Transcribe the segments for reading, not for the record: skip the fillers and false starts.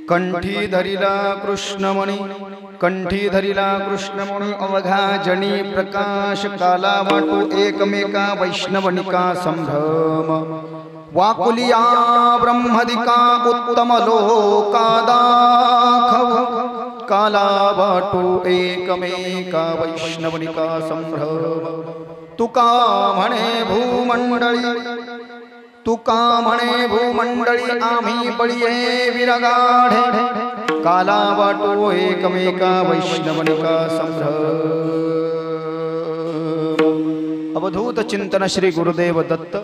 कंठी धरिला कृष्णमणी, कंठी धरिला कृष्णमणी, अवघा जनी प्रकाश, काला वाटो एकमेका वैष्णवनिका संभ्रम, वाकुलिया ब्रह्मदिका उत्तम लोका दाखव, काला वाटो एकमेका वैष्णवनिका संभ्रम, तुका म्हणे भूमंडळी, तुका म्हणे भूमंडळी आम्ही बळीये विरगाढे, काला वाटो एकमेका वैष्णवनिका संभ्रम. अवधूत चिंतन श्री गुरुदेव दत्त.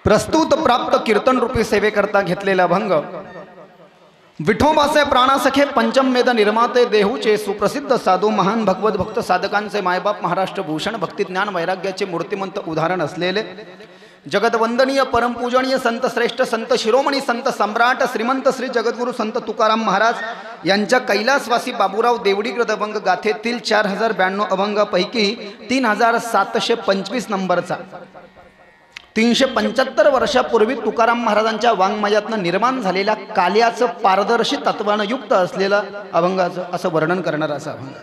प्रस्तुत प्राप्त कीर्तन रूपी सेवेकरता घेतलेला भंग विठोबाचे प्राणासखे पंचम वेद निर्माते देहूचे सुप्रसिद्ध साधू महान भगवत भक्त साधकांचे मायबाप महाराष्ट्र भूषण भक्ती ज्ञान वैराग्याचे मूर्तिमंत उदाहरण असलेले जगतवंदनीय परमपूजनीय संत श्रेष्ठ संत शिरोमणी संत सम्राट श्रीमंत श्री जगद्गुरु संत तुकाराम महाराज यांच्या कैलासवासी बाबूराव देवडीकृत अभंग गाथेतील 4092 अभंगापैकी 3725 नंबरचा 375 वर्षापूर्वी तुकाराम महाराजांच्या वाङ्मयातनं निर्माण झालेल्या काल्याचं पारदर्शी तत्वानं युक्त असलेलं अभंगाचं असं वर्णन करणारा असा अभंग.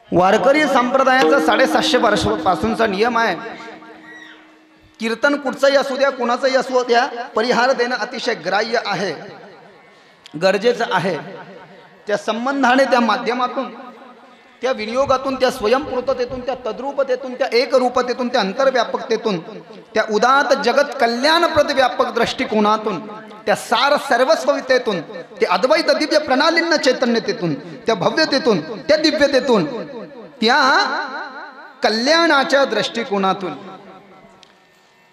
वारकरी संप्रदायाचा 750 वर्षापासूनचा नियम आहे. कीर्तन कुठचंही असू द्या, कुणाचंही असू द्या, परिहार देणं अतिशय ग्राह्य आहे, गरजेचं आहे. त्या संबंधाने, त्या माध्यमातून, त्या विनियोगातून, त्या स्वयंपूर्ततेतून, त्या तद्रूपतेतून, त्या एकरूपतेतून, त्या अंतर्व्यापकतेतून, त्या उदात जगत कल्याणप्रद व्यापक दृष्टिकोनातून, त्या सार सर्वस्ववितेतून, त्या अद्वैत दिव्य प्रणालींना चैतन्यतेतून, त्या भव्यतेतून, त्या दिव्यतेतून, त्या कल्याणाच्या दृष्टिकोनातून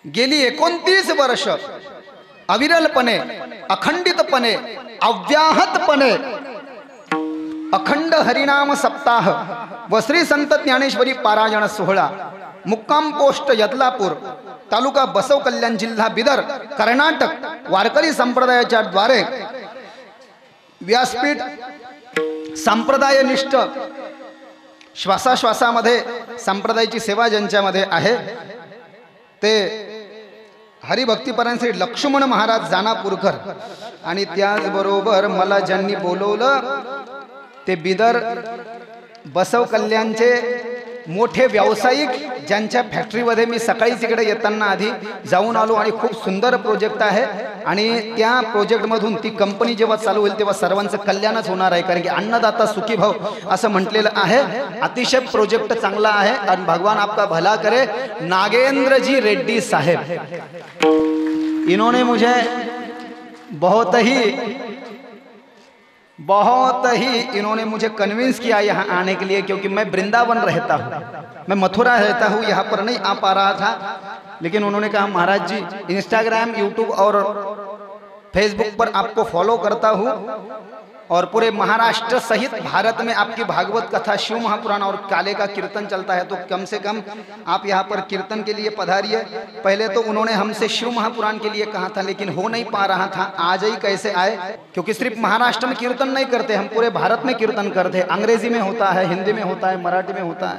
गेली 29 वर्ष अविरलपणे, अखंडितपणे, अव्याहतपणे अखंड हरिनाम सप्ताह व श्री संत ज्ञानेश्वरी पारायण सोहळा मुक्काम पोस्ट यदलापूर तालुका बसव कल्याण जिल्हा बिदर कर्नाटक वारकरी संप्रदायाच्या द्वारे व्यासपीठ संप्रदायनिष्ठ श्वासाश्वासामध्ये संप्रदायाची सेवा ज्यांच्यामध्ये आहे ते हरिभक्तीपरायण श्री लक्ष्मण महाराज जानापूरकर आणि त्याचबरोबर मला ज्यांनी बोलवलं ते बिदर बसव कल्याणचे मोठे व्यावसायिक ज्यांच्या फॅक्टरीमध्ये मी सकाळी तिकडे येताना आधी जाऊन आलो आणि खूप सुंदर प्रोजेक्ट आहे आणि त्या प्रोजेक्टमधून ती कंपनी जेव्हा चालू होईल तेव्हा सर्वांचं कल्याणच होणार आहे, कारण की अन्नदाता सुखी भाव असं म्हटलेलं आहे. अतिशय प्रोजेक्ट चांगला आहे आणि भगवान आपका भला करे. नागेंद्र जी रेड्डी साहेब, इन्होंने मुझे बहुत ही इन्होंने मुझे कन्विंस किया यहाँ आने के लिए, क्योंकि मैं वृंदावन रहता हूँ, मैं मथुरा रहता हूँ, यहाँ पर नहीं आ पा रहा था. लेकिन उन्होंने कहा महाराज जी इंस्टाग्राम, यूट्यूब और फेसबुक पर आपको फॉलो करता हूँ और पूरे महाराष्ट्र सहित भारत में आपकी भागवत कथा, शिव महापुराण और काले का कीर्तन चलता है, तो कम से कम आप यहाँ पर कीर्तन के लिए पधारिए. पहले तो उन्होंने हमसे शिव महापुराण के लिए कहा था लेकिन हो नहीं पा रहा था. आज ही कैसे आए, क्योंकि सिर्फ महाराष्ट्र में कीर्तन नहीं करते, हम पूरे भारत में कीर्तन करते हैं. अंग्रेजी में होता है, हिंदी में होता है, मराठी में होता है.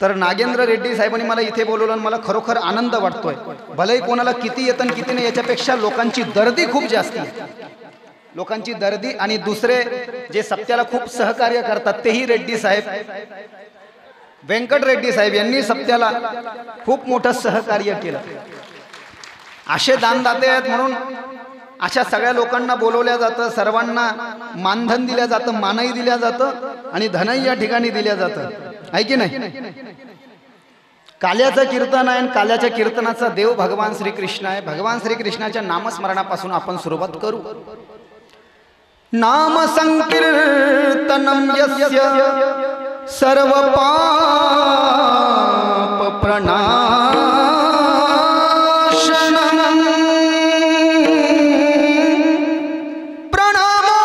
तर नागेंद्र रेड्डी साहेबांनी मला इथे बोलवलं आणि मला खरोखर आनंद वाटतोय. भलेही कोणाला किती येतं किती नाही याच्यापेक्षा लोकांची दर्दी खूप जास्त आहे, लोकांची दर्दी. आणि दुसरे जे सप्त्याला खूप सहकार्य करतात तेही रेड्डी साहेब, व्यंकट रेड्डी साहेब यांनी सप्त्याला खूप मोठं सहकार्य केलं. असे दानदाते आहेत म्हणून अशा सगळ्या लोकांना बोलवल्या जातं, सर्वांना मानधन दिल्या जातं, मानही दिल्या जातं आणि धनही या ठिकाणी दिल्या जातं, आहे की नाही. काल्याचं कीर्तन आहे आणि काल्याच्या कीर्तनाचा देव भगवान श्रीकृष्ण आहे. भगवान श्रीकृष्णाच्या नामस्मरणापासून आपण सुरुवात करू. नाम संकीर्तनम यस्य सर्व पाप प्रणाशनम प्रणमो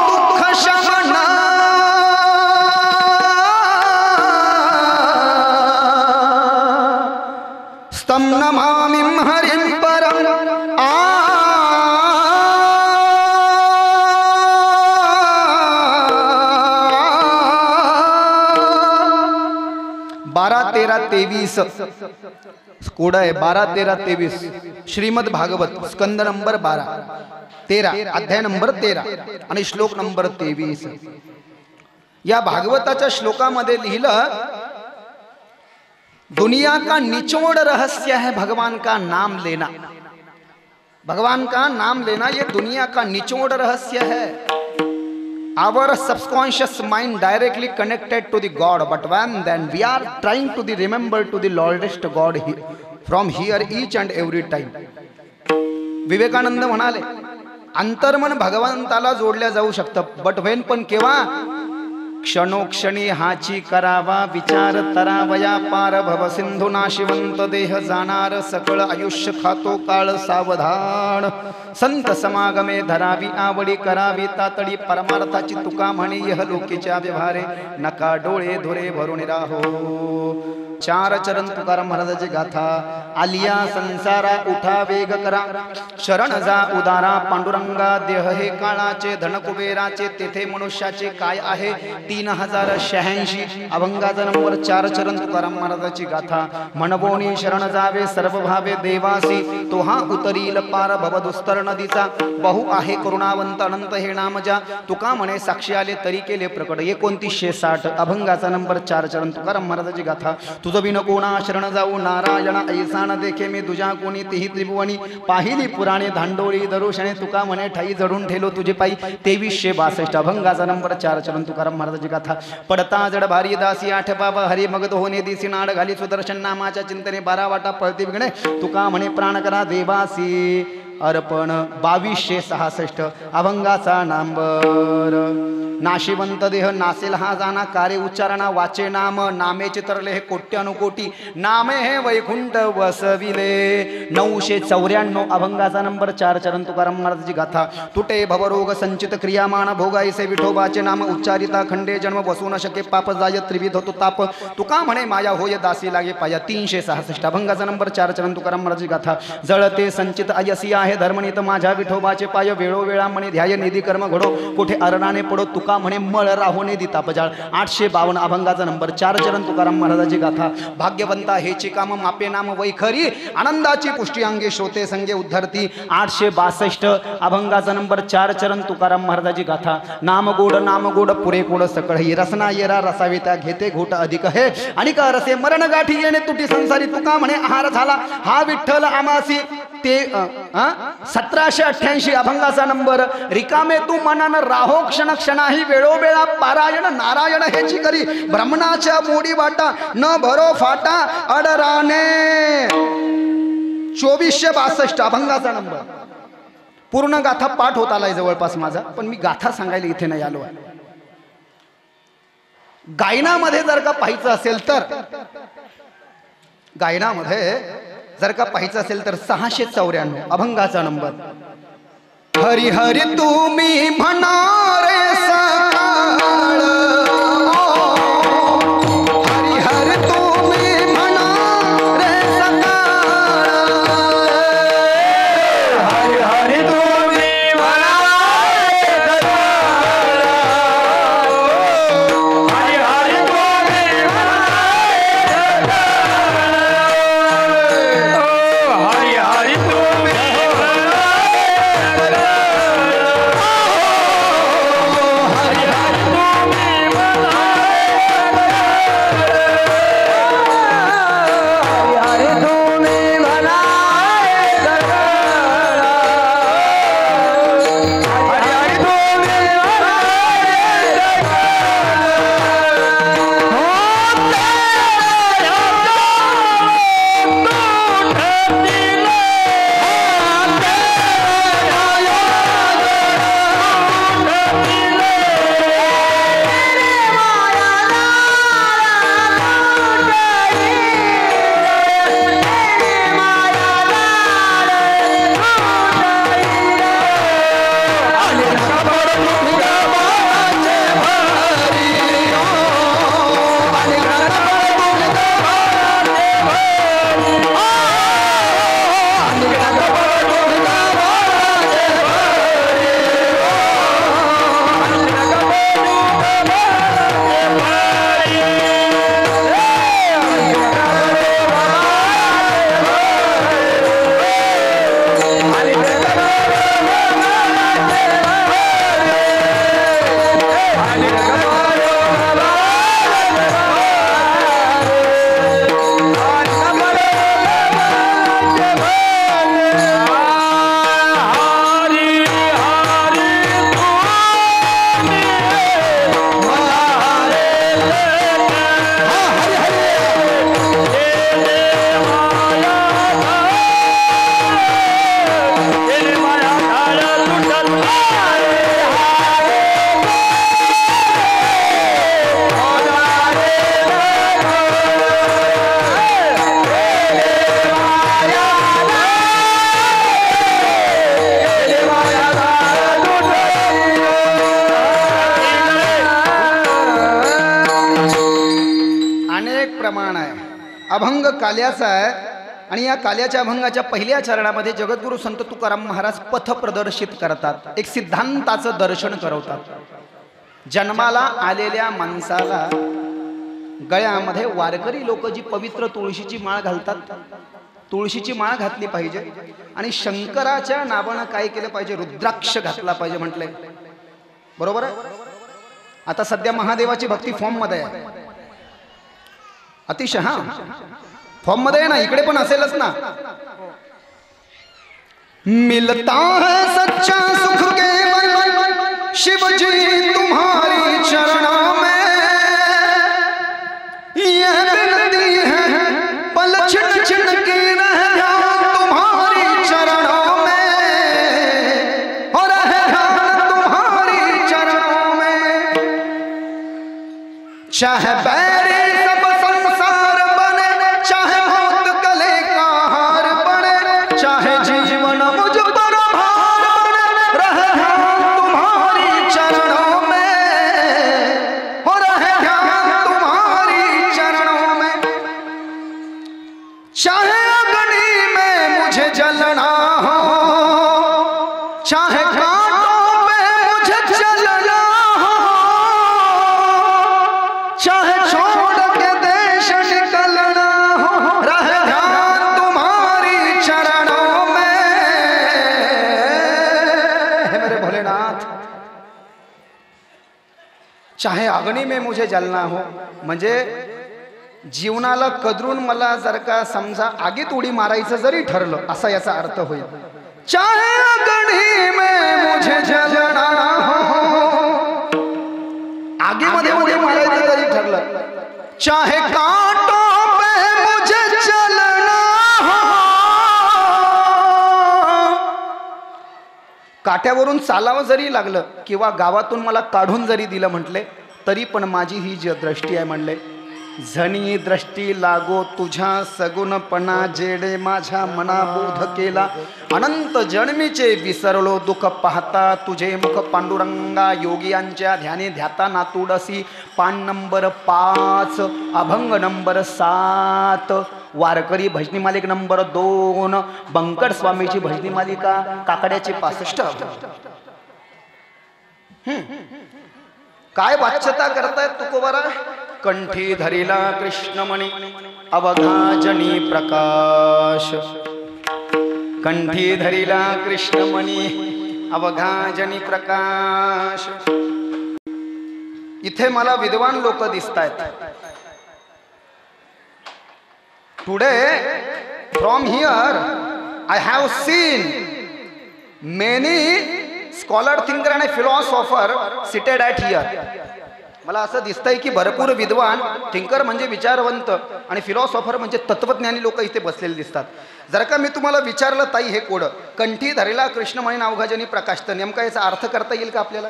दुःख शमना स्तम नमामि हरिं परम. कोड आहे 12, 13, 23 श्रीमद भागवत स्कंद नंबर 12, 13 अध्याय नंबर 13 आणि श्लोक नंबर 23। या भागवताच्या श्लोकामध्ये लिहिलं, दुनिया का निचोड़ रहस्य है भगवान का नाम लेना। भगवान का नाम लेना ये दुनिया का निचोड़ रहस्य है। Our subconscious mind directly connected to the God, but then we are trying to remember to the Lordest God from here each and every time. Vivekananda म्हणाले, अंतर्मन भगवंताला जोडल्या जाऊ शकतं, बट वेन पण केव्हा? क्षणोक्षणी हाची करावा विचार तरावया पार भव सिंधू नाशिवंत देह जाणार सकळ आयुष्य खातो काळ सावधान संत समागमे धरावी आवडी करावी तातडी परमार्थाची तुका म्हणे यह लोकीच्या व्यवहारे नका डोळे धुरे भरून राहो। चार चरण तुकाराम महाराजाची गाथा। आलिया संसारा उठा वेग करा शरण जा उदारा पांडुरंगा देह हे काळाचे धन कुबेराचे तेथे मनुष्याचे काय आहे 3086 अभंगाचा नंबर 4 चरण तुकाराम महाराजाची गाथा। मनबोनी शरण जावे सर्व भावे देवासी तो हा उतरील पार भव दुस्तर नदीचा बहु आहे करुणावंत अनंत हे नाम ज्या तुका म्हणे साक्षी आले तरी केले प्रकट 2960 अभंगाचा नंबर 4 चरण तुकाराम महाराजाची गाथा। तुझ बिन कोणा शरण जाऊ नारायण ऐसा न देखे मी तुझ्या कोणी तेही त्रिभुवनी पाहिली पुराणे धांडोळी दरुशने तुका म्हणे ठाई जडून ठेलो तुझे पायी 2362 अभंगाचा नंबर 4 चरण तुकाराम महाराजाची गाथा। पडता जड भारी दासी आठ बाबा हरी मगध होणे दिसी नाड घाली सुदर्शन नामाच्या चिंतने 12 वाटा पळती विघणे तुका म्हणे प्राण करा देवासी अर्पण 2266 अभंगाचा नंबर। नाशिवंत देह नासेल हा जाना कार्य उच्चारणा वाचे नाम नामे चित्रले हे कोट्यानुकोटी नामे हे वैकुंठ वसविले 994 अभंगाचा नंबर 4 चरण तुकाराम महाराजाची गाथा। तुटे भवरोग संचित क्रियामान भोगाईसे विठोबाचे नाम उच्चारिता खंडे जन्म बसू न शके पाप जाय त्रिविध होतो ताप तुका म्हणे माया होय दासी लागे पाया 366 अभंगाचा नंबर 4 चरण तुकाराम महाराजाची गाथा। जळते संचित अयसी आहे धर्मनीत माझ्या विठोबाचे पाय वेळोवेळा म्हणे ध्याय निधी कर्म घडो कुठे अरणाने पडो तुका म्हणे मळ राहोने दिता पजाळ 852 अभंगाचा नंबर 4 चरण तुकाराम महाराजाची गाथा। भाग्यवंता हेची काम मापे नाम वैखरी आनंदाची पुष्टी अंगे शोते संगे उद्धरती 862 अभंगाचा नंबर 4 चरण तुकाराम महाराजाची गाथा। नाम गोड पुरे गोड सकळ ही रसना येरा रसावी त्या घेते घोट अधिक हे आणि का रसे मरण गाठी येणे तुटी संसारी तुका म्हणे आहार झाला हा विठ्ठल आमासी ते 1788 अभंगाचा नंबर। रिकामे तू मनानं राहो क्षण क्षणाही वेळोवेळा पारायण नारायण हेची करी ब्रह्मणाच्या मोडी वाटा न भरो फाटा अडराने 2462 अभंगाचा नंबर। पूर्ण गाथा पाठ होत आलाय जवळपास माझा, पण मी गाथा सांगायला इथे नाही आलो आहे। गायनामध्ये जर का पाहायचं असेल तर गायनामध्ये जर का पाहायचं असेल तर 694 अभंगाचा नंबर। हरी हरी तुम्ही म्हणा रे सकाळ हरी हरी तुम्ही म्हणा रे सकाळ हरी हरी तुम्ही म्हणा रे सकाळ हरी हरी तुम्ही म्हणा रे सकाळ हरी हरी तुम्ही अभंग काल्याचा आहे आणि या काल्याच्या अभंगाच्या पहिल्या चरणामध्ये जगद्गुरु संत तुकाराम महाराज पथ प्रदर्शित करतात, एक सिद्धांताचं दर्शन करवतात. जन्माला आलेल्या माणसाला गळ्यामध्ये वारकरी लोक जी पवित्र तुळशीची माळ घालतात, तुळशीची माळ घातली पाहिजे आणि शंकराच्या नावानं काय केलं पाहिजे, रुद्राक्ष घातला पाहिजे म्हटलंय. बरोबर आहे. आता सध्या महादेवाची भक्ती फॉर्म मध्ये आहे, अतिशय. हा फॉर्म मध्ये आहे ना, इकडे पण असेलच ना. मिलता है सच्चा सुख केवल शिव जी तुम्हारी चरणों में, यह विनती है पल छिन छिन के रह जाओ तुम्हारी चरणों में, और रह जाओ तुम्हारी चरणों में. चाहे बैरी सब संसार बने, चाहे मौत गले का हार बने, चाहे जीवन मुझ पर भार बने, रह जाओ तुम्हारी चरणों में, और रह जाओ तुम्हारी चरणों में. चाहे अग्नि में मुझे जलना हो, चाहे कांटों में मुझे जलना हो, चाहे छोड़ के देश निकलना हो, रह जाऊं तुम्हारी चरणों में. हे मेरे भोलेनाथ, चाहे अग्नि में मुझे जलना हो, म्हणजे जीवनाला कदरून मला जर का समजा आगीत उडी मारायचं जरी ठरलं, असा याचा अर्थ होईल. चाहे अग्नि में मुझे जलना हो, आगीमध्ये उडी मारायचं जरी ठरलं, चाहे कांटों पे मुझे चलना हो, काट्यावरून चालावं जरी लागलं किंवा गावातून मला काढून जरी दिलं म्हटले तरी पण माझी ही जी दृष्टी आहे म्हणले, झणी दृष्टी लागो तुझ्या सगुणपणा, जेडे माझ्या मना बोध केला, अनंत जन्मीचे विसरलो दुःख पाहता, तुझे मुख पांडुरंगा, योगियांच्या ध्याने ध्याता नातुडसी. पान नंबर 5, अभंग नंबर 7, वारकरी भजनी मालिक नंबर 2, बंकट स्वामीची भजनी मालिका, काकड्याची 65. काय वाच्यता करतायत तुकोबारा. कंठी धरिला कृष्णमणी अवघाजनी प्रकाश, कंठी धरिला कृष्णमणी अवघाजनी प्रकाश. इथे मला विद्वान लोक दिसतायत. Today from here I have seen many scholar, thinker and philosopher seated at here. मला असं दिसतंय की भरपूर विद्वान, थिंकर म्हणजे विचारवंत आणि फिलॉसॉफर म्हणजे तत्वज्ञानी लोक इथे बसलेले दिसतात. जर का मी तुम्हाला विचारलं ताई हे कोड कंठी धरिला कृष्णमणी अवघाजनी प्रकाश, तर नेमका याचा अर्थ करता येईल का आपल्याला?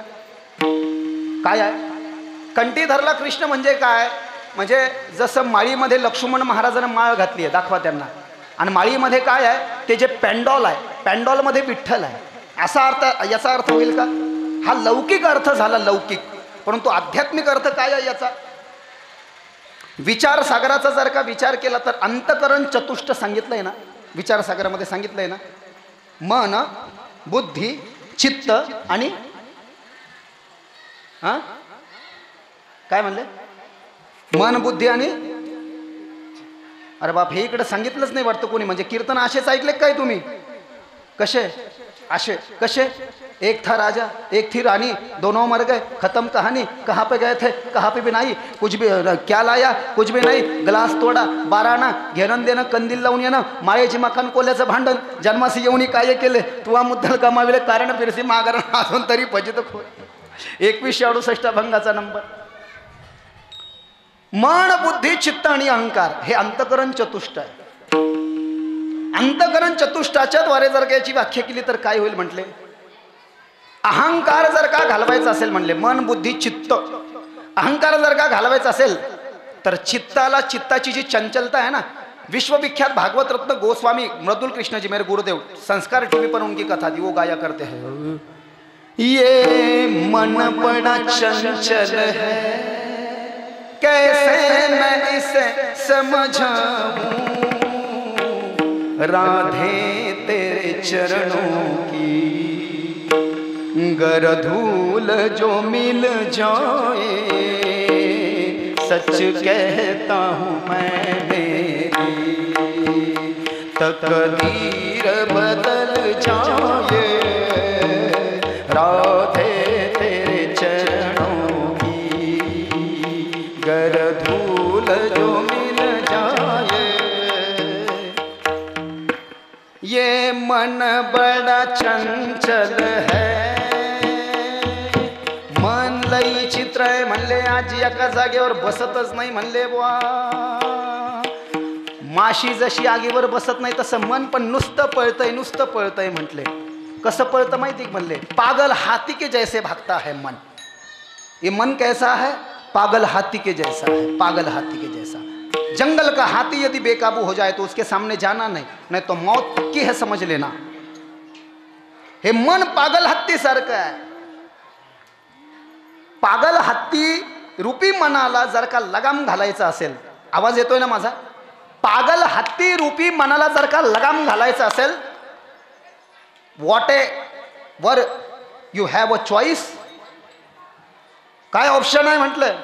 काय आहे कंठी धरला कृष्ण म्हणजे काय? म्हणजे जसं माळीमध्ये लक्ष्मण महाराजांना माळ घातली आहे, दाखवा त्यांना. आणि माळीमध्ये काय आहे, ते जे पॅन्डॉल आहे, पॅन्डॉलमध्ये विठ्ठल आहे, असा अर्थ, याचा अर्थ होईल का? हा लौकिक अर्थ झाला, लौकिक. परंतु आध्यात्मिक अर्थ काय आहे याचा? विचार सागराचा जर का विचार केला तर अंतकरण चतुष्ट सांगितलंय ना, विचार सागरामध्ये सांगितलंय ना, मन, बुद्धी, चित्त आणि काय म्हणले? मन, बुद्धी आणि, अरे बाप, हे इकडे सांगितलंच नाही वाटतं कोणी. म्हणजे कीर्तन असेच ऐकले काय तुम्ही? कसे असे कसे? एक था राजा एक थी रानी, दोनों मर गए, खत्म कहानी. कहाँ पे गए थे कहाँ पे भी नहीं, कुछ भी क्या लाया कुछ भी नाही, ग्लास तोडा 12 आना, घेणं देणं, कंदील लावून येणं, मायेची मकान कोल्याचं भांडण, जन्मासी येऊनी काय केले, तुवा मुद्दल कमाविले कारण फिरसी मागरण, अजून तरी फजित खो. 2168 भंगाचा नंबर. मन, बुद्धी, चित्त आणि अहंकार हे अंतकरण चतुष्ट आहे. अंतकरण चतुष्टाच्या द्वारे जर का याची व्याख्या केली तर काय होईल म्हटले? अहंकार जर का घालवायचा असेल म्हणले, मन, बुद्धी, चित्त, अहंकार जर का घालवायचा असेल तर चित्ताला, चित्ताची जी चंचलता आहे ना, विश्वविख्यात भागवत रत्न गोस्वामी मृदुल कृष्ण जी मेरे गुरुदेव, संस्कार टीवी पर उनकी कथा थी, वो गाया करते हैं, ये मन बड़ा चंचल है, कैसे मैं इसे समझाऊं राधे तेरे चरणों की, गर धूल जो मिल जाए सच कहता हूँ मैं मेरी, तकदीर बदल जाए राधे तेरे चरणों की, गर धूल जो मिल जाए। ये मन बड़ा चंचल है, मन लई चित्र आहे म्हणले, आजी एका जागेवर बसतच नाही म्हणले बुवा। माशी जशी आगीवर बसत नाही तसं मन पण नुसतं पळतंय म्हटले। कसं पळतं माहिती म्हणले, पागल हाथी के जैसे भागता है मन। ये मन कैसा है? पागल हाथी के जैसा है, पागल हाथी के जैसा। जंगल का हाथी यदि बेकाबू हो जाए तो उसके सामने जाना नहीं तो मौत पक्की है, समझ लेना। हे मन पागल हत्ती सारखं आहे। पागल हत्ती रूपी मनाला जर का लगाम घालायचा असेल, आवाज येतोय ना माझा? पागल हत्ती रूपी मनाला जर का लगाम घालायचा असेल, what ever you have a choice, काय ऑप्शन आहे म्हटलं?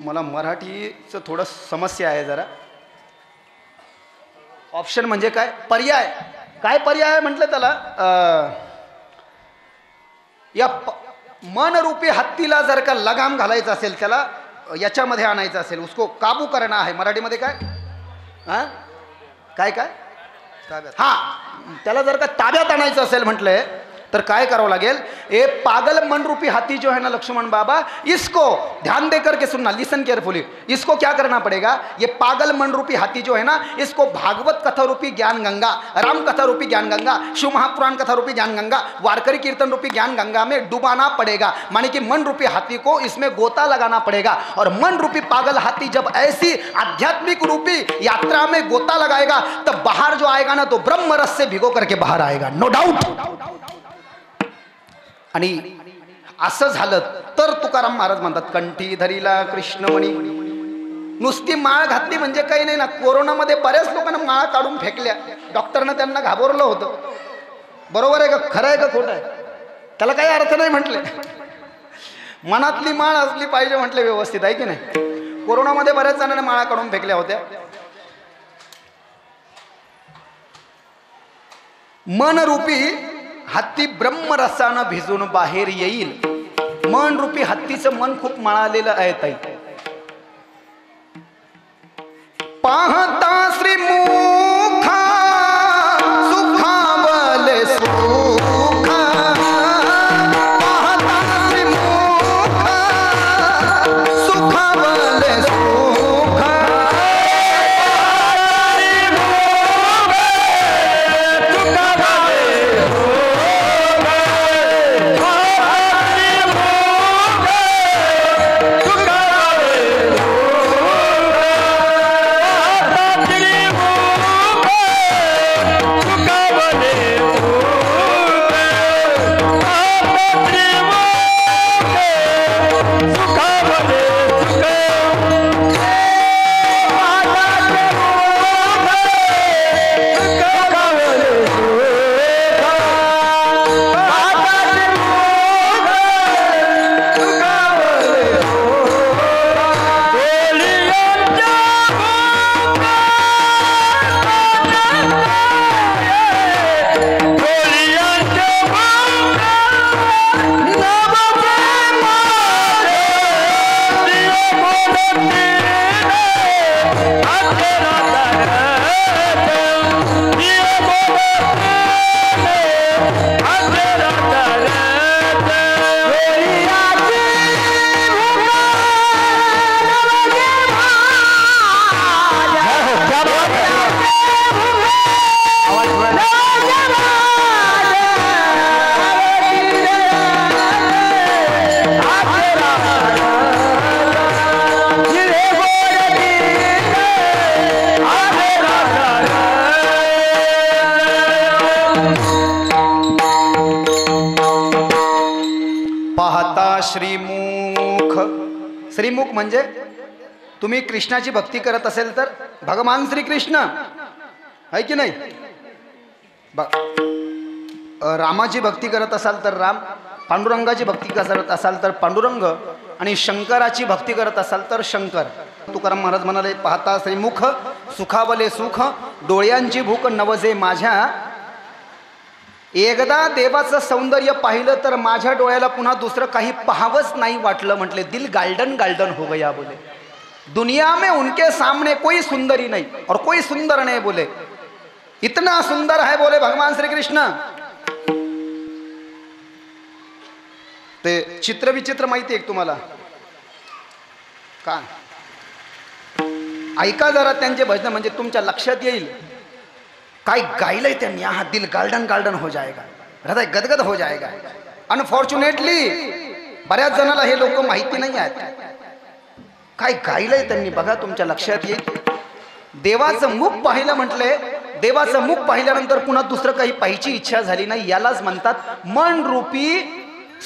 मला मराठीचं थोडं समस्या आहे जरा। ऑप्शन म्हणजे काय? पर्याय। काय पर्याय आहे म्हटलं त्याला? या मन रूपी हत्तीला जर का लगाम घालायचा असेल, त्याला याच्यामध्ये आणायचं असेल, उसको काबू करना आहे। मराठीमध्ये काय? हां काय काय ताब्यात, हां त्याला जर का ताब्यात आणायचं असेल म्हटलंय तर काय करावं लागेल? ये पागल मन रूपी हाथी जो है ना लक्ष्मण बाबा, इसको ध्यान देकर के सुनना, लिसन केयरफुली। इसको क्या करना पड़ेगा? ये पागल मन रूपी हाथी जो है ना, इसको भागवत कथा रूपी ज्ञान गंगा, राम कथा रूपी ज्ञान गंगा, शिव महापुराण कथा रूपी ज्ञान गंगा, वारकरी कीर्तन रूपी ज्ञान गंगा में डुबाना पड़ेगा। माने कि मन रूपी हाथी को इसमें गोता लगाना पड़ेगा। और मन रूपी पागल हाथी जब ऐसी आध्यात्मिक रूपी यात्रा में गोता लगाएगा, तब बाहर जो आएगा ना, तो ब्रह्म रस से भिगो करके बाहर आएगा, नो डाउट। आणि असं झालं तर तुकाराम महाराज म्हणतात, कंठी धरीला कृष्णमणी। नुसती माळ घातली म्हणजे काही नाही ना। कोरोनामध्ये बऱ्याच लोकांना माळा काढून फेकल्या, डॉक्टरनं त्यांना घाबरलं होतं। बरोबर आहे का? खरं आहे का खोटं आहे? त्याला काही अर्थ नाही म्हटले। मनातली माळ असली पाहिजे म्हटले व्यवस्थित, आहे की नाही? कोरोनामध्ये बऱ्याच जणांना माळा काढून फेकल्या होत्या। मन रूपी हत्ती ब्रह्मरसानं भिजून बाहेर येईल। मन रूपी हत्तीचं मन खूप मळालेलं आहे ताई। पाहता श्रीमुखा सुखावले सुखा, पाहता श्रीमुखा सुखावले सुखा, श्रीमुख श्रीमुख म्हणजे तुम्ही कृष्णाची भक्ती करत असेल तर भगवान श्रीकृष्ण आहे की नाही, रामाची भक्ती करत असाल तर राम, पांडुरंगाची भक्ती करत असाल तर पांडुरंग, आणि शंकराची भक्ती करत असाल तर शंकर. तुकाराम महाराज म्हणाले, पाहता श्रीमुख सुखावले सुख, डोळ्यांची भूक नवजे माझ्या. एकदा देवाचं सौंदर्य पाहिलं तर माझ्या डोळ्याला पुन्हा दुसरं काही पाहावंच नाही वाटलं. म्हटले दिल गाल्डन गाल्डन हो गया. बोले दुनिया में उनके सामने कोई सुंदरी नहीं और कोई सुंदर नहीं. बोले इतना सुंदर है बोले भगवान श्री कृष्ण. ते चित्र विचित्र माहिती आहे तुम्हाला का? ऐका जरा त्यांचे भजन, म्हणजे तुमच्या लक्षात येईल काय गायलंय त्यांनी. हा दिल गार्डन गार्डन हो जाएगा, हृदय गदगद हो जाएगा. अनफॉर्च्युनेटली बऱ्याच जणाला हे लोक माहिती नाही आहेत काय गायलंय त्यांनी. बघा तुमच्या लक्षात येईल. देवाचं मुख पाहिलं म्हटले, देवाचं मुख पाहिल्यानंतर पुन्हा दुसरं काही पाहायची इच्छा झाली नाही. यालाच म्हणतात मन रूपी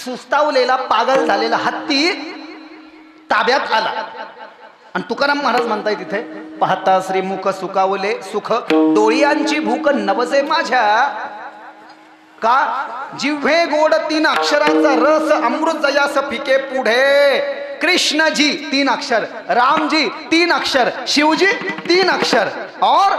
सुस्तावलेला पागल झालेला हत्ती ताब्यात आला. आणि तुकाराम महाराज म्हणताय तिथे, पाहता श्रीमुख सुकावले सुख, डोळ्यांची भूक नवजे माझ्या. का? जिव्हे गोड 3 अक्षरांचा रस, अमृत जयास फिके पुढे. कृष्णजी 3 अक्षर, रामजी 3 अक्षर, शिवजी 3 अक्षर और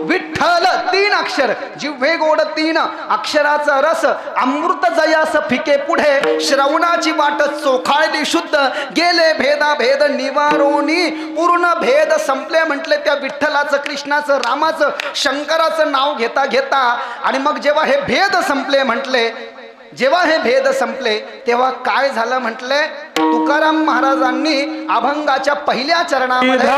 विठ्ठल 3 अक्षर. जिव्हे गोड 3 अक्षराचा रस, अमृत जयास फिके पुढे. श्रवणाची वाट चोखाळली शुद्ध, गेले भेदा भेद निवारोनी. पूर्ण भेद संपले म्हटले त्या विठ्ठलाचं, कृष्णाचं, रामाचं, शंकराचं नाव घेता घेता. आणि मग जेव्हा हे भेद संपले म्हटले, जेव्हा हे भेद संपले तेव्हा काय झालं म्हटले, तुकाराम महाराजांनी अभंगाच्या पहिल्या चरणामध्ये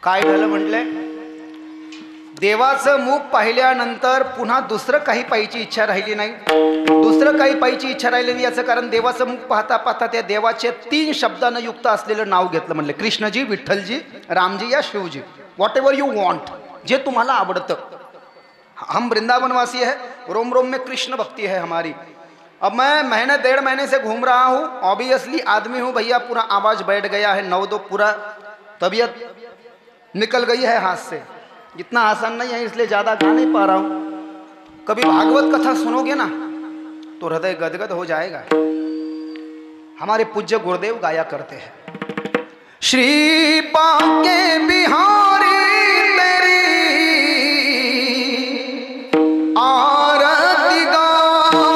काय झालं म्हटले, देवाचं मुख पाहिल्यानंतर पुन्हा दुसरं काही पाहायची इच्छा राहिली नाही. दुसरं काही पाहायची इच्छा राहिली नाही याचं कारण देवाचं मुख पाहता पाहता त्या देवाचे 3 शब्दानं युक्त असलेलं नाव घेतलं. म्हणले कृष्णजी, विठ्ठलजी, रामजी या Shivji. What ever you want, जे तुम्हाला आवडतं. हम वृंदावनवासी है, रोम रोम में कृष्ण भक्ति है हमारी. अब मैं महीने 1.5 महीने से घूम रहा हूँ. ऑब्वियसली आदमी हूँ भैया, पूरा आवाज़ बैठ गया है, 9-2 पूरा तबीयत निकल गई है हाथ से. इतना आसान नहीं है, इसलिए ज़्यादा गा नहीं पा रहा हूँ. कभी भागवत कथा सुनोगे ना तो हृदय गदगद हो जाएगा. हमारे पूज्य गुरुदेव गाया करते हैं, श्री बांके बिहारी तेरी आरती गाऊं,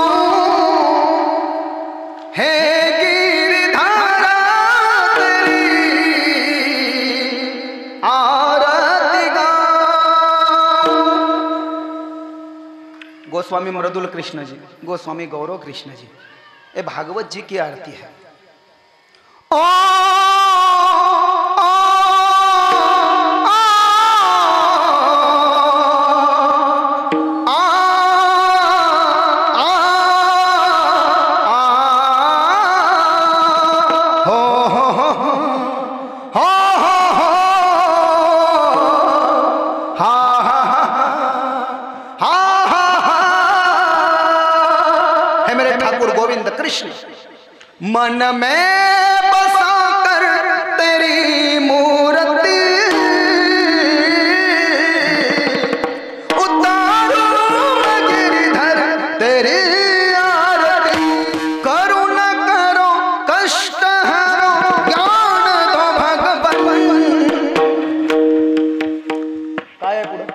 हे गिरधारा तेरी आरती गाऊं. गोस्वामी मृदुल कृष्ण जी, गोस्वामी गौरव कृष्ण जी, ये भागवत जी की आरती है. मन में बसा कर तेरी मूर्ति उतारो मैं गिरधर तेरी आरती करो न करो कष्ट हरो ज्ञान दो भगवन काय पुढे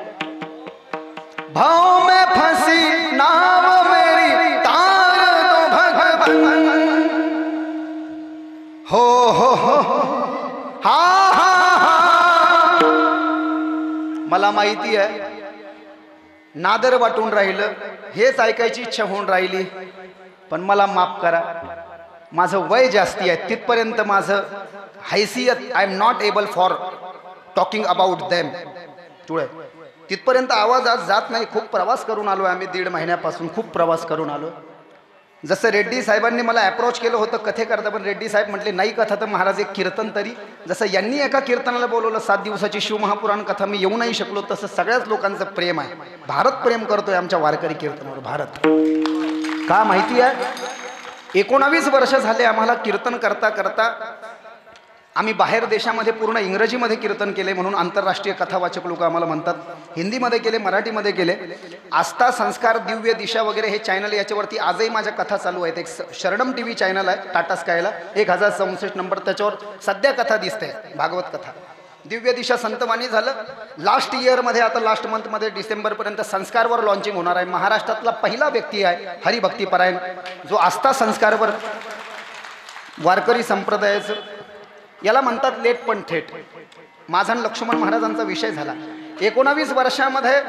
भाव में फंसी नाव मेरी तार दो भगवन हो हा हा हा मला माहिती आहे नादर वाटून राहिलं हेच ऐकायची इच्छा होऊन राहिली पण मला माफ करा माझं वय जास्ती आहे तिथपर्यंत माझं हैसियत I am not able for talking about them तुळे तिथपर्यंत आवाज आज जात नाही खूप प्रवास करून आलो आम्ही 1.5 महिन्यापासून खूप प्रवास करून आलो जसं रेड्डी साहेबांनी मला अप्रोच केलं होतं कथेकरता पण रेड्डी साहेब म्हटले नाही कथा तर महाराज एक कीर्तन तरी जसं यांनी एका कीर्तनाला बोलवलं 7 दिवसाची शिवमहापुराण कथा मी येऊ नाही शकलो तसं सगळ्याच लोकांचं प्रेम आहे भारत प्रेम करतोय आमच्या वारकरी कीर्तनावर भारत का माहिती आहे 19 वर्ष झाले आम्हाला कीर्तन करता करता आम्ही बाहेर देशामध्ये पूर्ण इंग्रजीमध्ये कीर्तन केले म्हणून आंतरराष्ट्रीय कथावाचक लोक आम्हाला म्हणतात हिंदीमध्ये केले मराठीमध्ये केले आस्था संस्कार दिव्य दिशा वगैरे हे चॅनल याच्यावरती आजही माझ्या कथा चालू आहेत एक शरणम टीव्ही चॅनल आहे टाटा स्कायला 1064 नंबर त्याच्यावर सध्या कथा दिसते भागवत कथा दिव्य दिशा संतवाणी झालं लास्ट इयरमध्ये आता लास्ट मंथमध्ये डिसेंबरपर्यंत संस्कारवर लॉन्चिंग होणार आहे महाराष्ट्रातला पहिला व्यक्ती आहे हरिभक्तीपरायण जो आस्था संस्कारवर वारकरी संप्रदायाचं याला म्हणतात लेट पण थेट माझा लक्ष्मण महाराजांचा विषय झाला 19 वर्षामध्ये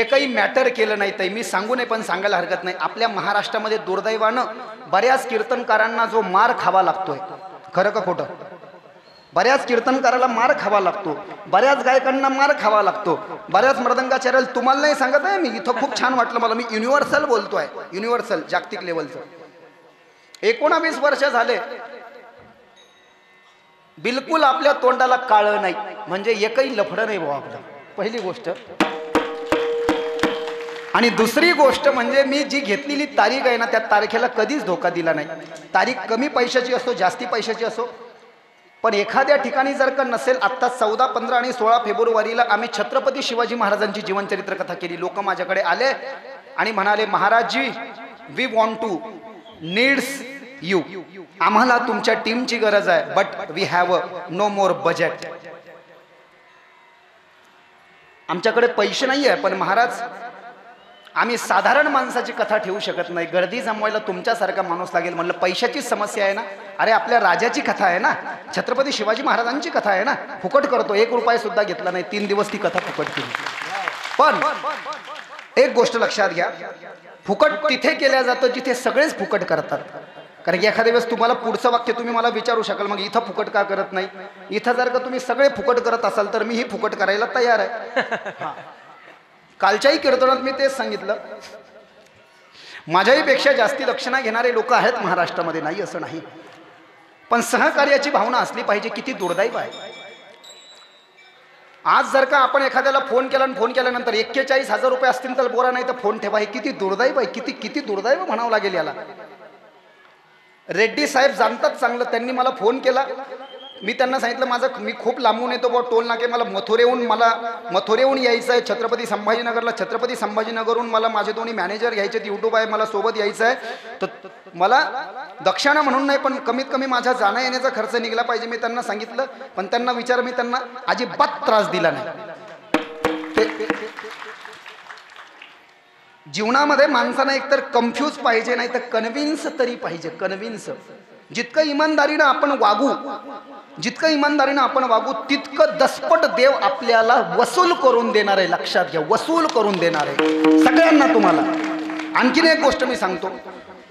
एकही मॅटर केलं नाही तर मी सांगू नये पण सांगायला हरकत नाही आपल्या महाराष्ट्रामध्ये दुर्दैवानं बऱ्याच कीर्तनकारांना जो मार खावा लागतोय खरं का खोटं बऱ्याच कीर्तनकाराला मार खावा लागतो बऱ्याच गायकांना मार खावा लागतो बऱ्याच मृदंगाचार्याला तुम्हाला नाही सांगत आहे मी इथं खूप छान वाटलं मला मी युनिव्हर्सल बोलतोय युनिव्हर्सल जागतिक लेवलचं 19 वर्ष झाले बिलकुल आपल्या तोंडाला काळं नाही म्हणजे एकही लफडं नाही भाऊ आपलं पहिली गोष्ट आणि दुसरी गोष्ट म्हणजे मी जी घेतलेली तारीख आहे ना त्या तारखेला कधीच धोका दिला नाही तारीख कमी पैशाची असो जास्ती पैशाची असो पण एखाद्या ठिकाणी जर का नसेल आत्ता 14, 15 आणि 16 फेब्रुवारीला आम्ही छत्रपती शिवाजी महाराजांची जीवनचरित्र कथा केली लोक माझ्याकडे आले आणि म्हणाले महाराजजी we want to needs you आम्हाला तुमच्या टीमची गरज आहे but we have no more budget आमच्याकडे पैसे नाही आहे पण महाराज आम्ही साधारण माणसाची कथा ठेवू शकत नाही गर्दी जमवायला तुमच्यासारखा माणूस लागेल म्हणलं पैशाची समस्या आहे ना अरे आपल्या राजाची कथा आहे ना छत्रपती शिवाजी महाराजांची कथा आहे ना फुकट करतो 1 रुपया सुद्धा घेतला नाही 3 दिवस ती कथा फुकट केली पण एक गोष्ट लक्षात घ्या फुकट तिथे केल्या जातं जिथे सगळेच फुकट करतात कारण की एखाद्या वेळेस तुम्हाला पुढचं वाक्य तुम्ही मला विचारू शकाल मग इथं फुकट का करत नाही इथं जर का तुम्ही सगळे फुकट करत असाल तर मी ही फुकट करायला तयार आहे कालच्याही कीर्तनात मी तेच सांगितलं माझ्याही पेक्षा जास्ती लक्षणा घेणारे लोक आहेत महाराष्ट्रामध्ये नाही असं नाही पण सहकार्याची भावना असली पाहिजे किती दुर्दैव आहे आज जर का आपण एखाद्याला फोन केला आणि फोन केल्यानंतर 41,000 रुपये असतील तर बोरा नाही तर फोन ठेवा हे किती दुर्दैव आहे किती दुर्दैव म्हणावं लागेल याला रेड्डी साहेब जाणतात चांगलं त्यांनी मला फोन केला मी त्यांना सांगितलं मी खूप लांबून येतो बा टोल नाके मला मथुरेहून यायचं आहे छत्रपती संभाजीनगरला छत्रपती संभाजीनगरहून मला माझे दोन्ही मॅनेजर घ्यायचे यूट्यूब आहे मला सोबत यायचं आहे तर मला दक्षिणा म्हणून नाही पण कमीत कमी माझ्या जाण्या येण्याचा खर्च निघला पाहिजे मी त्यांना सांगितलं पण त्यांना मी त्यांना अजिबात त्रास दिला नाही जीवनामध्ये माणसाने एकतर कन्फ्यूज पाहिजे नाही तर कन्व्हिन्स तरी पाहिजे कन्व्हिन्स जितकं इमानदारीनं आपण वागू तितकं दसपट देव आपल्याला वसूल करून देणार आहे लक्षात घ्या वसूल करून देणार आहे सगळ्यांना तुम्हाला आणखीन एक गोष्ट मी सांगतो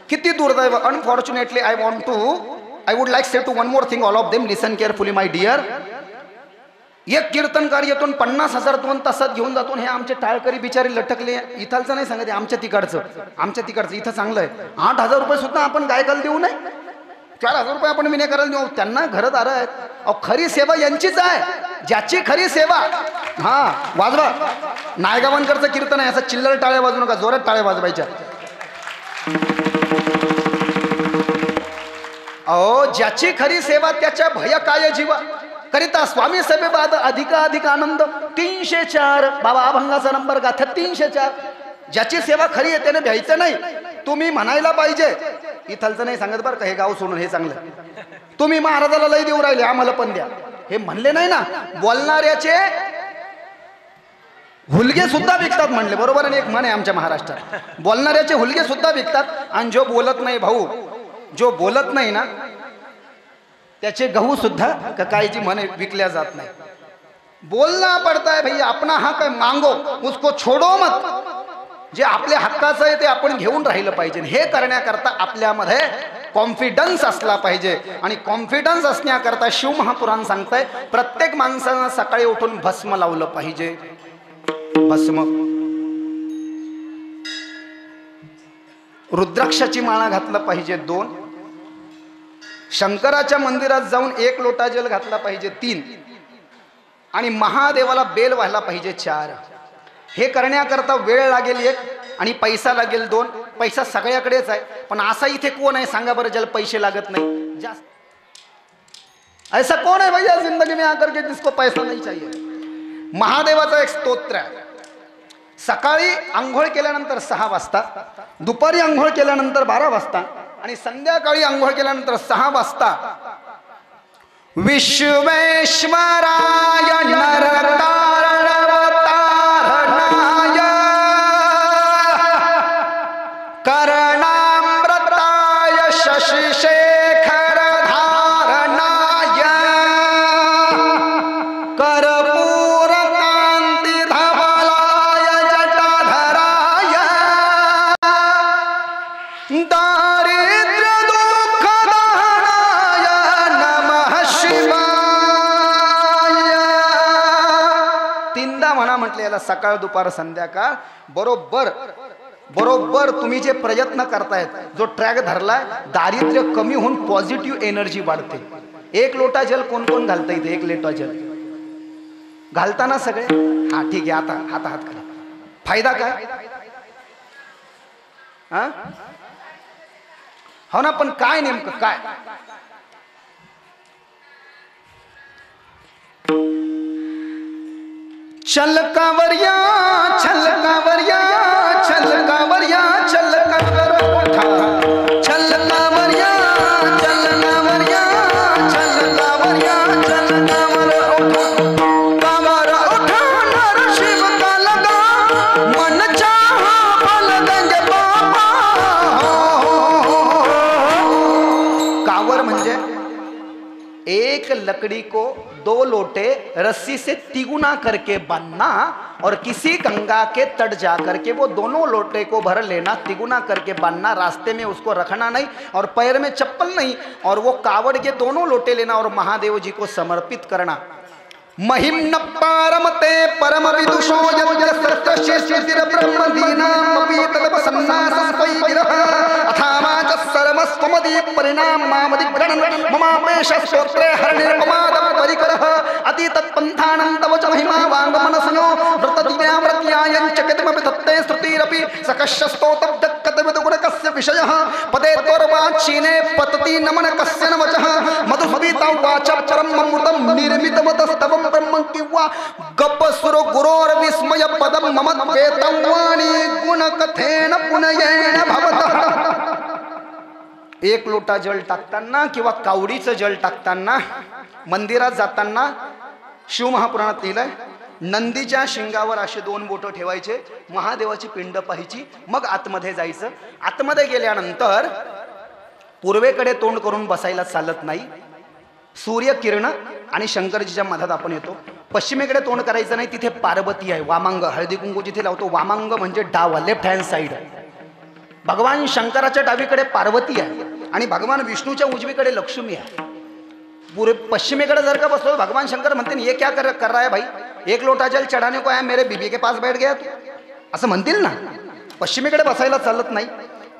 किती दुर्दैव unfortunately I I would like say to one more thing, all of them listen carefully my dear. एक कीर्तनकार येतो 50,000 2 तासात घेऊन जातो. हे आमचे टाळकरी बिचारी लटकले. इथालचं नाही सांगत, आमच्या तिकडचं इथं चांगलं आहे. 8,000 रुपये सुद्धा आपण गायकाला देऊ नये, 4,000 रुपये आपण विनेकराला देऊ. त्यांना घरदार आहेत. अहो खरी सेवा यांचीच आहे, ज्याची खरी सेवा. हा वाजवा. नायगावांकरचं कीर्तन आहे, असं चिल्लर टाळ्या वाजवू नका, जोरात टाळ्या वाजवायच्या. अहो ज्याची खरी सेवा त्याच्या भय काय जीवा करिता स्वामी सेवेबाद अधिकाधिक आनंद. 304 बाबा अभंगाचा नंबर गाथा 304. ज्याची सेवा खरी आहे त्याने भ्यायचं नाही. तुम्ही म्हणायला पाहिजे, इथलचं नाही सांगत बरं का, हे गाव सोडून हे चांगलं. तुम्ही महाराजाला लय देऊ राहिले, आम्हाला पण द्या, हे म्हणले नाही ना. बोलणाऱ्याचे हुलगे सुद्धा विकतात म्हणले, बरोबर आहे. एक म्हण आहे आमच्या महाराष्ट्रात, बोलणाऱ्याचे हुलगे सुद्धा विकतात. आणि जो बोलत नाही भाऊ, जो बोलत नाही ना त्याचे गहू सुद्धा कायची म्हणे विकल्या जात नाही. बोलना पडता है भैया, अपना हक है मांगो उसको छोडो मत. जे आपल्या हक्काचं आहे ते आपण घेऊन राहिलं पाहिजे. हे करण्याकरता आपल्यामध्ये कॉन्फिडन्स असला पाहिजे. आणि कॉन्फिडन्स असण्याकरता शिवमहापुराण सांगताय प्रत्येक माणसानं सकाळी उठून भस्म लावलं पाहिजे. भस्म, रुद्राक्षाची माळा घातला पाहिजे 2, शंकराच्या मंदिरात जाऊन 1 लोटा जल घातला पाहिजे 3, आणि महादेवाला बेल व्हायला पाहिजे 4. हे करण्याकरता वेळ लागेल 1 आणि पैसा लागेल 2. पैसा सगळ्याकडेच आहे, पण असा इथे कोण आहे सांगा बरं ज्याला पैसे लागत नाही जास्त? ऐसा कौन है भैया जिंदगी में आकर के जिसको पैसा नहीं चाहिए? महादेवाचा एक स्तोत्र आहे. सकाळी आंघोळ केल्यानंतर 6 वाजता, दुपारी आंघोळ केल्यानंतर 12 वाजता आणि संध्याकाळी आंघोळ केल्यानंतर 6 वाजता विश्वेश्वराय नरतारणवतारणाय करणामृताय शशिशेखरधारणाय कर्पूरकान्तिधवलाय जटाधराय दारिद्र्य दुःखदहनाय नमः शिवाय. 3दा म्हणा म्हटले याला, सकाळ दुपार संध्याकाळ. बरोबर तुम्ही जे प्रयत्न करतायत, जो ट्रॅक धरलाय, दारिद्र्य कमी होऊन पॉझिटिव्ह एनर्जी वाढते. 1 लोटा जल कोण कोण घालता इथे? 1 लोटा जल घालताना सगळे? हा ठीक आहे. आता हात करा. फायदा काय? हा हो ना, पण काय नेमकं काय? छलकावरिया छलकावरिया छलकावरिया छलकावर उठा, छलकावरिया छलकावरिया छलकावरिया छलकावर उठा, कावर उठा नरशिव का लगा मन चाहा फल देंगे बाबा. कावर म्हणजे 1 लकड़ी को 2 लोटे रस्सी से तिगुना करके बांधना और किसी गंगा के तट जा करके वो दोनों लोटे को भर लेना, तिगुना करके बांधना, रास्ते में उसको रखना नहीं और पैर में चप्पल नहीं, और वो कावड़ के दोनों लोटे लेना और महादेव जी को समर्पित करना. महिम न पारमते परम विदुषो यज्ञ सत्यशिष्टिर ब्रह्मदीनामपि तदपसन्नासस्वै विरह अथावाच सर्वस्वमदि परिणाम मामदिग्रणन् ममापेश स्तोत्रे हरनिर्ममादं परिकरः अति तत्पन्थानं तव च महिमा वाङ्मनसनो व्रतदिव्याव्रत्यायञ्च कतिमपि तत्ते स्तुतिरपि सकस्य स्तोतब्दक्कतविदुगुणकस्य विषयः पदे त्वरवाचीने पतति नमन कस्य न वचः मधुसविता वाच परम अमृतं निर्मितवतस्तवं ब्रह्मं किंवा गपसुर गुरोर विस्मय पदम ममत्वेतवाणी गुणकथेन पुनयेन भवतः. 1 लोटा जल टाकताना किंवा कावडीचं जल टाकताना, मंदिरात जाताना शिवमहापुराणात लिहिलंय, नंदीच्या शिंगावर असे 2 बोटं ठेवायचे, महादेवाची पिंड पाहायची, मग आतमध्ये जायचं. आतमध्ये गेल्यानंतर पूर्वेकडे तोंड करून बसायला चालत नाही. सूर्य किरण आणि शंकरजीच्या मधात आपण येतो. पश्चिमेकडे तोंड करायचं नाही, तिथे पार्वती आहे. वामांग, हळदी कुंकू जिथे लावतो, वामांग म्हणजे डावा, लेफ्ट हँड साइड. भगवान शंकराच्या डावीकडे पार्वती आहे आणि भगवान विष्णूच्या उजवीकडे लक्ष्मी आहे. पूरे पश्चिमेकडे जर का बसलो भगवान शंकर म्हणते ये क्या कर रहा है भाई, एक लोटा जल चढ़ाने को आया मेरे बीबी के पास बैठ गया तू, असं म्हणतील ना. पश्चिमेकडे बसायला चालत नाही,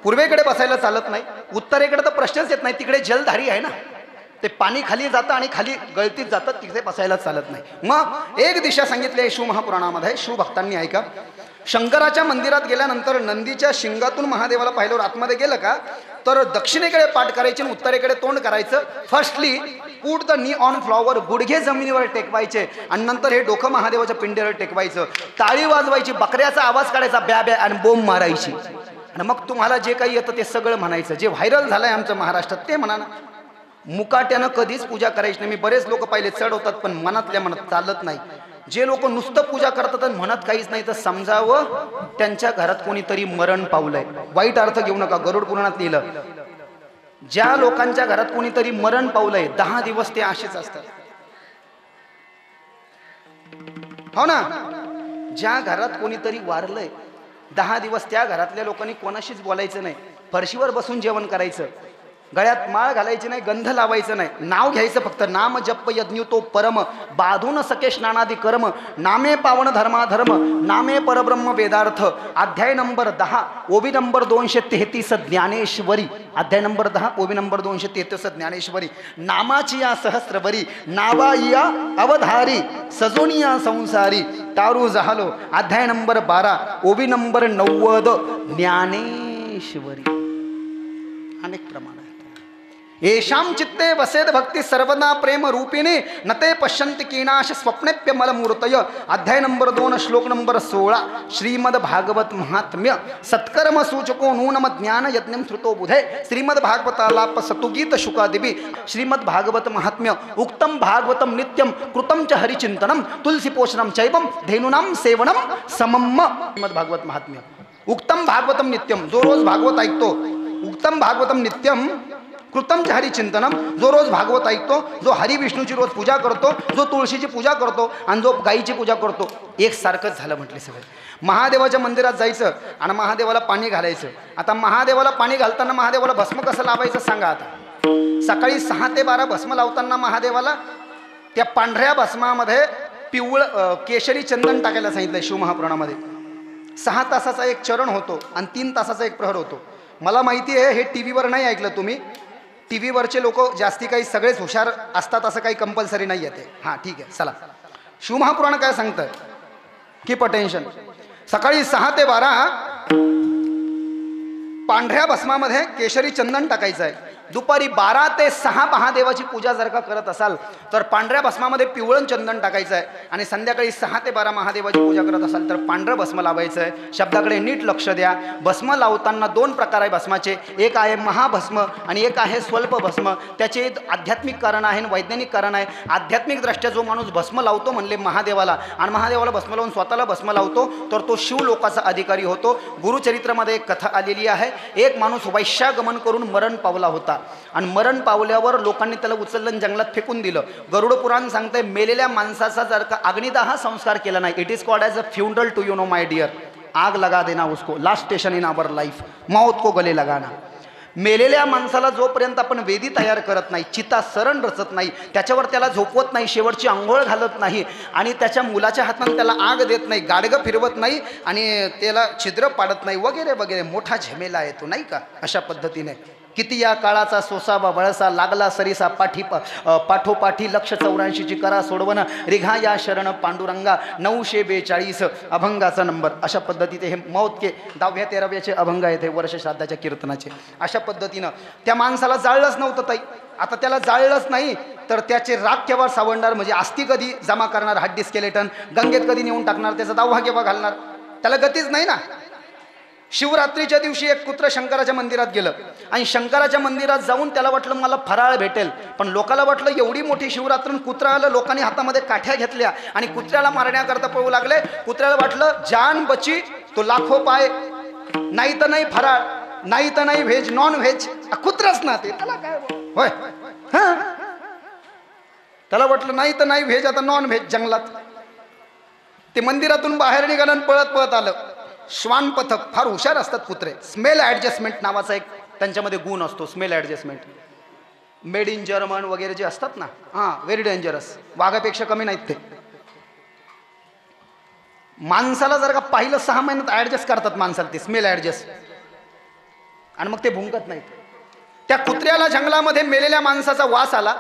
पूर्वेकडे बसायला चालत नाही, उत्तरेकडे तर प्रश्नच येत नाही. तिकडे जलधारी आहे ना, ते पाणी खाली जातं आणि खाली गळतीत जातं, तिथे बसायला चालत नाही. मग एक दिशा सांगितली आहे शिवमहापुराणामध्ये, शिवभक्तांनी ऐका. शंकराच्या मंदिरात गेल्यानंतर नंदीच्या शिंगातून महादेवाला पाहिल्यावर आतमध्ये गेलं का तर दक्षिणेकडे पाठ करायचे आणि उत्तरेकडे तोंड करायचं. Firstly put the knee on flower, गुडघे जमिनीवर टेकवायचे आणि नंतर हे डोकं महादेवाच्या पिंडीवर टेकवायचं. टाळी वाजवायची, बकऱ्याचा आवाज काढायचा ब्या ब्या आणि बोंब मारायची आणि मग तुम्हाला जे काही येतं ते सगळं म्हणायचं. जे व्हायरल झालंय आमच्या महाराष्ट्रात ते म्हणा ना. मुकाट्यानं कधीच पूजा करायची नाही. मी बरेच लोक पाहिले चढवतात पण मनातल्या मनात चालत नाही. जे लोक नुसतं पूजा करतात आणि म्हणत काहीच नाही तर समजावं त्यांच्या घरात कोणीतरी मरण पावलंय. वाईट अर्थ घेऊ नका. गरुड पुराणात लिहिलं ज्या लोकांच्या घरात कोणीतरी मरण पावलंय 10 दिवस ते असेच असतात. हो ना, ज्या घरात कोणीतरी वारलंय 10 दिवस त्या घरातल्या लोकांनी कोणाशीच बोलायचं नाही, फरशीवर बसून जेवण करायचं, गळ्यात माळ घालायची नाही, गंध लावायचं नाही, नाव घ्यायचं फक्त. नाम जप यज्ञ तो परम, बाधून सके स्नानादी कर्म, नामे पावन धर्माधर्म, नामे परब्रह्म वेदार्थ. अध्याय नंबर 10 ओबी नंबर 233 ज्ञानेश्वरी. अध्याय नंबर 10 ओबी नंबर 233 ज्ञानेश्वरी. नामाची या सहस्रवरी, नावा या अवधारी, सजोनिया संसारी, तारू जहालो. अध्याय नंबर 12 ओबी नंबर 90 ज्ञानेश्वरी. अनेक प्रमाण येषां चित्ते वसेद भक्ति सर्वदा प्रेम रूपिणी नते पश्यन्ति कीनाश स्वप्नेप्य मलमूर्तय. अध्याय नंबर 2 श्लोक नंबर 16. श्रीमद भागवत महात्म्य सत्कर्म सूचको नूनम ज्ञान यज्ञम श्रुतो बुधे. श्रीमद भागवतालाप सतुगीत शुकादिबी. श्रीमद भागवत महात्म्य उक्तम भागवतम नित्यम कृतम च हरिचिंतनम तुलसी पोषणम चैवम धेनुनाम सेवनम समम. श्रीमद भागवत महात्म्य उक्तम भागवतम नित्यम, जो रोज भागवत ऐकतो. उक्तम भागवतम नित्यम कृतम च हरिचिंतनम, जो रोज भागवत ऐकतो, जो हरी विष्णूची रोज पूजा करतो, जो तुळशीची पूजा करतो आणि जो गायीची पूजा करतो, एक सारखंच झालं म्हटले सगळे. महादेवाच्या मंदिरात जायचं आणि महादेवाला पाणी घालायचं. आता महादेवाला पाणी घालताना महादेवाला भस्म कसं लावायचं सांगा. आता सकाळी 6 ते 12 भस्म लावताना महादेवाला त्या पांढऱ्या भस्मामध्ये केशरी चंदन टाकायला सांगितलं शिवमहापुराणामध्ये. 6 तासाचा एक चरण होतो आणि 3 तासाचा एक प्रहर होतो. मला माहिती आहे हे टी व्हीवर नाही ऐकलं तुम्ही. टी व्हीवरचे लोक जास्ती काही सगळेच हुशार असतात असं काही कंपल्सरी नाही येते. हां ठीक आहे चला. शिवमहापुराण काय सांगतं कीप अटेन्शन. सकाळी 6 ते 12 पांढऱ्या भस्मामध्ये केशरी चंदन टाकायचं आहे. दुपारी 12 ते 6 महादेवाची पूजा जर का करत असाल तर पांढऱ्या भस्मामध्ये पिवळं चंदन टाकायचं आहे आणि संध्याकाळी 6 ते 12 महादेवाची पूजा करत असाल तर पांढरं भस्म लावायचं आहे. शब्दाकडे नीट लक्ष द्या. भस्म लावताना 2 प्रकार आहे भस्माचे. एक आहे महाभस्म आणि एक आहे स्वल्प भस्म. त्याचे आध्यात्मिक कारण आहे आणि वैज्ञानिक कारण आहे. आध्यात्मिकदृष्ट्या जो माणूस भस्म लावतो म्हणले महादेवाला आणि महादेवाला भस्म लावून स्वतःला भस्म लावतो तर तो शिवलोकाचा अधिकारी होतो. गुरुचरित्रामध्ये एक कथा आलेली आहे. एक माणूस वैश्यागमन करून मरण पावला होता आणि मरण पावल्यावर लोकांनी त्याला उचललं जंगलात फेकून दिलं. गरुड पुराण सांगतंय मेलेल्या माणसाचा जर का अग्निदाह संस्कार केला नाही, it is called as a funeral to you know my dear. आग लगा देना उसको, last station in our life, मौत को गले लगाना. मेलेल्या माणसाला जोपर्यंत आपण वेदी तयार करत नाही, चिता सरण रचत नाही, त्याच्यावर त्याला झोपवत नाही, शेवटची आंघोळ घालत नाही आणि त्याच्या मुलाच्या हाताने त्याला आग देत नाही, गाडगं फिरवत नाही आणि त्याला छिद्र पाडत नाही वगैरे वगैरे, मोठा झमेला येतो नाही का. अशा पद्धतीने किती या काळाचा सोसावा वळसा लागला सरीसा पाठोपाठी 184ची करा सोडवणं रिघा या शरण पांडुरंगा 942 अभंगाचा नंबर. अशा पद्धतीने हे मौत के 10व्या 13व्याचे अभंग आहेत हे वर्ष श्राद्धाच्या कीर्तनाचे. अशा पद्धतीनं त्या माणसाला जाळलंच नव्हतं ताई. आता त्याला जाळलंच नाही तर त्याचे राग केव्हा सावरणार, म्हणजे अस्थि कधी जमा करणार, हड्डी स्केलेटन गंगेत कधी नेऊन टाकणार, त्याचा दावा केव्हा घालणार, त्याला गतीच नाही ना. शिवरात्रीच्या दिवशी एक कुत्र शंकराच्या मंदिरात गेलं आणि शंकराच्या मंदिरात जाऊन त्याला वाटलं मला फराळ भेटेल, पण लोकाला वाटलं एवढी मोठी शिवरात्र कुत्रा आलं. लोकांनी हातामध्ये काठ्या घेतल्या आणि कुत्र्याला मारण्याकरता पळू लागले. कुत्र्याला वाटलं जान बची तो लाखो पाय, नाही तर नाही फराळ, नाही तर नाही व्हेज नॉन व्हेज, कुत्राच ना ते, त्याला काय होय. हां त्याला वाटलं नाही तर नाही व्हेज आता नॉन व्हेज. जंगलात ते मंदिरातून बाहेर निघालं पळत पळत आलं. श्वान पथक फार हुशार असतात कुत्रे. स्मेल ॲडजस्टमेंट नावाचा एक त्यांच्यामध्ये गुण असतो, smell adjustment. Made in German वगैरे जे असतात ना, हां, व्हेरी डेंजरस, वाघापेक्षा कमी नाहीत ते. माणसाला जर का पाहिलं 6 महिन्यात ॲडजस्ट करतात माणसाला ते स्मेल ॲडजस्ट, आणि मग ते भुंकत नाहीत. त्या कुत्र्याला जंगलामध्ये मेलेल्या माणसाचा वास आला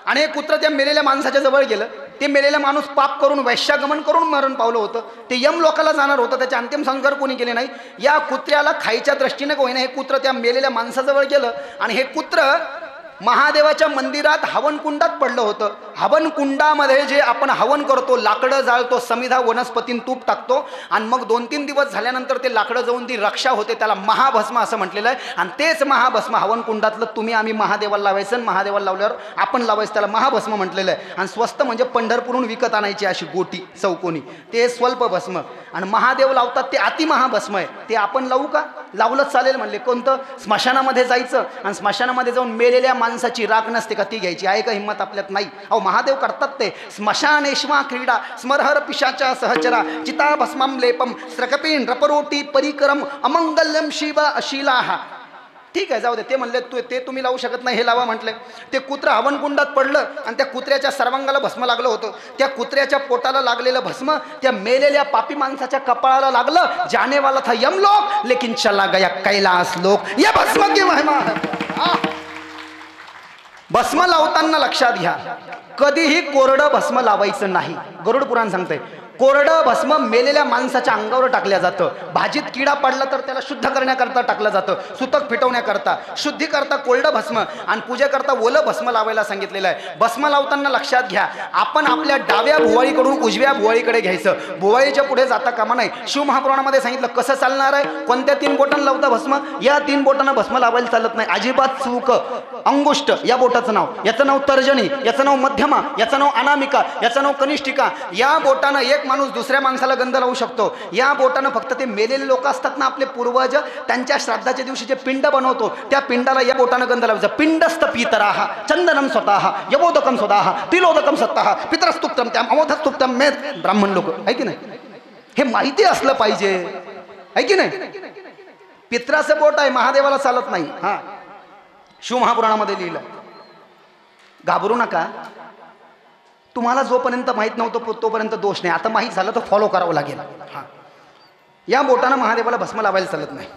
आणि हे कुत्रं त्या मेलेल्या माणसाच्या जवळ गेलं. ते मेलेला माणूस पाप करून वैश्यागमन करून मरण पावलं होतं. ते यम लोकाला जाणार होतं, त्याचे अंतिम संस्कार कोणी केले नाही. या कुत्र्याला खायच्या दृष्टीने होईना हे कुत्रं त्या मेलेल्या माणसाजवळ गेलं आणि हे कुत्रं महादेवाच्या मंदिरात हवनकुंडात पडलं होतं. हवनकुंडामध्ये जे आपण हवन करतो, लाकडं जाळतो, समिधा वनस्पतीन तूप टाकतो आणि मग 2-3 दिवस झाल्यानंतर ते लाकडं जाऊन ती रक्षा होते, त्याला महाभस्म असं म्हटलेलं आहे. आणि तेच महाभस्म हवनकुंडातलं तुम्ही आम्ही महादेवाला लावायचं आणि महादेवाला लावल्यावर आपण लावायचं, त्याला महाभस्म म्हटलेलं आहे. आणि स्वस्त म्हणजे पंढरपूरहून विकत आणायची अशी गोटी चौकोनी, ते स्वल्प भस्म. आणि महादेव लावतात ते अतिमहाभस्म आहे, ते आपण लावू का? लावलंच चालेल म्हणले. कोणतं? स्मशानामध्ये जायचं आणि स्मशानामध्ये जाऊन मेलेल्या माणसाची राख नसते का ती घ्यायची. आहे का हिंमत आपल्यात? नाही. अहो महादेव करतात ते. स्मशानेश्वा क्रीडा स्मरहर पिशाचा सहचरा चिता भस्मम लेपम स्त्रकपीन रपरोटी परिकरम अमंगल्यम शिव अशिलाहा. ठीक आहे, जाऊ दे. ते म्हणले ते तुम्ही लावू शकत नाही, हे लावा म्हटले. ते कुत्रं हवनकुंडात पडलं आणि त्या कुत्र्याच्या सर्वांगाला भस्म लागलं होतं. त्या कुत्र्याच्या पोटाला लागलेलं भस्म त्या मेलेल्या पापी माणसाच्या कपाळाला लागलं. जानेवाला था यमलोक लेकिन चला गया कैलास लोक. या भस्म की महिमा. भस्म लावताना लक्षात घ्या, कधीही कोरडं भस्म लावायचं नाही. गरुड पुराण सांगतंय कोरडं भस्म मेलेल्या माणसाच्या अंगावर टाकल्या जातं. भाजीत किडा पडला तर त्याला शुद्ध करण्याकरता टाकलं जातं, सुतक फिटवण्याकरता. शुद्धी करता कोरडं भस्म आणि पूजेकरता ओलं भस्म लावायला सांगितलेलं आहे. भस्म लावताना लक्षात घ्या, आपण आपल्या डाव्या भुवळीकडून उजव्या भुवळीकडे घ्यायचं, भुवळीच्या पुढे जाता कामा नाही. शिवमहापुराणामध्ये सांगितलं कसं चालणार आहे. कोणत्या 3 बोटांना लावता भस्म? या 3 बोटांना भस्म लावायला चालत नाही, अजिबात चूक. अंगुष्ट या बोटाचं नाव, याचं नाव तर्जनी, याचं नाव मध्यमा, याचं नाव अनामिका, याचं नाव कनिष्ठिका. या बोटानं एक माणूस दुसऱ्या माणसाला गंध लावू शकतो. या बोटानं फक्त ते मेलेले लोक असतात ना आपले पूर्वज, त्यांच्या श्राद्धाच्या दिवशी जे पिंड बनवतो त्या पिंडाला या बोटानं गंध लावायचा. पिंडस्थ पितराः चंदनम स्वतः यवोदकम स्वतः तिलोदकम सत्तः पितरस्तुप्तम त्याम अमोधस्तुप्तम मे. ब्राह्मण लोक आहे की नाही, हे माहिती असलं पाहिजे, आहे की नाही. पित्राचं बोट आहे, महादेवाला चालत नाही. हा, शिवमहापुराणामध्ये लिहिलं. घाबरू नका, तुम्हाला जोपर्यंत माहीत नव्हतं तोपर्यंत दोष नाही. आता माहीत झालं तर फॉलो करावं लागेल. हां, या बोटानं महादेवाला भस्म लावायला चालत नाही.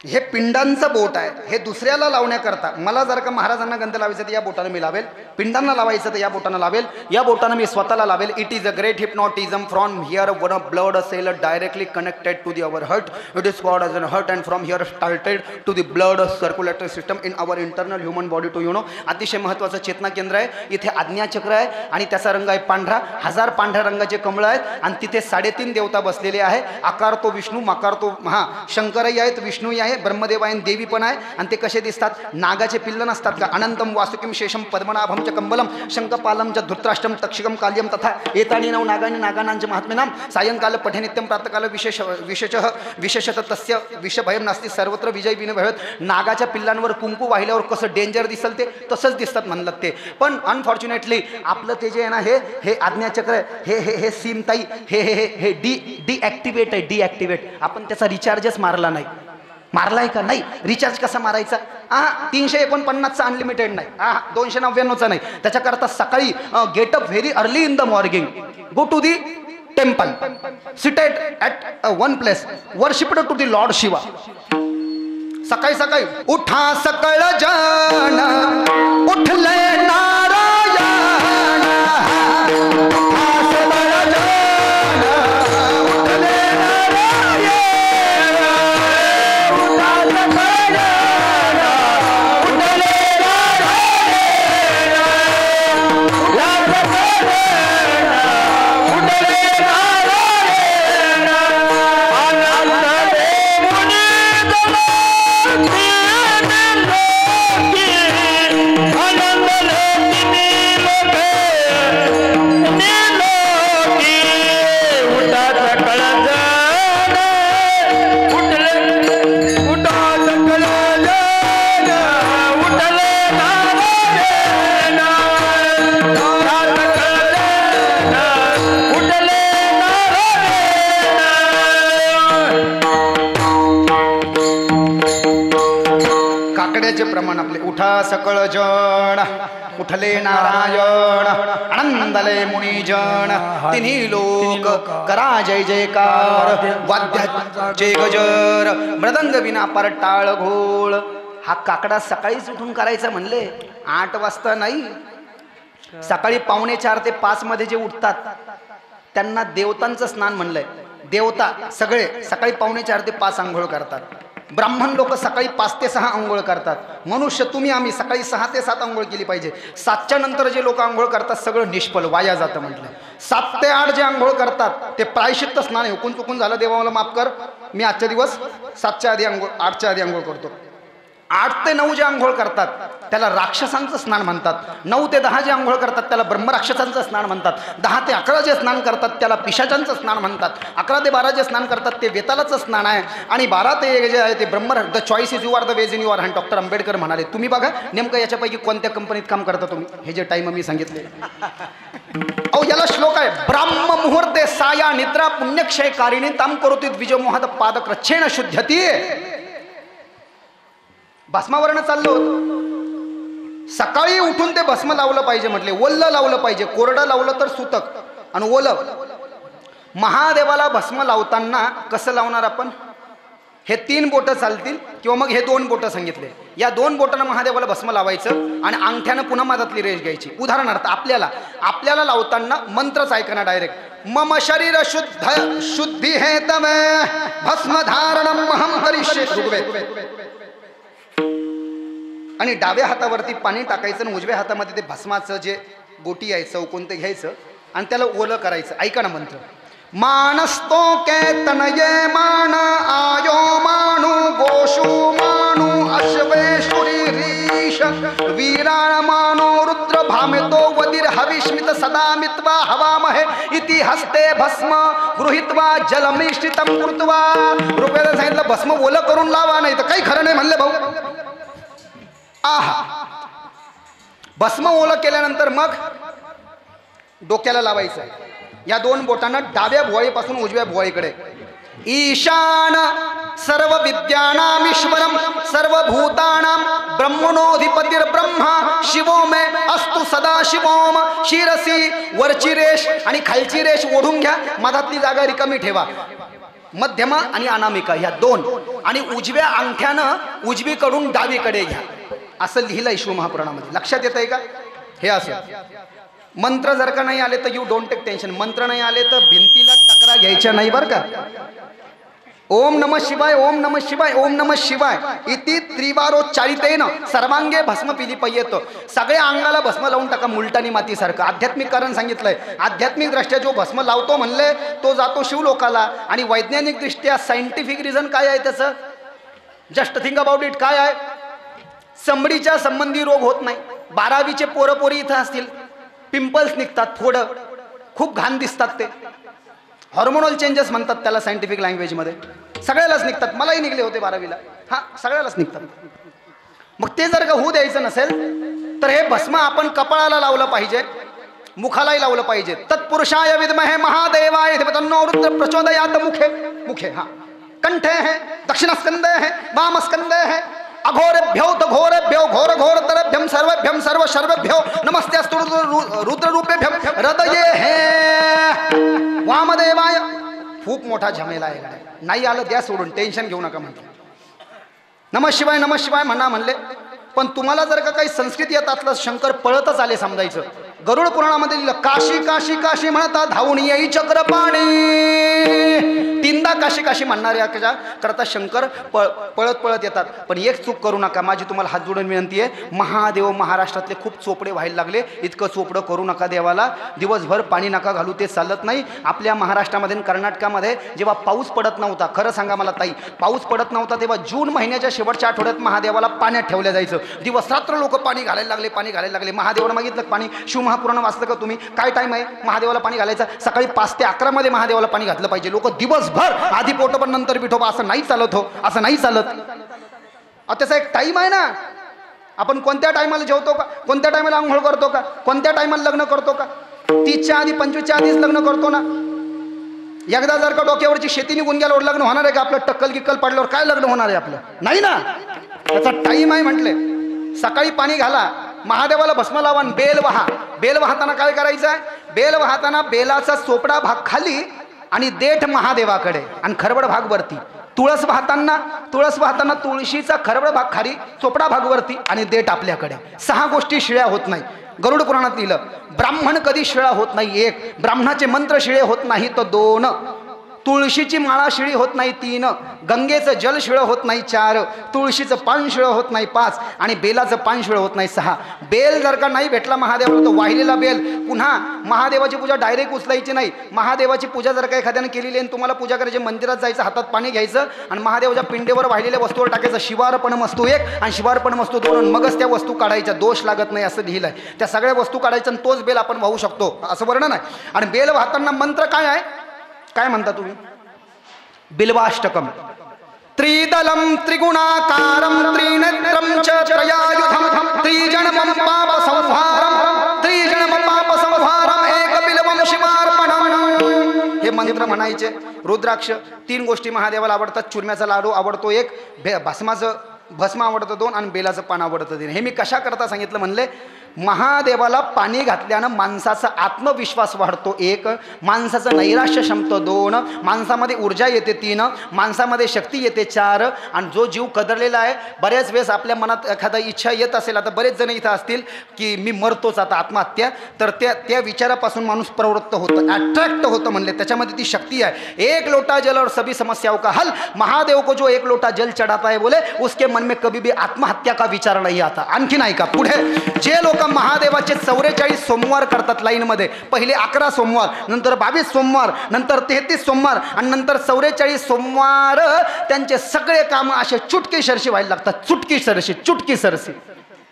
हे पिंडांचं बोट आहे, हे दुसऱ्याला लावण्याकरता. मला जर का महाराजांना गंध लावायचं तर या बोटानं मी लावेल, पिंडांना लावायचं तर या बोटानं लावेल, या बोटानं मी स्वतःला लावेल. It is a great hypnotism. From here one blood cell directly connected to the our heart. It is called as an heart and from here started to the blood circulatory system in our internal human body to know. अतिशय महत्त्वाचं चेतना केंद्र आहे. इथे आज्ञाचक्र आहे आणि त्याचा रंग आहे पांढरा. 1000 पांढऱ्या रंगाचे कमळं आहेत आणि तिथे 3.5 देवता बसलेले आहे. आकार तो विष्णू, माकार तो शंकरही आहेत, विष्णूही आहे, ब्रह्मदेव आहे, देवी पण आहे. आणि ते कसे दिसतात? नागाचे पिल्ल नसतात का? अनंतम वासुकिम शेषम पद्मनाभम च कंबलम शंखपालम च धृतराष्ट्रम तक्षिकम काल्यम तथा एतानी नव नागानी नागानांचे महात्म्यनाम सायंकाल पठे नित्यम प्रातकाल विशेषतः तस्य विषभयम नास्ति सर्वत्र विजय बिन भयत. नागाच्या पिल्लांवर कुंकू वाहिल्यावर कसं डेंजर दिसल ते तसंच दिसतात म्हणलं ते. पण अनफॉर्च्युनेटली आपलं ते जे आहे ना, हे आज्ञाचक्र, हे सीमताई, हे डिॲक्टिवेट आहे. डिॲक्टिवेट. आपण त्याचा रिचार्जच मारला नाही. मारलाय का? नाही. रिचार्ज कसा मारायचा? 349चा अनलिमिटेड नाही, 299चा नाही. त्याच्याकरता सकाळी get up very early in the morning, go to the temple, seated at one place, worshipped to the lord Shiva. सकाळी सकाळी उठा सकळ जन उठले नारायण, आनंद काकड्याचे प्रमाण आपले. उठा सकळ जण उठले नारायण आनंदले मुनिजन तिन्ही लोक करा जय जयकार वाद्याचे गजर मृदंग विना पर टाळ घोळ. हा काकडा सकाळीच उठून करायचा म्हणले 8 वाजता नाही. सकाळी 4:45 ते 5 मध्ये जे उठतात त्यांना देवतांचं स्नान म्हणलंय. देवता सगळे सकाळी 4:45 ते 5 आंघोळ करतात. ब्राह्मण लोक सकाळी 5 ते 6 आंघोळ करतात. मनुष्य तुम्ही आम्ही सकाळी 6 ते 7 आंघोळ केली पाहिजे. 7च्या नंतर जे लोक आंघोळ करतात सगळं निष्फल वाया जातं म्हटलं. 7 ते 8 जे आंघोळ करतात ते प्रायश्चित्त स्नान आहे. हुकून चुकून झालं देवा मला माफ कर, मी आजच्या दिवस 7च्या आधी आंघोळ 8च्या आधी आंघोळ करतो. 8 ते 9 जे आंघोळ करतात त्याला राक्षसांचं स्नान म्हणतात. 9 ते 10 जे आंघोळ करतात त्याला ब्रह्मराक्षसांचं स्नान म्हणतात. 10 ते 11 जे स्नान करतात त्याला पिशाचांचं स्नान म्हणतात. 11 ते 12 जे स्नान करतात ते वेतालाचं स्नान आहे. आणि 12 ते 1 जे आहे ते ब्रह्म. The choice is you are the ways in your hand. Doctor Ambedkar म्हणाले. तुम्ही बघा नेमकं याच्यापैकी कोणत्या कंपनीत काम करता तुम्ही. हे जे टाईम मी सांगितले अहो याला श्लोक आहे. ब्राह्म मुहूर्ते साया निद्रा पुण्यक्षय कारिणी ताम करोति द्विजमोहात पादक्रच्छेन शुद्धती. भस्मावरनं चाललो होतो. सकाळी उठून ते भस्म लावलं पाहिजे म्हटले. ओलं लावलं पाहिजे. कोरडं लावलं तर सुतक आणि ओलं. महादेवाला भस्म लावताना कसं लावणार आपण. हे 3 बोटं चालतील किंवा मग हे 2 बोटं सांगितले. या 2 बोटांना महादेवाला भस्म लावायचं आणि अंगठ्यानं पुन्हा मधातली रेष घ्यायची. उदाहरणार्थ आपल्याला लावताना मंत्रच ऐकणार डायरेक्ट. मम शरीर शुद्धी हे तमे भस्म धारणम अहम करिष्ये. आणि डाव्या हातावरती पाणी टाकायचं आणि उजव्या हातामध्ये ते भस्माचं जे गोटी आहे चौकोन ते घ्यायचं आणि त्याला ओलं करायचं. ऐका ना मंत्र. मानस्तो के तनये मान आयो मानु गोषु मानु अश्वेशुरी रीश वीराण मानो रुद्र भामितो वदिर हविष्मित सदा मित्वा हवामहे इति हस्ते भस्म गृहीत्वा जलमिश्रितम कृत्वा. रुपयाला सांगितलं भस्म ओलं करून लावा, नाही तर काही खरं नाही म्हणले भाऊ. आहा. भस्म ओलं केल्यानंतर मग डोक्याला लावायचं. या 2 बोटांना डाव्या भुवळीपासून उजव्या भुवळीकडे. ईशान सर्व विद्यानाम ईश्वरम सर्वभूतानाम ब्रह्मणोधिपतीर ब्रह्मा शिवो मे अस्तु सदा शिवोम. शिरसी वरची रेष आणि खालची रेष ओढून घ्या. मधातली जागा रिकामी ठेवा. मध्यमा आणि अनामिका ह्या 2 आणि उजव्या अंगठ्यानं उजवीकडून डावीकडे घ्या. असं लिहिलंय शिवमहापुराणामध्ये. लक्षात येत आहे का. हे असं मंत्र जर का नाही आले तर यू डोंट टेक टेन्शन. मंत्र नाही आले तर भिंतीला टकरा घ्यायच्या नाही बरं का. ओम नमः शिवाय ओम नमः शिवाय ओम नमः शिवाय इति त्रिवारोच्चारितेन सर्वांगे भस्म पिलिपयेत. सगळ्या अंगाला भस्म लावून टाका मुलटानी मातीसारखं. आध्यात्मिक कारण सांगितलंय. आध्यात्मिक दृष्ट्या जो भस्म लावतो म्हणले तो जातो शिवलोकाला. आणि वैज्ञानिक दृष्ट्या सायंटिफिक रिझन काय आहे त्याचं. Just think about it. काय आहे. चमडीच्या संबंधी रोग होत नाही. 12वीचे पोरपोरी इथं असतील. पिंपल्स निघतात थोडं खूप घाण दिसतात. ते हॉर्मोनल चेंजेस म्हणतात त्याला सायंटिफिक लँग्वेजमध्ये. सगळ्यालाच निघतात. मलाही निघले होते 12वीला. हां सगळ्यालाच निघतात. मग ते जर का होऊ द्यायचं नसेल तर हे भस्म आपण कपाळाला लावलं पाहिजे. मुखालाही लावलं पाहिजे. तत्पुरुषाय विद्महे महादेवाय धीमहि तन्नो रुद्र प्रचोदयात्. मुखे मुखे हां. कंठे है दक्षिणस्कंदे है वामस्कंदे है अघोरेभ्यो तो घोरेभ्यो घोर घोर तरभ्यम सर्वेभ्यम सर्व सर्वेभ्यो नमस्तेस्तु रुद्र रूपेभ्यम हृदये हे वामदेवाय. खूप मोठा झमेला आहे. नाही आलं द्या सोडून. टेन्शन घेऊ नका म्हटलं. नमः शिवाय म्हणा म्हणले. पण तुम्हाला जर का काही संस्कृत येत असलं शंकर पळतच आले समजायचं. गरुड पुराणामध्ये लिहिलं काशी काशी काशी म्हणता धावून येई चक्रपाणी. 3दा काशी काशी म्हणणाऱ्या करता शंकर पळत पळत येतात. पण एक चूक करू नका. माझी तुम्हाला हात जोडून विनंती आहे. महादेव महाराष्ट्रातले खूप चोपडे व्हायला लागले. इतकं चोपडं करू नका. देवाला दिवसभर पाणी नका घालू. ते चालत नाही. आपल्या महाराष्ट्रामध्ये कर्नाटकामध्ये जेव्हा पाऊस पडत नव्हता, खरं सांगा मला ताई, पाऊस पडत नव्हता तेव्हा जून महिन्याच्या शेवटच्या आठवड्यात महादेवाला पाण्यात ठेवलं जायचं. दिवस रात्र लोक पाणी घालायला लागले. महादेवाला मागितलं पाणी. शिवमहापुराण वाचलं का तुम्ही. काय टाइम आहे महादेवाला पाणी घालायचा. सकाळी 5 ते 11 मध्ये महादेवाला पाणी घातलं पाहिजे. लोक दिवसभर आधी पोटोबा नंतर विठोबा असं नाही चालत हो. असं नाही चालत. त्याचा एक टाइम आहे ना. आपण कोणत्या टायमाला जेवतो का, कोणत्या टायमाला आंघोळ करतो का, कोणत्या टायमाला लग्न करतो का. 30च्या आधी 25च्या आधीच लग्न करतो ना. एकदा जर का डोक्यावरची शेती निघून गेल्यावर लग्न होणार आहे का आपलं. टक्कल गिक्कल पडल्यावर काय लग्न होणार आहे आपलं. नाही ना. त्याचा टाइम आहे म्हटले. सकाळी पाणी घाला, महादेवाला भस्म लावा, बेल वाहा. बेल वाहताना काय करायचं आहे? बेल वाहताना बेलाचा चोपडा भाग खाली आणि देठ महादेवाकडे आणि खरबड भाग वरती. तुळस वाहताना तुळशीचा खरबड भाग खाली, चोपडा भाग वरती आणि देठ आपल्याकडे. 6 गोष्टी शिळ्या होत नाही. गरुड पुराणात लिहिलं, ब्राह्मण कधी शिळा होत नाही 1, ब्राह्मणाचे मंत्र शिळे होत नाही तर 2, तुळशीची माळा शिळी होत नाही 3, गंगेचं जल शिळं होत नाही 4, तुळशीचं पान शिळं होत नाही 5 आणि बेलाचं पान शिळं होत नाही 6. बेल जर का नाही भेटला महादेवाला तर वाहिलेला बेल. पुन्हा महादेवाची पूजा डायरेक्ट उचलायची नाही. महादेवाची पूजा जर का एखाद्याने केलेली आणि तुम्हाला पूजा करायची, मंदिरात जायचं, हातात पाणी घ्यायचं आणि महादेवाच्या पिंडेवर वाहिलेल्या वस्तूवर टाकायचं. शिवार्पण वस्तू 1 आणि शिवार्पण वस्तू 2, मगच त्या वस्तू काढायच्या. दोष लागत नाही असं लिहिलं आहे. त्या सगळ्या वस्तू काढायच्या आणि तोच बेल आपण वाहू शकतो असं वर्णन आहे. आणि बेल वाहताना मंत्र काय आहे? काय म्हणता तुम्ही? बिल्वाष्टकम. त्रिदलम त्रिगुणाकारम त्रिनेत्रम च त्रयायुधम त्रिजन्मम पाप संहारम त्रिजन्मम पाप संहारम एकबिल्वम शिवार्पणम. हे मंत्र म्हणायचे. रुद्राक्ष 3 गोष्टी महादेवाला आवडतात. चुरम्याचा लाडू आवडतो 1, भस्म आवडतं 2 आणि बेलाचं पान आवडतं 3. हे मी कशा करता सांगितलं म्हणले, महादेवाला पाणी घातल्यानं माणसाचा आत्मविश्वास वाढतो 1, माणसाचं नैराश्य क्षमतं 2, माणसामध्ये ऊर्जा येते 3, माणसामध्ये शक्ती येते 4. आणि जो जीव कदरलेला आहे, बऱ्याच वेळेस आपल्या मनात एखादा इच्छा येत असेल, आता बरेच जण इथं असतील की मी मरतोच आता, आत्महत्या, तर त्या विचारापासून माणूस प्रवृत्त होतं, अट्रॅक्ट होतं म्हणले. त्याच्यामध्ये ती शक्ती आहे. 1 लोटा जल और सभी समस्याओं का हल. महादेव को जो 1 लोटा जल चढ़ाता है बोले उसके मन में कभी भी आत्महत्या का विचार नहीं आता. आणखी नाही का? पुढे जे लोक महादेवाचे 44 सोमवार करतात लाईनमध्ये, पहिले 11 सोमवार, नंतर 22 सोमवार, नंतर 33 सोमवार आणि नंतर 44 सोमवार, त्यांचे सगळे काम असे चुटकी सरशी व्हायला लागतात. चुटकी सरशी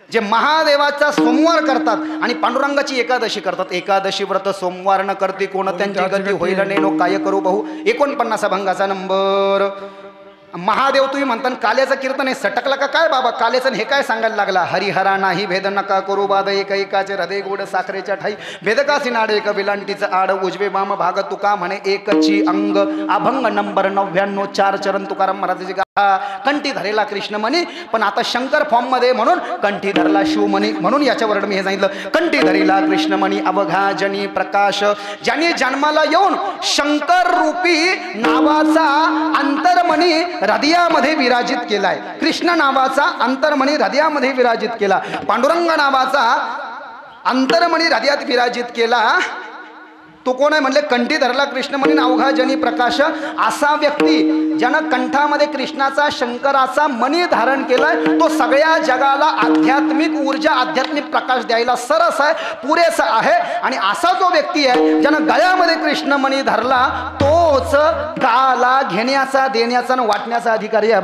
जे महादेवाचा सोमवार करतात आणि पांडुरंगाची एकादशी करतात. एकादशी व्रत सोमवार न करते कोण, त्यांची गती होईल नेनो काय करू भाऊ. 49 अभंगाचा नंबर. महादेव तुम्ही म्हणता काल्याचं कीर्तन आहे, सटकला का काय बाबा काल्याचं? हे काय सांगायला लागला? हरिहरा नाही भेद नका करू बाद, एकाचे हृदय गोड साखरेच्या ठाई, भेदकासी नाड एक विलांटीचं आड, उजवे वाम भाग तुका म्हणे एकची अंग. अभंग नंबर 99, 4 चरण तुकाराम महाराजाची कंठी धरेला कृष्ण म्हणी. पण आता शंकर फॉर्म मध्ये म्हणून कंठी धरला शिव म्हणी, म्हणून याच्यावर मी हे सांगितलं. कंठी धरेला कृष्ण म्हणी अवघा जनी प्रकाश, ज्यांनी जन्माला येऊन शंकर रूपी नावाचा अंतर्मणी हृदयामध्ये विराजित केलाय. कृष्ण नावाचा अंतर्मणी हृदयामध्ये विराजित केला. पांडुरंग नावाचा अंतर्मणी हृदयात विराजित केला. तो कोण आहे म्हणले? कंठी धरला कृष्ण म्हणे अवघा जनी प्रकाश. असा व्यक्ती ज्यानं कंठामध्ये कृष्णाचा शंकराचा मणी धारण केलाय, तो सगळ्या जगाला आध्यात्मिक ऊर्जा, आध्यात्मिक प्रकाश द्यायला सरस आहे, पुरेसा आहे. आणि असा जो व्यक्ती आहे ज्यानं गळ्यामध्ये कृष्ण मणी धरला, तोच काला घेण्याचा, देण्याचा आणि वाटण्याचा अधिकारी आहे.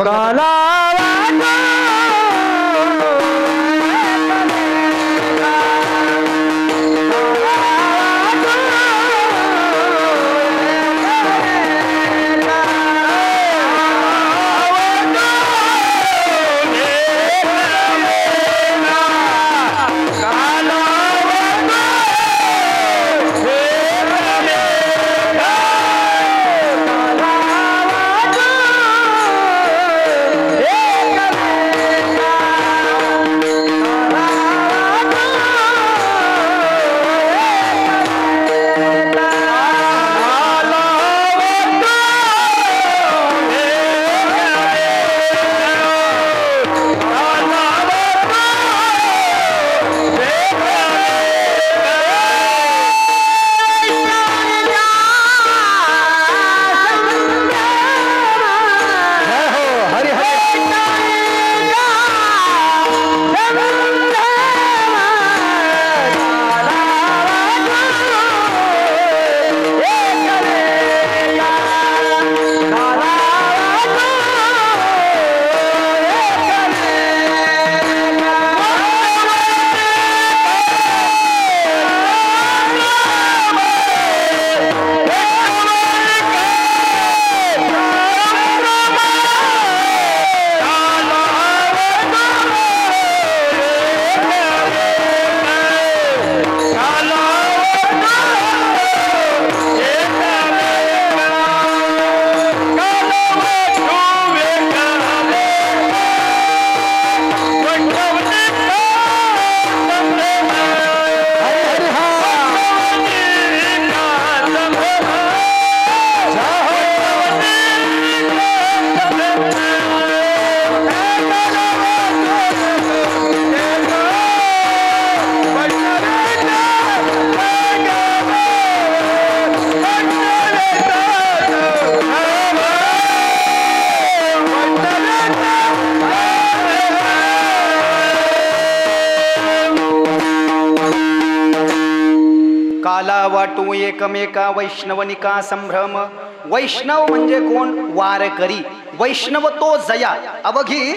एकमेका वैष्णवनिका संभ्रम. वैष्णव म्हणजे कोण? वारकरी. वैष्णव तो जया अवघी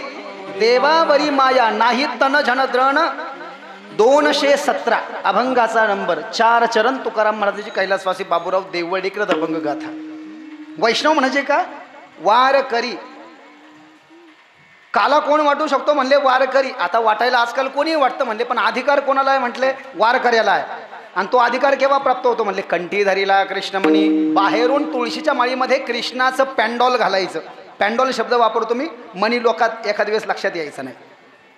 देवावरी माया, नाही तन जन द्रण. 217 अभंगाचा नंबर. 4 चरण तुकाराम महाराजांची कैलासवासी बाबूराव देवळीकर अभंग गाथा. वैष्णव म्हणजे का? वारकरी. काला कोण वाटू शकतो म्हणले? वारकरी. आता वाटायला आजकाल कोणी वाटतं म्हणले, पण अधिकार कोणाला आहे म्हटले? वारकऱ्याला आहे. आणि तो अधिकार केव्हा प्राप्त होतो म्हणले? कंठीधरीला कृष्णमणी. बाहेरून तुळशीच्या माळीमध्ये कृष्णाचं पॅन्डॉल घालायचं. पॅन्डॉल शब्द वापरतो मी, मणी लोकात एखाद दिवस लक्षात यायचं नाही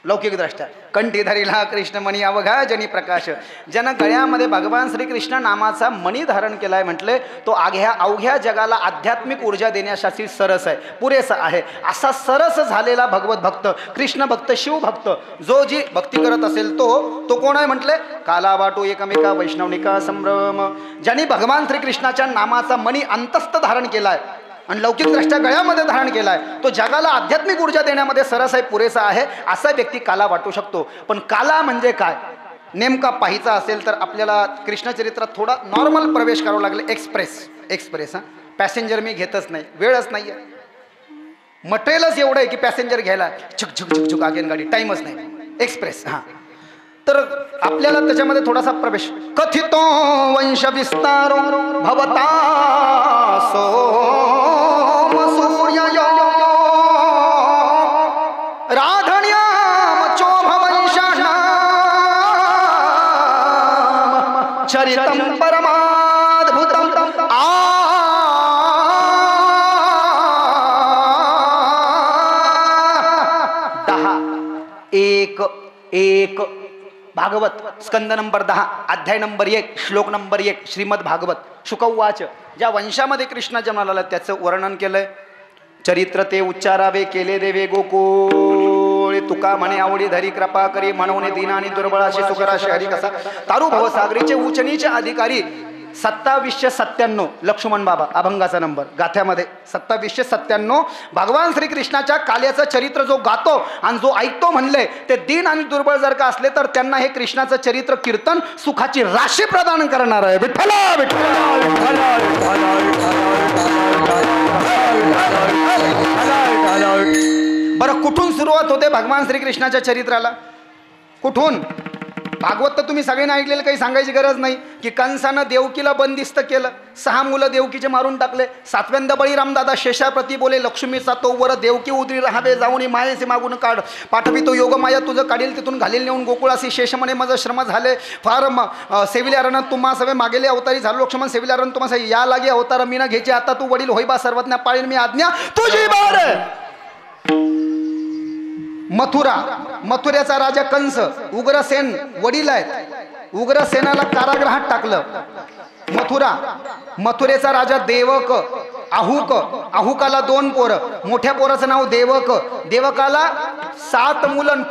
लौकिक दृष्ट्या. कंठीधरीला कृष्णमणी अवघा जनी प्रकाश. ज्यानं गळ्यामध्ये भगवान श्रीकृष्ण नामाचा मणी धारण केलाय म्हटले, तो अवघ्या जगाला आध्यात्मिक ऊर्जा देण्यासाठी सरस आहे, पुरेसा आहे. असा सरस झालेला भगवत भक्त, कृष्ण भक्त, शिवभक्त जो जी भक्ती करत असेल तो कोण आहे म्हटले? काला वाटो एकमेका वैष्णवनिका संभ्रम. ज्यांनी भगवान श्रीकृष्णाच्या नामाचा मणी अंतस्थ धारण केलाय आणि लौकिक दृष्ट्या गळ्यामध्ये धारण केलाय, तो जगाला आध्यात्मिक ऊर्जा देण्यामध्ये सरस आहे, पुरेसा आहे, असा व्यक्ती काला वाटू शकतो. पण काला म्हणजे काय नेमका पाहायचा असेल तर आपल्याला कृष्णचरित्रात थोडा नॉर्मल प्रवेश करावा लागला. एक्सप्रेस हा पॅसेंजर मी घेतच नाही, वेळच नाही आहे. मटेरियलच एवढं आहे की पॅसेंजर घ्यायला झुक झुक झुक झुक आगेन गाडी, टाईमच नाही. एक्सप्रेस हा, तर आपल्याला त्याच्यामध्ये थोडासा प्रवेश. कथितो वंश विस्तारो भवता सोम सूर्य राधण्याम चोभ वंशना चरितम परमाद्भुतम एक भागवत स्कंद नंबर 10 अध्याय नंबर 1 श्लोक नंबर 1 श्रीमद भागवत. शुकवाच. ज्या वंशामध्ये कृष्ण जन्माला त्याचं वर्णन केलंय. चरित्र ते उच्चारावे केले देवे गोकुळ. तुका म्हणे आवडी धरी कृपा करी, म्हणून दीन आणि दुर्बळाशी सुखराशी हरी कसा. तारू भवसागरीचे उच्च नीच अधिकारी. 2797 लक्ष्मण बाबा अभंगाचा नंबर गाथ्यामध्ये 2797. भगवान श्रीकृष्णाच्या काल्याचं चरित्र जो गातो आणि जो ऐकतो म्हणले, ते दीन आणि दुर्बळ जर का असले तर त्यांना हे कृष्णाचं चरित्र कीर्तन सुखाची राशी प्रदान करणार आहे. विठ्ठला बरं, कुठून सुरुवात होते भगवान श्रीकृष्णाच्या चरित्राला? कुठून? भागवत तर तुम्ही सगळ्यांनी ऐकलेलं, काही सांगायची गरज नाही की कंसानं देवकीला बंदिस्त केलं, 6 मुलं देवकीचे मारून टाकले. 7व्यांदा बळीराम दादा शेषाप्रती बोले, लक्ष्मीचा तो वर देवकी उदरी राहावे, जाऊन मायेचे मागून काढ, पाठवी तो योग माया तुझं काढील तिथून घालील नेऊन गोकुळासी. शेष म्हणे माझं श्रम झाले फार सेविल्या रण तुम्हा सवे मागेले अवतारी झालो. लक्ष्मण सेविल्या रण तुम्हा या लागे अवतार मी ना घ्यायचे, आता तू वडील होईबा सर्वज्ञ पाळीन मी आज्ञा तुझी बार. मथुऱ्याचा राजा कंस, उग्रसेन वडील आहेत, उग्रसेनाला कारागृहात टाकलं. मथुरेचा राजा देवक, अहुकाला 2 पोरं, मोठ्या पोराचं नाव देवक, देवकाला 7 मुलं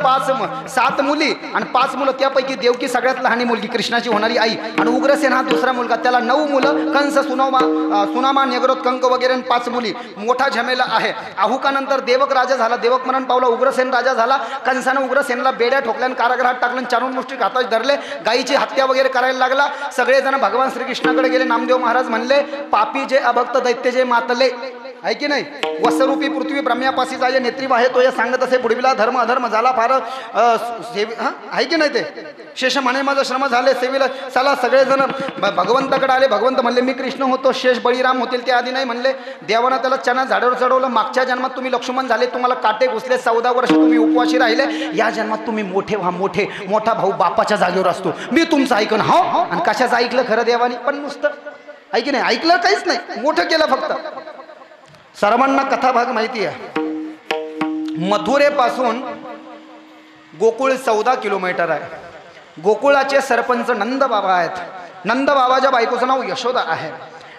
7 मुली आणि 5 मुलं, त्यापैकी देवकी सगळ्यात लहान मुलगी, कृष्णाची होणारी आई. आणि उग्रसेन हा दुसरा मुलगा, त्याला 9 मुलं, कंस, सुनामा, नेगरोत, कंक वगैरे 5 मुली. मोठा झमेला आहे. अहुकानंतर देवक राजा झाला, देवक मरण पावला. उग्रसेन राजा झाला. कंसानं उग्रसेनला बेड्या ठोकल्यान कारागृहात टाकलं, चारून मुष्टी हातात धरले, गायीची हत्या वगैरे करायला लागला. सगळेजण भगवान श्रीकृष्णाकडे गेले. नामदेव महाराज म्हणले, पापी जे अभक्त दैत्य जे मातले आहे की नाही, वसरूपी पृथ्वी ब्रह्म्यापाशी जाय नेत्री वाहे तो या सांगत असे, पुढविला धर्म अधर्म झाला फार आहे की नाही. ते शेष म्हणे माझं श्रम झाले सेवीला. चला सगळेजण भगवंताकडे आले. भगवंत म्हणले, मी कृष्ण होतो, शेष बळीराम होतील ते आधी नाही म्हणले. देवानं त्याला चना झाडावर चढवलं. मागच्या जन्मात तुम्ही लक्ष्मण झाले, तुम्हाला काटे घुसले, 14 वर्ष तुम्ही उपवाशी राहिले. या जन्मात तुम्ही मोठे व्हा, मोठा भाऊ बापाच्या जागेवर असतो, मी तुमचं ऐकन. हो, आणि कशाचं ऐकलं खरं देवानी? पण नुसतं आहे की नाही, ऐकलं काहीच नाही, मोठं केलं फक्त. सर्वांना कथा भाग माहिती आहे. मथुरेपासून गोकुळ 14 किलोमीटर आहे. गोकुळाचे सरपंच नंद बाबा आहेत. नंद बाबाच्या बायकोचं नाव यशोदा आहे.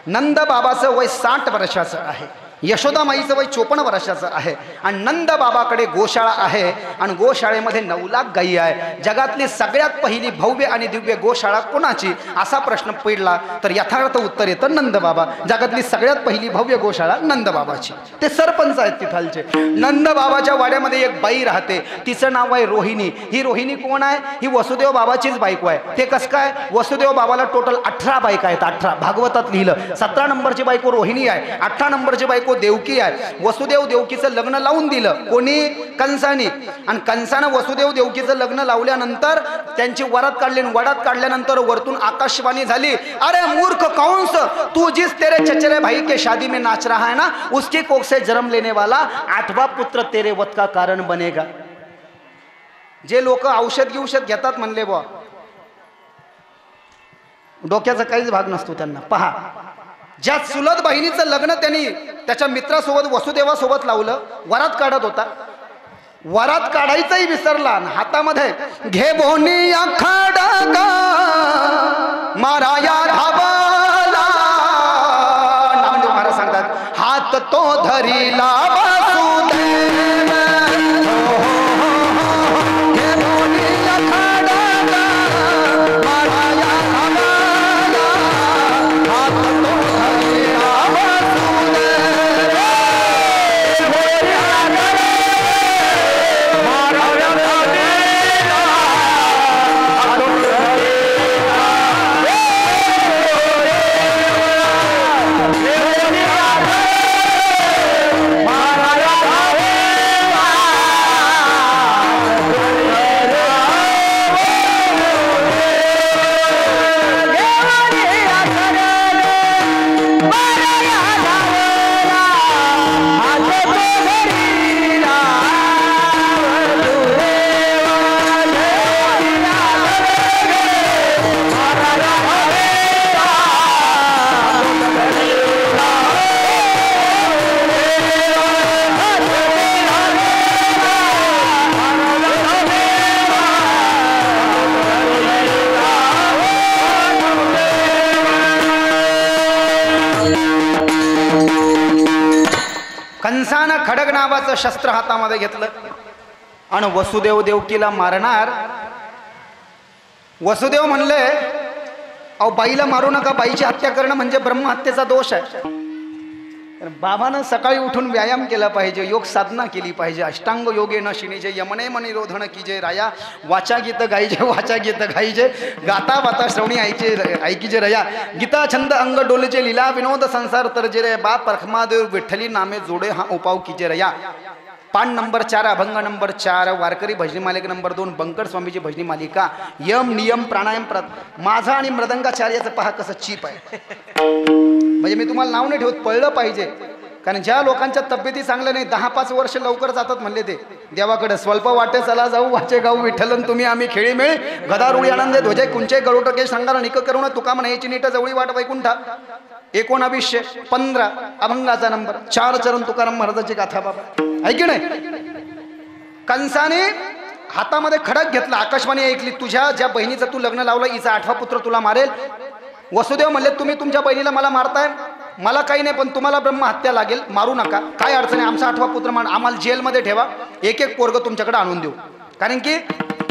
नंद बाबाचं वय 60 वर्षाचं आहे. यशोदा माईचं वय 54 वर्षाचं आहे आणि नंद बाबाकडे गोशाळा आहे आणि गोशाळेमध्ये 9 लाख गायी आहे. जगातली सगळ्यात पहिली भव्य आणि दिव्य गोशाळा कोणाची असा प्रश्न पडला तर यथार्थ उत्तर येतं नंद बाबा. जगातली सगळ्यात पहिली भव्य गोशाळा नंद बाबाची. ते सरपंच आहेत तिथालचे. नंद बाबाच्या वाड्यामध्ये एक बाई राहते, तिचं नाव आहे रोहिणी. ही रोहिणी कोण आहे? ही वसुदेव बाबाचीच बायको आहे. ते कसं काय? वसुदेव बाबाला टोटल 18 बायका आहेत. 18 भागवतात लिहिलं. 17 नंबरची बायको रोहिणी आहे, 18 नंबरची बायको देवकी आहे. वसुदेव देवकीचं लग्न लावून दिलं. कोणी? कंसानी. आणि कंसानं वसुदेव देवकीचं लग्न लावल्यानंतर त्यांची वरात काढली. वरात काढल्यानंतर वरतून आकाशवाणी झाली, अरे मूर्ख कंस, तू जिस तेरे चचेरे भाई के शादी में नाच रहा है ना, उसकी कोख से जन्म लेने वाला 8वां पुत्र तेरे वध का कारण बनेगा. जे लोक औषध घेतात म्हणले बुवा, डोक्याचा काहीच भाग नसतो त्यांना. पहा, ज्या चुलत बहिणीचं लग्न त्यांनी त्याच्या मित्रासोबत वसुदेवासोबत लावलं, वरात काढत होता, वरात काढायचंही विसरला. हातामध्ये घे बोनी खडगा माराया धावला. नामदेव महाराज सांगतात, हात तो धरीला वसुदेव, घे बोनी खडगा माराया धावला, हात तो धरीला वसुदेव. कंसानं खडग नावाचं शस्त्र हातामध्ये घेतलं आणि वसुदेव देवकीला मारणार. वसुदेव म्हणले, अहो बाईला मारू नका, बाईची हत्या करणं म्हणजे ब्रह्महत्येचा दोष आहे. बाबानं सकाळी उठून व्यायाम केला पाहिजे, योग साधना केली पाहिजे. अष्टांग योगे न शिणीजे यमने मनी रोधन कीजे राया, वाचा गीत गायजे वाचा गीत गायजे, गाता वाता श्रवणी ऐकीजे रया, गीता छंद अंग डोलचे लीला विनोद संसार तरजे रे बा, परखमादेव विठ्ठली नामे जोडे हा उपाव कीजे रया. पान नंबर 4, अभंग नंबर 4, वारकरी भजनी मालिका नंबर 2, बंकर स्वामीची भजनी मालिका. यम नियम प्राणायाम माझा आणि मृदंगाचार्याचं पहा कसं चीप आहे. म्हणजे मी तुम्हाला नाव नाही ठेवत, पळलं पाहिजे. कारण ज्या लोकांच्या तब्येती चांगल्या नाही, 10-5 वर्ष लवकर जातात म्हणले ते देवाकडे. स्वल्प वाटे चला जाऊ वाचे गाऊ विठ्ठलन तुम्ही आम्ही खेळी मिळी, गदारुळी आनंदे ध्वजे कुंचे गरुटके संगार निक करुण तुका म्हणायची नीट जवळी वाट वैकुंठा. 1915 अभंगाचा नंबर 4, चरण तुकाराम महाराजांची गाथा बाबा. आहे की नाही? कंसाने हातामध्ये खडक घेतला, आकाशवाणी ऐकली, तुझ्या ज्या बहिणीचं तू लग्न लावलं हिचा 8वा पुत्र तुला मारेल. वसुदेव म्हणले, तुम्ही तुमच्या बहिणीला मला मारताय, मला काही नाही, पण तुम्हाला ब्रह्महत्या लागेल, मारू नका, काय अडचण आहे, आमचा 8वा पुत्र मान, आम्हाला जेलमध्ये ठेवा, एक पोरग तुमच्याकडे आणून देऊ. कारण की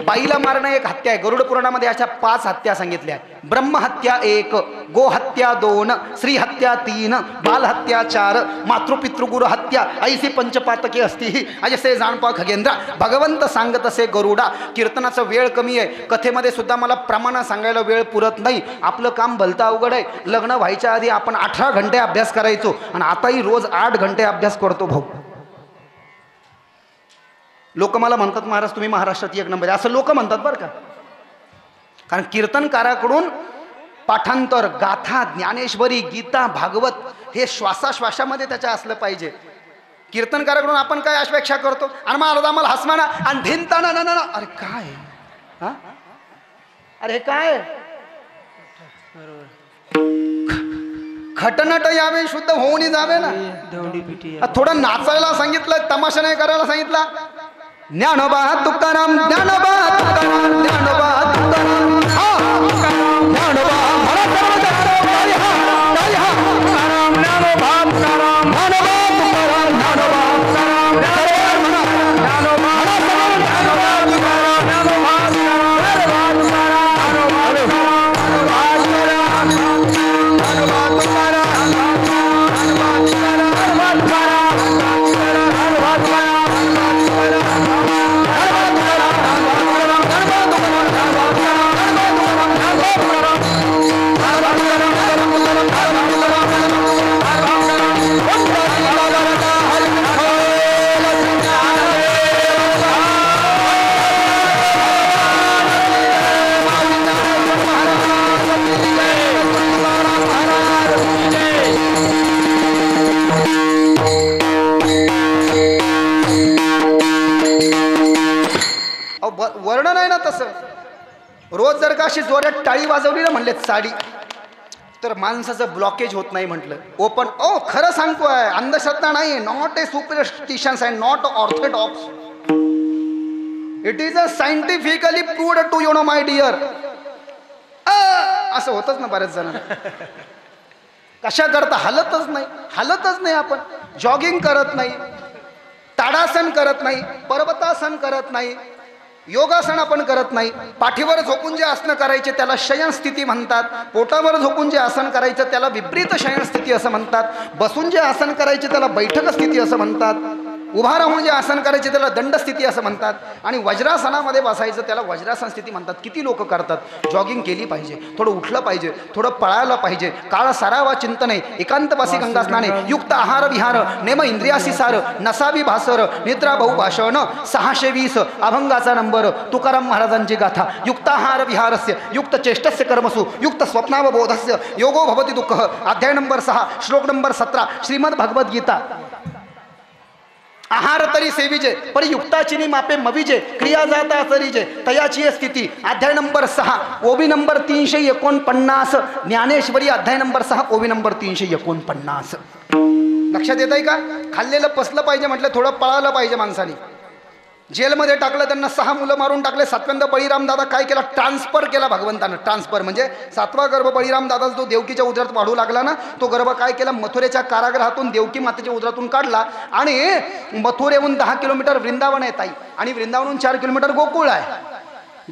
बाईला मारणं एक हत्या आहे. गरुड पुराणामध्ये अशा 5 हत्या सांगितल्या. ब्रह्महत्या 1, गोहत्या 2, स्त्रीहत्या 3, बालहत्या 4, मातृपितृगुरु हत्या ऐसी पंचपातके असती अजसे जाणपा खगेंद्र. भगवंत सांगत असे गरुडा. कीर्तनाचा वेळ कमी आहे, कथेमध्ये सुद्धा मला प्रमाण सांगायला वेळ पुरत नाही. आपलं काम भलतं अवघड आहे. लग्न व्हायच्या आधी आपण 18 घंटे अभ्यास करायचो आणि आताही रोज 8 घंटे अभ्यास करतो भाऊ. लोक मला म्हणतात, महाराज तुम्ही महाराष्ट्रात 1 नंबर, असं लोक म्हणतात बरं का. कारण कीर्तनकाराकडून पाठांतर, गाथा, ज्ञानेश्वरी, गीता, भागवत हे श्वासाश्वासामध्ये त्याच्या असलं पाहिजे. कीर्तनकाराकडून आपण काय अपेक्षा करतो? आणि महाराज आम्हाला हसमाना आणि भिंताना ना ना. अरे काय हा, अरे काय खटनट यावे, शुद्ध होऊन जावे ना. थोडं नाचायला सांगितलं, तमाशा नाही करायला सांगितला. ज्ञानोबा तुकाराम, ज्ञानोबा तुकाराम, ज्ञानोबा तुकाराम, ज्ञानोबा मला सर्व तुकाराम, ज्ञानोबा तुकाराम, ज्ञानोबा वर्णन आहे ना तसं. रोज जर का अशी जोरात टाळी वाजवली ना म्हणले साडी, तर माणसाचं ब्लॉकेज होत नाही म्हटलं. ओपन. ओ खरं सांगतोय, अंधश्रद्धा नाही, not a superstitions and not orthodox. It is a scientifically proved to you know my dear. असं होतच ना बऱ्याच जणांना. कशा करता हलतच नाही. आपण जॉगिंग करत नाही, ताडासन करत नाही, पर्वतासन करत नाही, योगासन आपण करत नाही. पाठीवर झोपून जे आसन करायचे त्याला शयन स्थिती म्हणतात. पोटावर झोपून जे आसन करायचं त्याला विपरीत शयन स्थिती असं म्हणतात. बसून जे आसन करायचे त्याला बैठक स्थिती असं म्हणतात. उभा राहून जे आसन करायचे त्याला दंड स्थिती असं म्हणतात. आणि वज्रासनामध्ये बसायचं त्याला वज्रासन स्थिती म्हणतात. किती लोक करतात. जॉगिंग केली पाहिजे, थोडं उठलं पाहिजे, थोडं पळायला पाहिजे. काळ सरावा चिंतने, एकांतवासी गंगा स्नाने, युक्त आहार विहार, नेम इंद्रियासी सार, नसावी भासर, निद्रा बहु भाषण, 620 अभंगाचा नंबर, तुकाराम महाराजांची गाथा. युक्ताहार विहारस्य युक्त चेष्टस्य कर्मसु युक्त स्वप्नावबोधस्य योगो भवति दुःख. अध्याय नंबर 6 श्लोक नंबर 17 श्रीमद भगवद्गीता. आहार तरी सेविजे परी युक्ताचिनी मापे मविजे क्रिया जाता सरीजे तयाची स्थिती. अध्याय नंबर 6 ओबी नंबर 349. ज्ञानेश्वरी अध्याय नंबर 6 ओबी नंबर 349. लक्षात येत आहे का? खाल्लेलं पसलं पाहिजे म्हटलं, थोडं पळालं पाहिजे माणसाने. जेलमध्ये टाकलं, त्यांना 6 मुलं मारून टाकले. 7व्यांदा बळीराम दादा काय केला? ट्रान्सफर केला भगवंतानं. ट्रान्सफर म्हणजे 7वा गर्भ बळीराम दादा जो देवकीच्या उदरात वाढू लागला ना, तो गर्भ काय केला? मथुरेच्या कारागृहातून देवकी मातेच्या उदरातून काढला. आणि मथुरेहून 10 किलोमीटर वृंदावन आहे ताई, आणि वृंदावनहून 4 किलोमीटर गोकुळ आहे.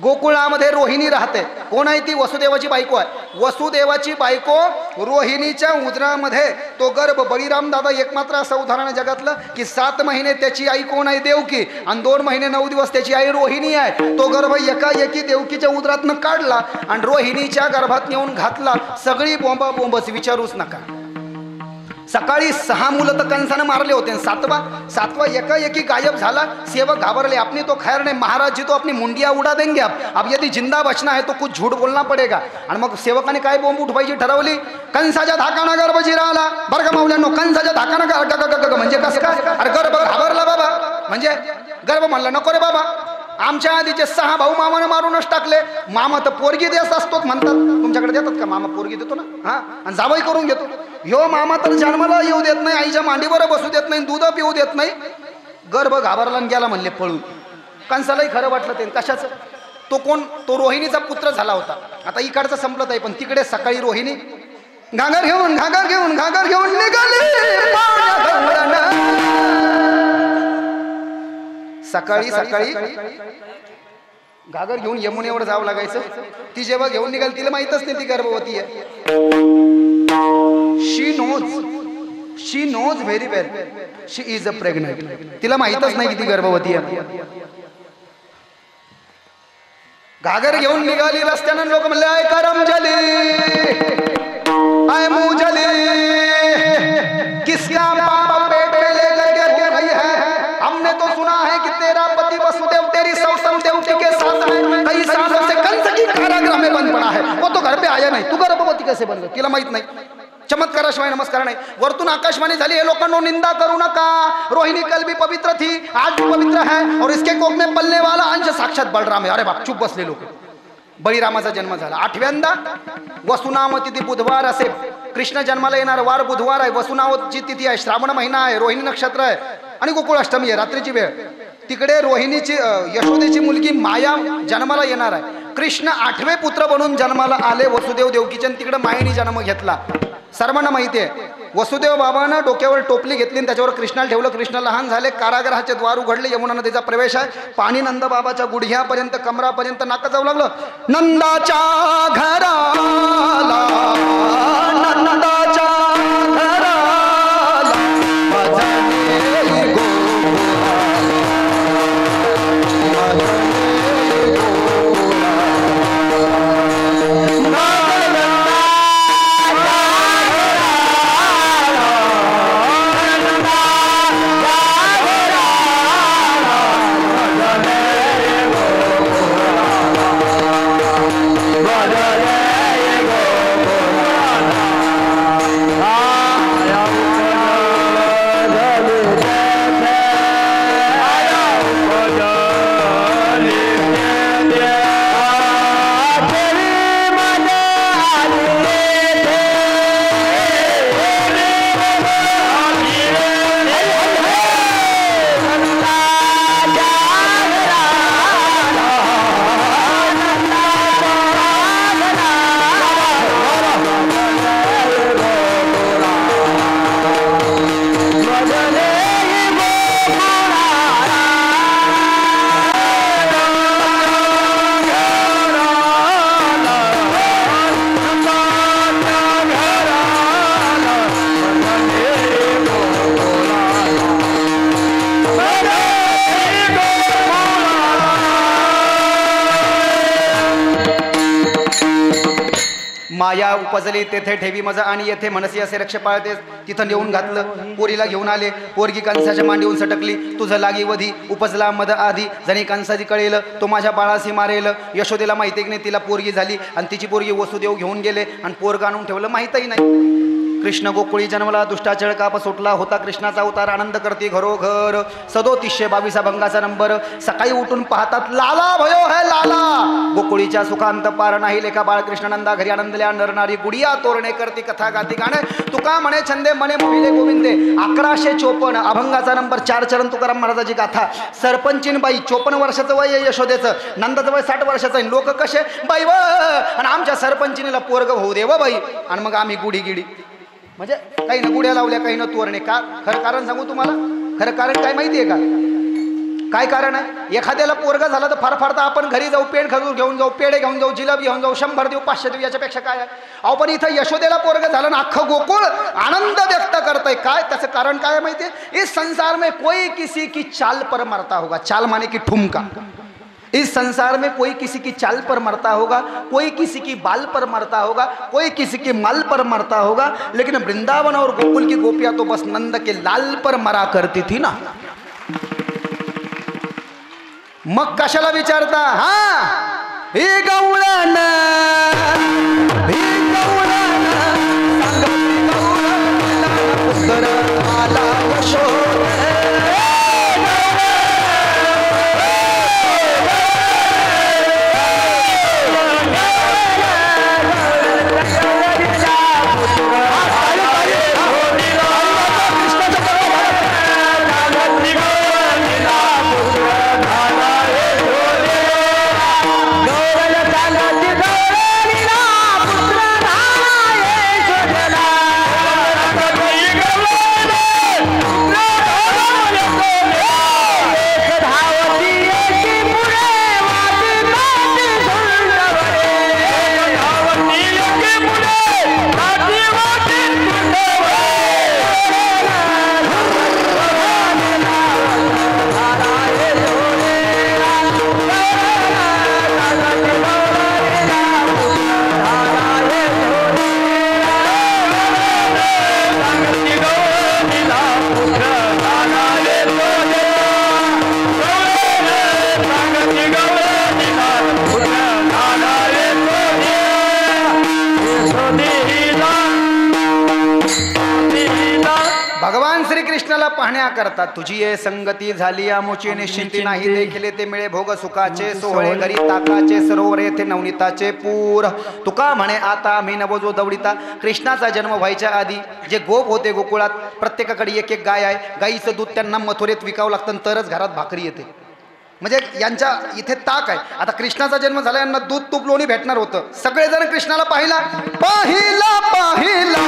गोकुळामध्ये रोहिणी राहते. कोण आहे ती? वसुदेवाची बायको आहे. वसुदेवाची बायको रोहिणीच्या उदरामध्ये तो गर्भ. बळीराम दादा एकमात्र असं उदाहरण आहे जगातलं की 7 महिने त्याची आई कोण आहे? देवकी. आणि 2 महिने 9 दिवस त्याची आई रोहिणी आहे. तो गर्भ एकाएकी देवकीच्या उदरातनं काढला आणि रोहिणीच्या गर्भात नेऊन घातला. सगळी बोंबच विचारूच नका. सकाळी 6 मुलं तर कंसानं मारले होते. 7वा एकाएकी गायब झाला. सेवक घाबरले. आपने तो खैर नहीं महाराज जी, तो अपनी मुंडिया उड़ा देंगे. अब यदि जिंदा बचना है तो कुछ झूठ बोलना पडेगा. आणि मग सेवकाने काय बोंब उठवायची ठरवली? कंसाच्या धाकानं गर्भ जिराला. बरं का माऊल्यांनो, कंसाच्या धाकानं म्हणजे कसं काय? अरे गर्भ घाबरला बाबा. म्हणजे गर्भ म्हणला नको रे बाबा, आमच्या आधीचे 6 भाऊ मामानं मारूनच टाकले. मामा तर पोरगी देत असतोच म्हणतात. तुमच्याकडे देतात का? मामा पोरगी देतो ना, हा, आणि जावई करून घेतो. ह्यो मामा तर जन्माला येऊ देत नाही, आईच्या मांडीवर बसू देत नाही, दूध पिऊ देत नाही. गर्भ घाबरला आणि गेला म्हणले पळून. कंसालाही खरं वाटलं ते. कशाचं? तो कोण? तो रोहिणीचा पुत्र झाला होता. आता इकडचं संपलं आहे, पण तिकडे सकाळी रोहिणी घागर घेऊन निघाली. सकाळी घागर घेऊन यमुनेवर जावं लागायचं. ती जेव्हा घेऊन निघाली तिला माहीतच नाही ती गर्भवती आहे. She knows very well she is a pregnant. तिला माहीतच नाही की ती गर्भवती आहे. घागर घेऊन निघाली. रस्त्यानं लोक म्हणले आय करम जली आय मुजली किसका बाप पेट में लेकर के हो रही है. हमने तो सुना है कि तेरा पति वसुदेव तेरी सौसम देवकी के साथ है. कई सालों से कंस की कारागृह में बंद पड़ा है. वो तो घर पे आया नहीं. तू गर्भवती कैसे बन गई? तिला माहित नाही. चमत्काराशिवाय नमस्कार नाही. वरतून आकाशवाणी झाली, हे लोकांनो निंदा करू नका. रोहिणी कल भी पवित्र थी, आज भी पवित्र है, और इसके कोख में पलने वाला अंश साक्षात बलराम है. अरे बाप, चुप बसले लोक. बळीरामाचा जन्म झाला. 8व्यांदा वसुनाम तिथी बुधवार असे. कृष्ण जन्माला येणार वार बुधवार आहे. वसुनावची तिथी आहे. श्रावण महिना आहे. रोहिणी नक्षत्र आहे आणि गोकुळाष्टमी आहे. रात्रीची वेळ. तिकडे रोहिणीची यशोदेची मुलगी माया जन्माला येणार आहे. कृष्ण 8वे पुत्र बनून जन्माला आले वसुदेव देवकीचे. तिकडे मायेने जन्म घेतला. सर्वांना माहिती आहे. वसुदेव बाबांना डोक्यावर टोपली घेतली आणि त्याच्यावर कृष्णाला ठेवलं. कृष्ण लहान झाले. कारागृहाचे द्वार उघडले. यमुना नदीचा प्रवेश आहे. पाणी नंद बाबाच्या गुडघ्यापर्यंत कमरापर्यंत नाक जाऊ लागलं. नंदाच्या घराला नंदाच्या घराला माया उपजली तेथे ठेवी मज आणि येथे मनसी असे रक्ष पाळतेस. तिथं नेऊन घातलं, पोरीला घेऊन आले. पोरगी कंसाच्या मांडीहून सटकली. तुझं लागी वधी उपजला मद आधी, जणी कंसाची कळेल तो माझ्या बाळाशी मारेल. यशोदेला माहिती की नाही तिला पोरगी झाली आणि तिची पोरगी वसुदेव घेऊन गेले आणि पोरग आणून ठेवलं माहीतही नाही. कृष्ण गोकुळी जन्मला दुष्टाचळ काप सुटला होता. कृष्णाचा अवतार आनंद करते घरोघर. 3722 भंगाचा नंबर. सकाळी उठून पाहतात लाला भयो है लाला. गोकुळीच्या सुखांत पार नाही. लेखा बाळकृष्णानंदा घरी आनंदल्या नरनारी गुडिया तोरणे करती कथा गाती गाणे. तुका म्हणे छंदे मने मोहिले गोविंदे. 1154 अभंगाचा नंबर. 4 चरण तुकाराम महाराजाची गाथा. सरपंचीन बाई 54 वर्षाचं वय आहे यशोदेचं. नंदाचं वय 60 वर्षाचं आहे. लोक कसे बाई व आणि आमच्या सरपंचीनीला पोरग होऊ दे व बाई. आणि मग आम्ही गुढी गिडी म्हणजे काही ना गुड्या लावल्या काही ना तोरणे. का खरं कारण सांगू तुम्हाला? खरं कारण काय माहिती आहे का? काय कारण आहे? एखाद्याला पोरगा झाला तर फार फार तर आपण घरी जाऊ, पेंड खजूर घेऊन जाऊ, पेढे घेऊन जाऊ, जिलेबी घेऊन जाऊ, 100 देऊ, 500 देऊ, याच्यापेक्षा काय आहे? अहो पण इथं यशोदेला पोरगा झालं ना अख्खं गोकुळ आनंद व्यक्त करतंय. काय त्याचं कारण काय माहिती आहे? इस संसार में कोई किसी की चाल पर मरता होगा. चाल माने की ठुमका. इस संसार में कोई किसी की चाल पर मरता होगा, कोई किसी की बाल पर मरता होगा, कोई किसी के माल पर मरता होगा, लेकिन वृंदावन और गोकुल की गोपियां तो बस नंद के लाल पर मरा करती थी ना. मग कशाला विचारता? हा हे गवळण हे गवळण पुत्र आला यशोद. पाहण्याकरता तुझी ये संगती झाली आमुची निश्चिंती नाही. देखिले ते मिळे भोग सुखाचे सोहळे घरी ताकाचे सरोवर येथे नवनीताचे पूर. तुका म्हणे आता मी नवजो दवडिता. कृष्णाचा जन्म व्हायच्या आधी जे गोप होते गोकुळात प्रत्येकाकडे एक एक गाय आहे. गाईचं दूध त्यांना मथुरेत विकावं लागतं तरच घरात भाकरी येते. म्हणजे यांच्या इथे ताक आहे. आता कृष्णाचा जन्म झाला यांना दूध तूप लोणी भेटणार होतं. सगळेजण कृष्णाला पाहिला पाहिला पाहिला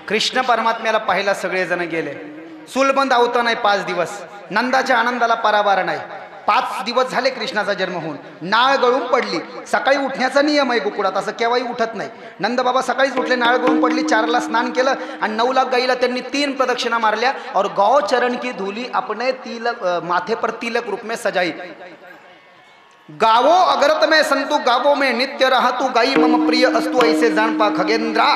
कृष्ण परमात्म्याला पाहिला. सगळेजण गेले. सुलबंद आवत नाही 5 दिवस. नंदाच्या आनंदाला परावार नाही. 5 दिवस झाले कृष्णाचा जन्म होऊन. नाळ गळून पडली. सकाळी उठण्याचा नियम आहे गोकुळात, असं केव्हाही उठत नाही. नंद बाबा सकाळीच उठले, नाळ गळून पडली. 4ला स्नान केलं आणि 9ला गाईला त्यांनी 3 प्रदक्षिणा मारल्या और गौ चरण की धूली अपने तिलक माथे पर तिलक रूप में सजाई. गावो अगरत में संतु गावो में नित्य राहतू गाई मम प्रिय असतू ऐसे जाणपा खगेंद्रा.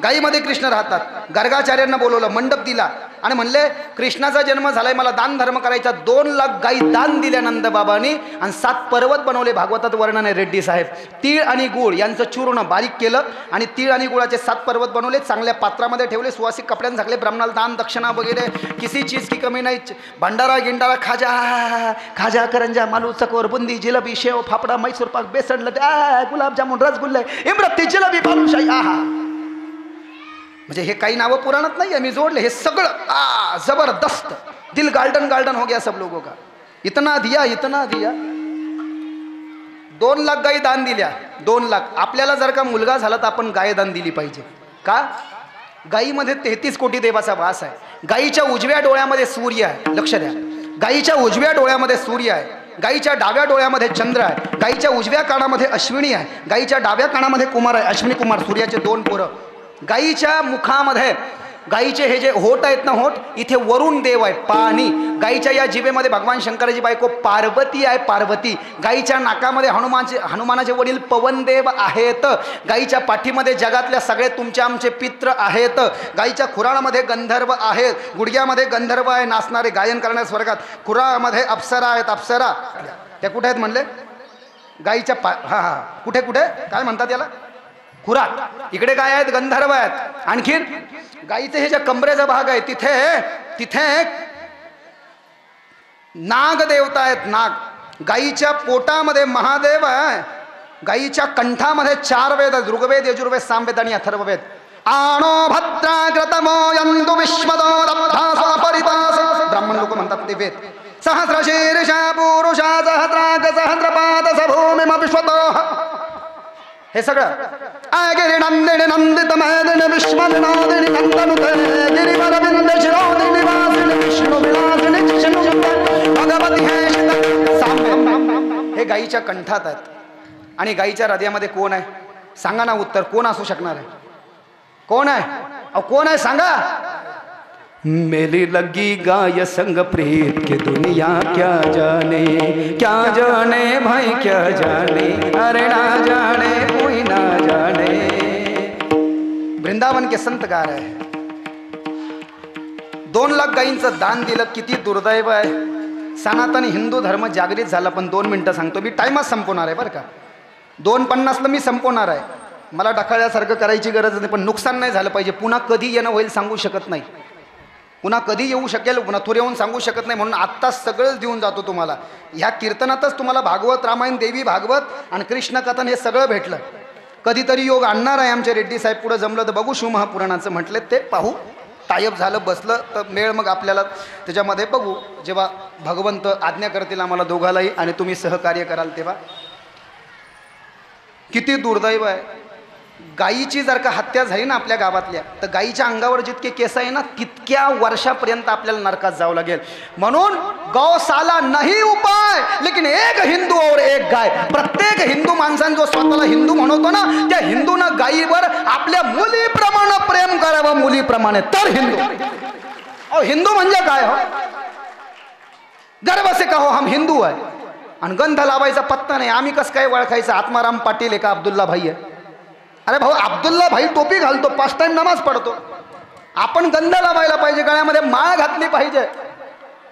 गाईमध्ये कृष्ण राहतात. गर्गाचार्यांना बोलवलं, मंडप दिला आणि म्हणले कृष्णाचा जन्म झालाय, मला दान धर्म करायचा. 2 लाख गाई दान दिल्या नंदबाबांनी आणि 7 पर्वत बनवले. भागवतात वर्णन आहे रेड्डी साहेब. तीळ आणि गुळ यांचं चूर्ण बारीक केलं आणि तीळ आणि गुळाचे 7 पर्वत बनवले, चांगल्या पात्रामध्ये ठेवले, सुवासिक कपड्यान झाकले, ब्राह्मणाला दान दक्षिणा वगैरे किसी चीज की कमी नाही. भंडारा गिंडारा, खाजा खाजा, करंजा, मालू, चकोर, बुंदी, जिलेबी, शेव, फाफडा, मैसूर पाक, बेसन, लड्डू, गुलाबजामुन, रसगुल्ले, इमरती, जिलेबी, बालुशाही. आहा, म्हणजे हे काही नावं पुराणात नाही आहे, मी जोडले. हे सगळं जबरदस्त. दिल गार्डन गार्डन हो गया सब लोगों का. इतना दिया, इतना दिया. 2 लाख गाई दान दिल्या. 2 लाख. आपल्याला जर का मुलगा झाला तर आपण गाय दान दिली पाहिजे. का? गाईमध्ये 33 कोटी देवाचा वास आहे. गाईच्या उजव्या डोळ्यामध्ये सूर्य आहे. लक्ष द्या, गाईच्या उजव्या डोळ्यामध्ये सूर्य आहे, गाईच्या डाव्या डोळ्यामध्ये चंद्र आहे, गाईच्या उजव्या कानामध्ये अश्विनी आहे, गाईच्या डाव्या कानामध्ये कुमार आहे. अश्विनी कुमार, सूर्याचे 2 पोरं. गाईच्या मुखामध्ये, गाईचे हे जे होठ आहेत ना, होठ इथे वरुण देव आहे, पाणी. गाईच्या या जिभेमध्ये भगवान शंकराची बायको पार्वती आहे, पार्वती. गाईच्या नाकामध्ये हनुमानाचे वडील पवनदेव आहेत. गाईच्या पाठीमध्ये जगातल्या सगळे तुमचे आमचे पित्र आहेत. गाईच्या खुराणामध्ये गंधर्व आहेत, गुडघ्यामध्ये गंधर्व आहे, नाचणारे गायन करणारे स्वर्गात. खुरामध्ये अप्सरा आहेत. अप्सरा त्या कुठे आहेत म्हणले? गाईच्या कुठे कुठे काय म्हणतात याला? खुरात. इकडे काय आहेत? गंधर्व आहेत. आणखीन गाईचे हे जे कमरेचा भाग आहे तिथे नाग देवता आहेत. नाग. गाईच्या पोटामध्ये महादेव आहे. गाईच्या कंठामध्ये 4 वेद आहेत, ऋग्वेद, यजुर्वेद, सामवेद आणि अथर्ववेद. आणो भद्राग्रतमो यंतु विश्वदो रब्धासोपरितास, ब्राह्मण लोक म्हणतात ते वेद. सहस्रशीर्षा पुरुषा सहस्राग सहस्रपाद सभूमिम विश्वतो, हे सगळं. गिरी नंदिनी नंदित मेदिनी विश्वनादिनी नंदनुते गिरिवर विंद शिरोदिनी वासिनी विष्णु विलासिनी जिष्णु भगवती हे सामवेद. हे गाईच्या कंठात आहेत. आणि गाईच्या हृदयामध्ये कोण आहे? सांगा ना उत्तर. कोण असू शकणार आहे? कोण आहे? अहो कोण आहे सांगा. मेरी लगी गाय संग प्रीत के दुनिया क्या जाने भाई क्या जाने, अरे ना जाने कोई ना जाने. वृंदावन के संत गा रहे हैं. 2 लाख गायींचं दान दिलं. किती दुर्दैव आहे. सनातनी हिंदू धर्म जागृत झाला. पण 2 मिनिटं सांगतो मी, टाइमच संपवणार आहे बरं का. 2:50 मी संपवणार आहे. मला ढकलल्यासारखं करायची गरज नाही, पण नुकसान नाही झालं पाहिजे. पुन्हा कधी येणं होईल सांगू शकत नाही, पुन्हा कधी येऊ शकेल नथुर येऊन सांगू शकत नाही. म्हणून आत्ताच सगळंच देऊन जातो तुम्हाला. ह्या कीर्तनातच तुम्हाला भागवत, रामायण, देवी भागवत आणि कृष्ण कथन हे सगळं भेटलं. कधीतरी योग आणणार आहे आमचे रेड्डी साहेब. पुढं जमलं तर बघू. शिवमहापुराणाचं म्हटलं ते पाहू. टायप झालं बसलं तर मेळ मग आपल्याला त्याच्यामध्ये बघू, जेव्हा भगवंत आज्ञा करतील आम्हाला दोघालाही आणि तुम्ही सहकार्य कराल तेव्हा. किती दुर्दैव आहे. गायीची जर का हत्या झाली ना आपल्या गावातल्या, तर गायीच्या अंगावर जितके केस आहे ना तितक्या वर्षापर्यंत आपल्याला नरकात जावं लागेल. म्हणून गौशाला नाही उपाय, लेकिन एक हिंदू और एक गाय. प्रत्येक हिंदू माणसाने जो स्वतःला हिंदू म्हणतो ना, त्या हिंदूनं गायीवर आपल्या मुलीप्रमाणे प्रेम करावं, मुलीप्रमाणे, तर हिंदू. अहो हिंदू म्हणजे काय हो? गर्व से कहो हम हिंदू आहे. आणि गंध लावायचा पत्ता नाही. आम्ही कसं काय ओळखायचं? आत्माराम पाटील आहे का अब्दुल्ला भाई आहे? अरे भाऊ, अब्दुल्ला भाई टोपी घालतो, 5 टाइम नमाज पडतो. आपण गंध लावायला पाहिजे, गळ्यामध्ये माळ घातली पाहिजे.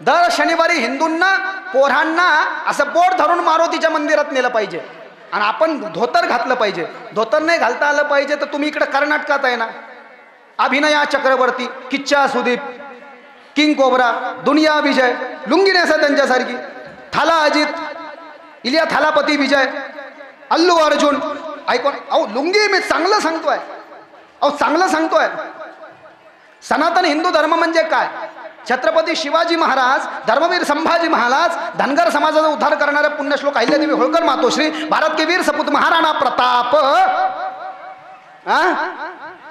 दर शनिवारी हिंदूंना, पोरांना असं बोट धरून मारुतीच्या मंदिरात नेलं पाहिजे. आणि आपण धोतर घातलं पाहिजे. धोतर नाही घालता आलं पाहिजे तर तुम्ही इकडे कर्नाटकात आहे ना, अभिनया चक्रवर्ती, किच्चा सुदीप, किंग कोबरा, दुनिया विजय, लुंगी नेसा त्यांच्यासारखी, थाला अजित, इलिया थालापती विजय, अल्लू अर्जुन. ऐकून अहो लुंगी मी चांगलं सांगतोय. अहो चांगलं सांगतोय. सनातन हिंदू धर्म म्हणजे काय? छत्रपती शिवाजी महाराज, धर्मवीर संभाजी महाराज, धनगर समाजाचा उद्धार करणारे पुण्यश्लोक अहिल्यादेवी होळकर मातोश्री, भारत के वीर सपूत महाराणा प्रताप,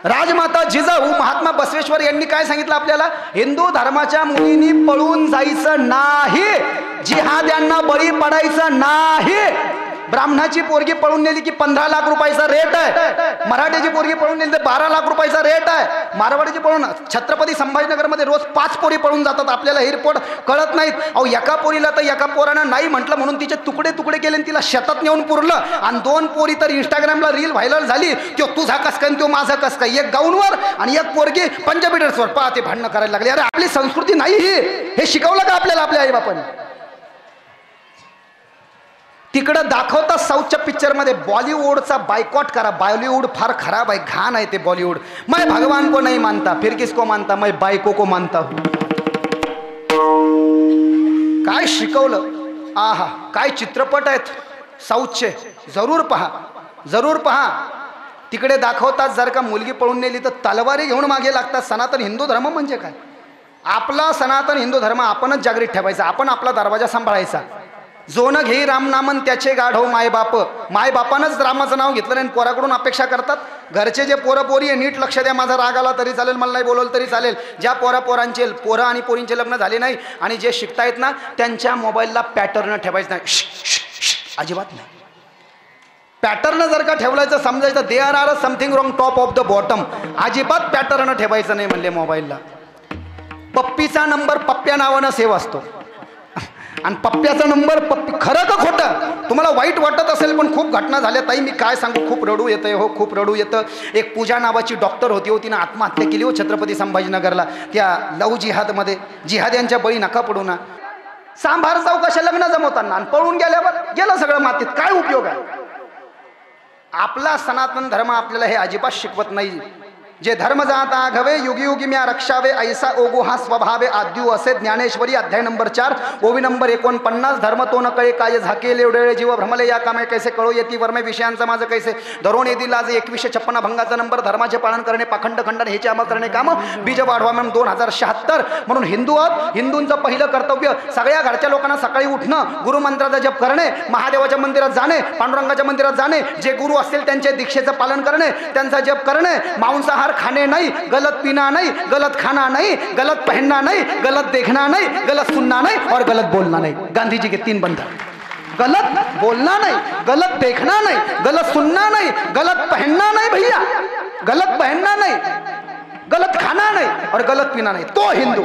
राजमाता जिजाऊ, महात्मा बसवेश्वर यांनी काय सांगितलं आपल्याला? हिंदू धर्माच्या मुलींनी पळून जायचं नाही, जिहाद्यांना बळी पडायचं नाही, ब्राह्मणाची पोरगी पळून नेली की 15 लाख रुपयाचा रेट आहे, मराठीची पोरगी पळून नेली तर 12 लाख रुपयाचा रेट आहे, मारवाडीची पळून छत्रपती संभाजीनगरमध्ये रोज 5 पोरी पळून जातात, आपल्याला एअरपोर्ट कळत नाहीत. अहो एका पोरीला तर एका पोरानं नाही म्हटलं म्हणून तिचे तुकडे तुकडे केले आणि तिला शेतात नेऊन पुरलं, आणि 2 पोरी तर इंस्टाग्रामला रील व्हायरल झाली, तो तुझा कस काय तो माझा कस काय, एक गाऊनवर आणि एक पोरगी पंजाबी ड्रेसवर पाहते भांडणं करायला लागले. अरे आपली संस्कृती नाही ही, हे शिकवलं का आपल्याला आपल्या आई बापाने? तिकडं दाखवतात साऊथच्या पिक्चरमध्ये बॉलिवूडचा बायकॉट करा, बॉलिवूड फार खराब आहे, घाण आहे ते बॉलिवूड. मैं भगवान को नहीं मानता, फिर किसको मानता, मैं बायको को मानता हूं. काय शिकवलं, आहा काय चित्रपट आहेत साऊथचे, जरूर पहा, जरूर पहा. तिकडे दाखवतात जर का मुलगी पळून नेली तर तलवारी घेऊन मागे लागतात. सनातन हिंदू धर्म म्हणजे काय? आपला सनातन हिंदू धर्म आपणच जागृत ठेवायचा, आपण आपला दरवाजा सांभाळायचा. जो न घेई राम नामन त्याचे गाढव मायबाप, मायबापानंच रामाचं नाव घेतलं नाही, पोराकडून अपेक्षा करतात. घरचे जे पोरं पोरी आहे नीट लक्ष द्या, माझा राग आला तरी चालेल, मला नाही बोलवलं तरी चालेल. ज्या पोरांचे पोरं आणि पोरींचे लग्न झाले नाही आणि जे शिकतायत ना त्यांच्या मोबाईलला पॅटर्न ठेवायचं नाही, अजिबात नाही. पॅटर्न जर का ठेवलायचं समजायचं there are something wrong top of the bottom, अजिबात पॅटर्न ठेवायचं नाही म्हणले मोबाईलला. पप्पीचा नंबर पप्प्या नावानं सेव्ह असतो आणि पप्प्याचा नंबर पप्पी, खरं का खोटं? तुम्हाला वाईट वाटत असेल पण खूप घटना झाल्या ताई, मी काय सांगू, खूप रडू येतं हो, खूप रडू येतं. एक पूजा नावाची डॉक्टर होती हो, तिनं आत्महत्या केली हो छत्रपती संभाजीनगरला, त्या लव जिहादमध्ये. जिहाद्यांच्या बळी नका पडू ना. सांभार चौकशा लग्न जमवताना आणि पळून गेल्यावर गेलं सगळं मातीत, काय उपयोग आहे? आपला सनातन धर्म आपल्याला हे अजिबात शिकवत नाही. जे धर्म जाता घवे युगी युगी म्या रक्षावे, ऐसा ओगो हा स्वभावे आद्यू असे ज्ञानेश्वरी अध्याय नंबर 4 ओवी नंबर 49. धर्म तो न कळे काय झाके लेवडेळे जीव भ्रमले या कामे कैसे कळो येती वर्मे विषयांचं माझं कैसे धरून येतील लाज 2156 भंगाचा नंबर. धर्माचे पालन करणे पाखंड खंडन हेचे आम करणे काम बीज वाढवा म्हणून 2076. म्हणून हिंदू आहोत, हिंदूंचं पहिलं कर्तव्य सगळ्या घरच्या लोकांना सकाळी उठणं, गुरुमंत्राचा जप करणे, महादेवाच्या मंदिरात जाणे, पांडुरंगाच्या मंदिरात जाणे, जे गुरु असतील त्यांचे दीक्षेचं पालन करणे, त्यांचा जप करणे, मांसाहार खाने नहीं, गलत पीना नहीं, गलत खाना नहीं, गलत पहनना नहीं, गलत देखना नहीं, गलत सुनना नहीं और गलत बोलना नहीं. गांधी जी के 3 बंधन. गलत बोलना नहीं, गलत देखना नहीं, गलत सुनना नहीं, गलत पहनना नहीं भैया, गलत पहनना नहीं, गलत खाना नहीं और गलत पीना नहीं, तो हिंदू.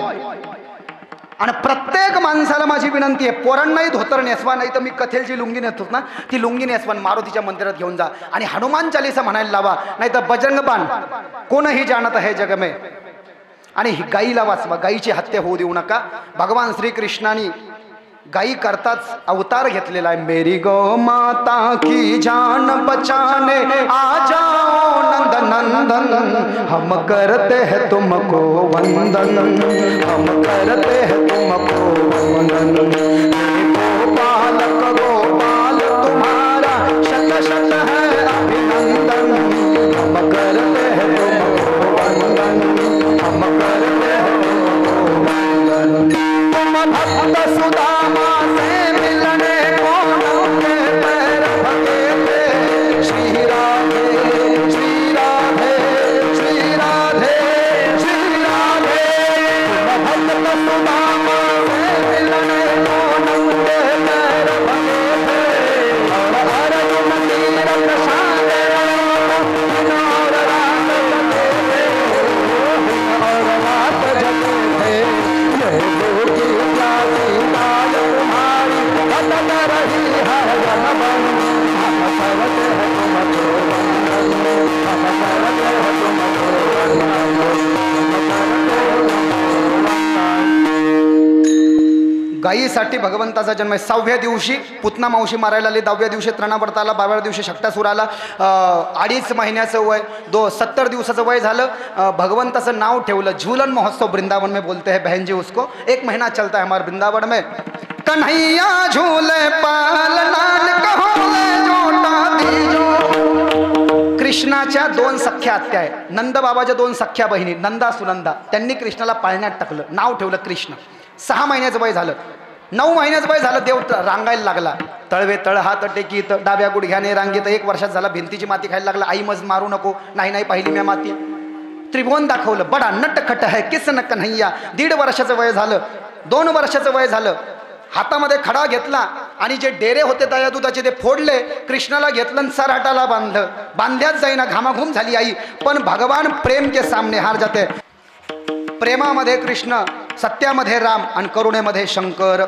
आणि प्रत्येक माणसाला माझी विनंती आहे, पोरांनाही धोतर नेसवा, नाही तर मी कथेलची लुंगी नेसतो ना ती लुंगी नेसवान मारुतीच्या मंदिरात घेऊन जा आणि हनुमान चालीसा म्हणायला लावा, नाही तर बजरंग बाण कोणही जानत आहे जग में. आणि गाईला वाचवा, गाईची हत्या होऊ देऊ नका. भगवान श्रीकृष्णाने गाई करताच अवतार घेतलेला आहे. मेरी गौ माता की जान बचाने आ जाओ नंदन नंदन, हम करते हैं तुमको वंदन, हम करते हैं तुमको वंदन. गोपालक गोपाल तुम्हारा शत शत है अभिनंदन, हम करते हैं तुमको वंदन, हम करते हैं तुमको वंदन. तुम भक्त सुदामा से मिलने को नौके पैर भगे थे, श्री राधे श्री राधे श्री राधे श्री राधे. तुम भक्त सुदामा से मिलने को नौके पैर भगे थे, और अर्जुन तीरथ शाने और रात जगे थे, और रात जगे थे. ये भूखी प्यासी लाल तुम्हारी बदल रही है जनबन, हम करते हैं तुमको वंदन, हम करते हैं तुमको वंदन, हम करते हैं तुमको वंदन. गायीसाठी भगवंताचा जन्म आहे. 6व्या दिवशी पुतना मावशी मारायला आली, 10व्या दिवशी तृणावर्त आला, 12व्या दिवशी शक्टासूर आला. 2.5 महिन्याचं वय, 70 दिवसाचं वय झालं. भगवंताचं नाव ठेवलं. झूलन महोत्सव वृंदावन में बोलते हैं बहन जी उसको. 1 महीना चलता है हमारे वृंदावन में. कन्हैया झूले पालनान कहोले जोटा दीजो. कृष्णाच्या 2 सख्या आत्या आहे, नंद बाबाच्या 2 सख्या बहिणी नंदा सुनंदा. त्यांनी कृष्णाला पाळण्यात टाकलं, नाव ठेवलं कृष्ण. 6 महिन्याचं वय झालं. 9 महिन्याचं वय झालं, देव रांगायला लागला. तळवे तळ हात टेकीत डाव्या गुडघ्याने रांगीत. 1 वर्षात झाला, भिंतीची माती खायला लागला. आई मज मारू नको, नाही नाही पाहिली मी माती. त्रिभुवन दाखवलं, बडा नटखट है किसन कन्हैया. 1.5 वर्षाचं वय झालं, 2 वर्षाचं वय झालं. हातामध्ये खडा घेतला आणि जे डेरे होते दह्या दुधाचे ते फोडले, कृष्णाला घेतलं आणि सराटाला बांधलं. बांधल्याच जाईना, घामाघूम झाली आई. पण भगवान प्रेम के सामने हार जाते. प्रेमामध्ये कृष्ण, सत्यामध्ये राम आणि करुणेमध्ये शंकर.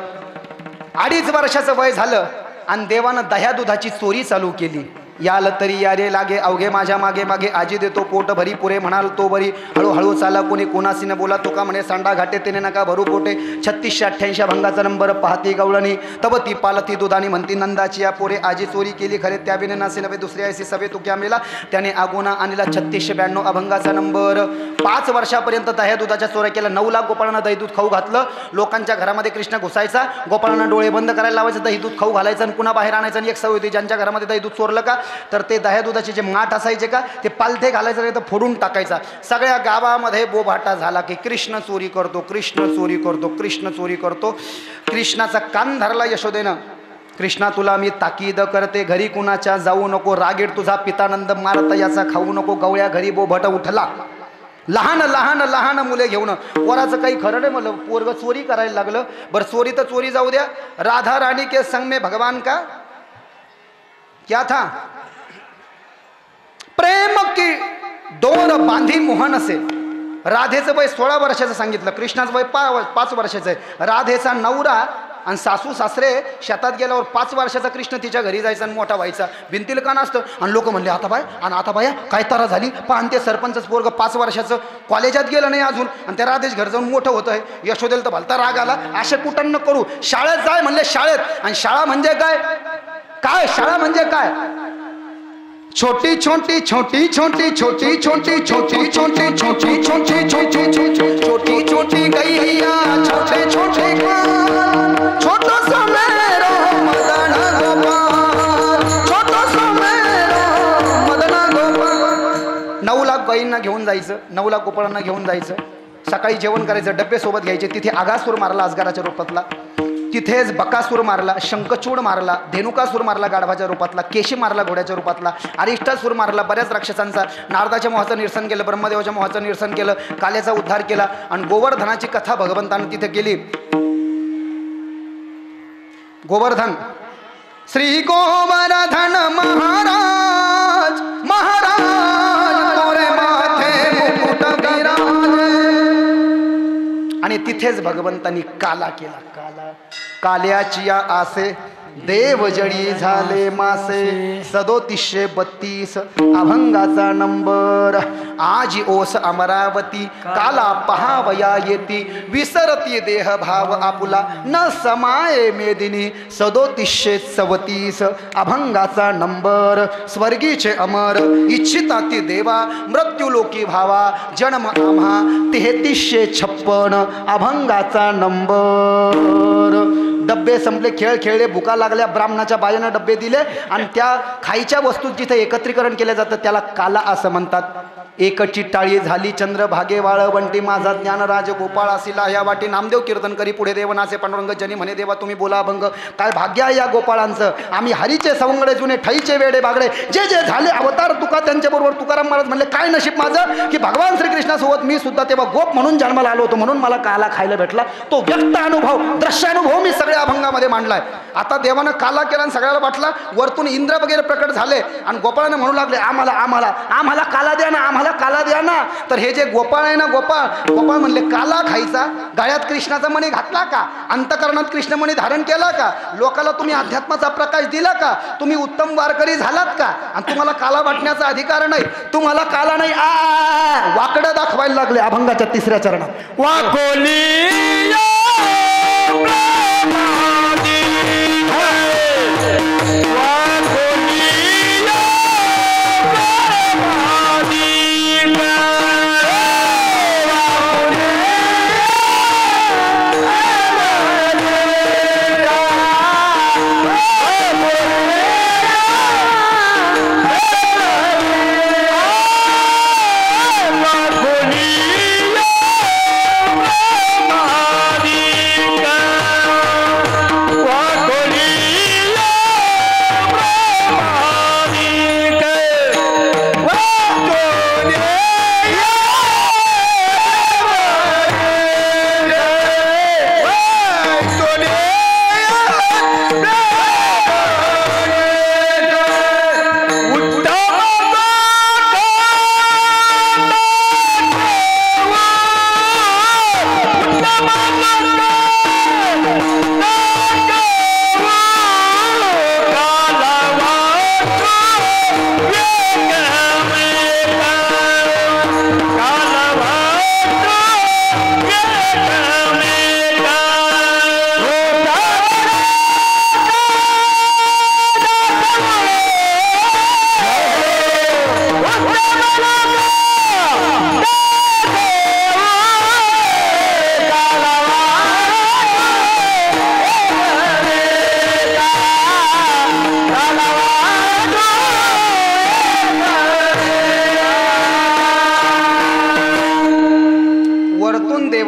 2.5 वर्षाचं वय झालं आणि देवानं दह्या दुधाची चोरी चालू केली. याल तरी यारे लागे अवघे माझ्या मागे मागे, आजी देतो पोट भरी पुरे म्हणाल तो बरी. हळूहळू चाला कोणी कोणाशी न बोला, तुका म्हणे सांडा घाटे तेने नका भरू पोटे. 3688 भंगाचा नंबर पाहती गवळणी, तब ती पालती दुधानी म्हणती नंदाची या पोरे. आजी चोरी केली खरे त्या बिने नासे नव्हे, दुसऱ्या ऐसी सभे तू क्या मेला. त्याने आगोना आणला 3692 अभंगाचा नंबर. 5 वर्षापर्यंत दह्या दुधाच्या चोऱ्या केल्या. 9 लाख गोपाळांना दही दूध खाऊ घातलं. लोकांच्या घरामध्ये कृष्ण घुसायचा, गोपाळांना डोळे बंद करायला लावायचं, दही दूध खाऊ घालायचं आणि पुन्हा बाहेर आणायचं. आणि एक सवय होती, ज्यांच्या घरामध्ये दही दूध चोरलं का तर ते दह्या दुधाचे जे माठ असायचे का ते पालथे घालायचं नाही तर फोडून टाकायचा. सगळ्या गावामध्ये बोभाटा झाला की कृष्ण चोरी करतो, कृष्ण चोरी करतो, कृष्ण चोरी करतो. कृष्णाचा कान धरला यशोदेनं. कृष्णा तुला मी ताकीद करते, घरी कुणाच्या जाऊ नको, रागीड तुझा पितानंद मारता याचा खाऊ नको. गवळ्या घरी बोभट उठला, लहान लहान लहान मुले घेऊन. पोराचं काही खरं नाही, मला पोरग चोरी करायला लागलं. बरं चोरी तर चोरी जाऊ द्या, राधा रानी के संग में भगवान का क्या था, प्रेम की डोर बांधी मोहन असे. राधेचं वय 16 वर्षाचं सांगितलं, कृष्णाचं वय 5 वर्षाचं आहे. राधेचा नवरा आणि सासू सासरे शेतात गेल्यावर 5 वर्षाचा कृष्ण तिच्या घरी जायचा आणि मोठा व्हायचा. भिंतीला कान असतं. आणि लोक म्हणले आता बाय आणि आता बाया काय तारा झाली पान. ते सरपंचच पोरग 5 वर्षाचं कॉलेजात गेलं नाही अजून आणि त्या राधेश घर जाऊन मोठं होतं आहे. यशोदेला तर भलता राग आला, असे कुठं न करू, शाळेत जाय म्हणले शाळेत. आणि शाळा म्हणजे काय, काय शाळा म्हणजे काय, छोटी छोटी छोटी छोटी छोटी छोटी छोटी छोटी छोटी छोटी छोटी छोटी छोटी छोटी गैया छोटे छोटे छोटो सा मेरो मदन गोपाल, छोटो सा मेरो मदन गोपाल. 9 लाख गाईंना घेऊन जायचं, 9 लाख गोपाळांना घेऊन जायचं. सकाळी जेवण करायचं, डब्बे सोबत घ्यायचे. तिथे आगासूर मारला अजगराच्या रूपातला, तिथेच बकासूर मारला, शंखचूड मारला, धेनुकासूर मारला गाढवाच्या रूपातला, केशी मारला घोड्याच्या रूपातला, अरिष्टासूर मारला बऱ्याच राक्षसांचा. नारदाच्या मोहाचं निरसन केलं, ब्रह्मदेवाच्या मोहाचं निरसन केलं, काल्याचा उद्धार केला. आणि गोवर्धनाची कथा भगवंतानं तिथे केली. गोवर्धन, श्री गोवर्धन महाराज महाराज तोरे माथे मुकुट विराजे. आणि तिथेच भगवंतांनी काला केला. काल्याची या आसे देव जडी झाले मासे. 3732 अभंगाचा नंबर. आजी ओस अमरावती काला पहावया येती, विसरती देह भाव आपुला न समाये मेदिनी. 3734 अभंगाचा नंबर. स्वर्गीचे अमर इच्छिता ती देवा, मृत्यूलोकी भावा जन्म आम्हा. 3356 अभंगाचा नंबर. डब्बे संपले, खेळ खेळले, भुका लागल्या, ब्राह्मणाच्या बायानं डब्बे दिले आणि त्या खायच्या वस्तू जिथे एकत्रीकरण केलं जातं त्याला काला असं म्हणतात. एकची टाळी झाली चंद्रभागे वाळवंटी, माझा ज्ञानराज गोपाळ असिला या वाटी. नामदेव कीर्तन करी पुढे देवनाचे पांडुरंग, जनी म्हणे देवा तुम्ही बोला अभंग. काय भाग्य आहे या गोपाळांचं. आम्ही हरीचे सवंगडे जुने, ठईचे वेडे बागडे, जे जे झाले अवतार तुका त्यांच्याबरोबर. तुकाराम महाराज म्हणले काय नशीब माझं की भगवान श्रीकृष्णासोबत मी सुद्धा तेव्हा गोप म्हणून जन्माला आलो होतो, म्हणून मला काला खायला भेटला. तो व्यक्त अनुभव, दृश्यानुभव मी सगळ्या अभंगामध्ये मांडलाय. आता देवानं काला केला आणि सगळ्याला वाटला. वरतून इंद्र वगैरे प्रकट झाले आणि गोपाळानं म्हणू लागले आम्हाला आम्हाला आम्हाला काला द्या ना, आम्हाला काला द्या ना. तर हे जे गोपाळ आहे ना, गोपाळ गोपाळ म्हणले काला खायचा. गळ्यात कृष्णाचा मणी घातला का, अंतकरणात कृष्णमणी धारण केला का, लोकाला तुम्ही अध्यात्माचा प्रकाश दिला का, तुम्ही उत्तम वारकरी झालात का. आणि तुम्हाला काला वाटण्याचा अधिकार नाही, तुम्हाला काला नाही. वाकडं दाखवायला लागले अभंगाच्या 3ऱ्या चरणात. वाकोली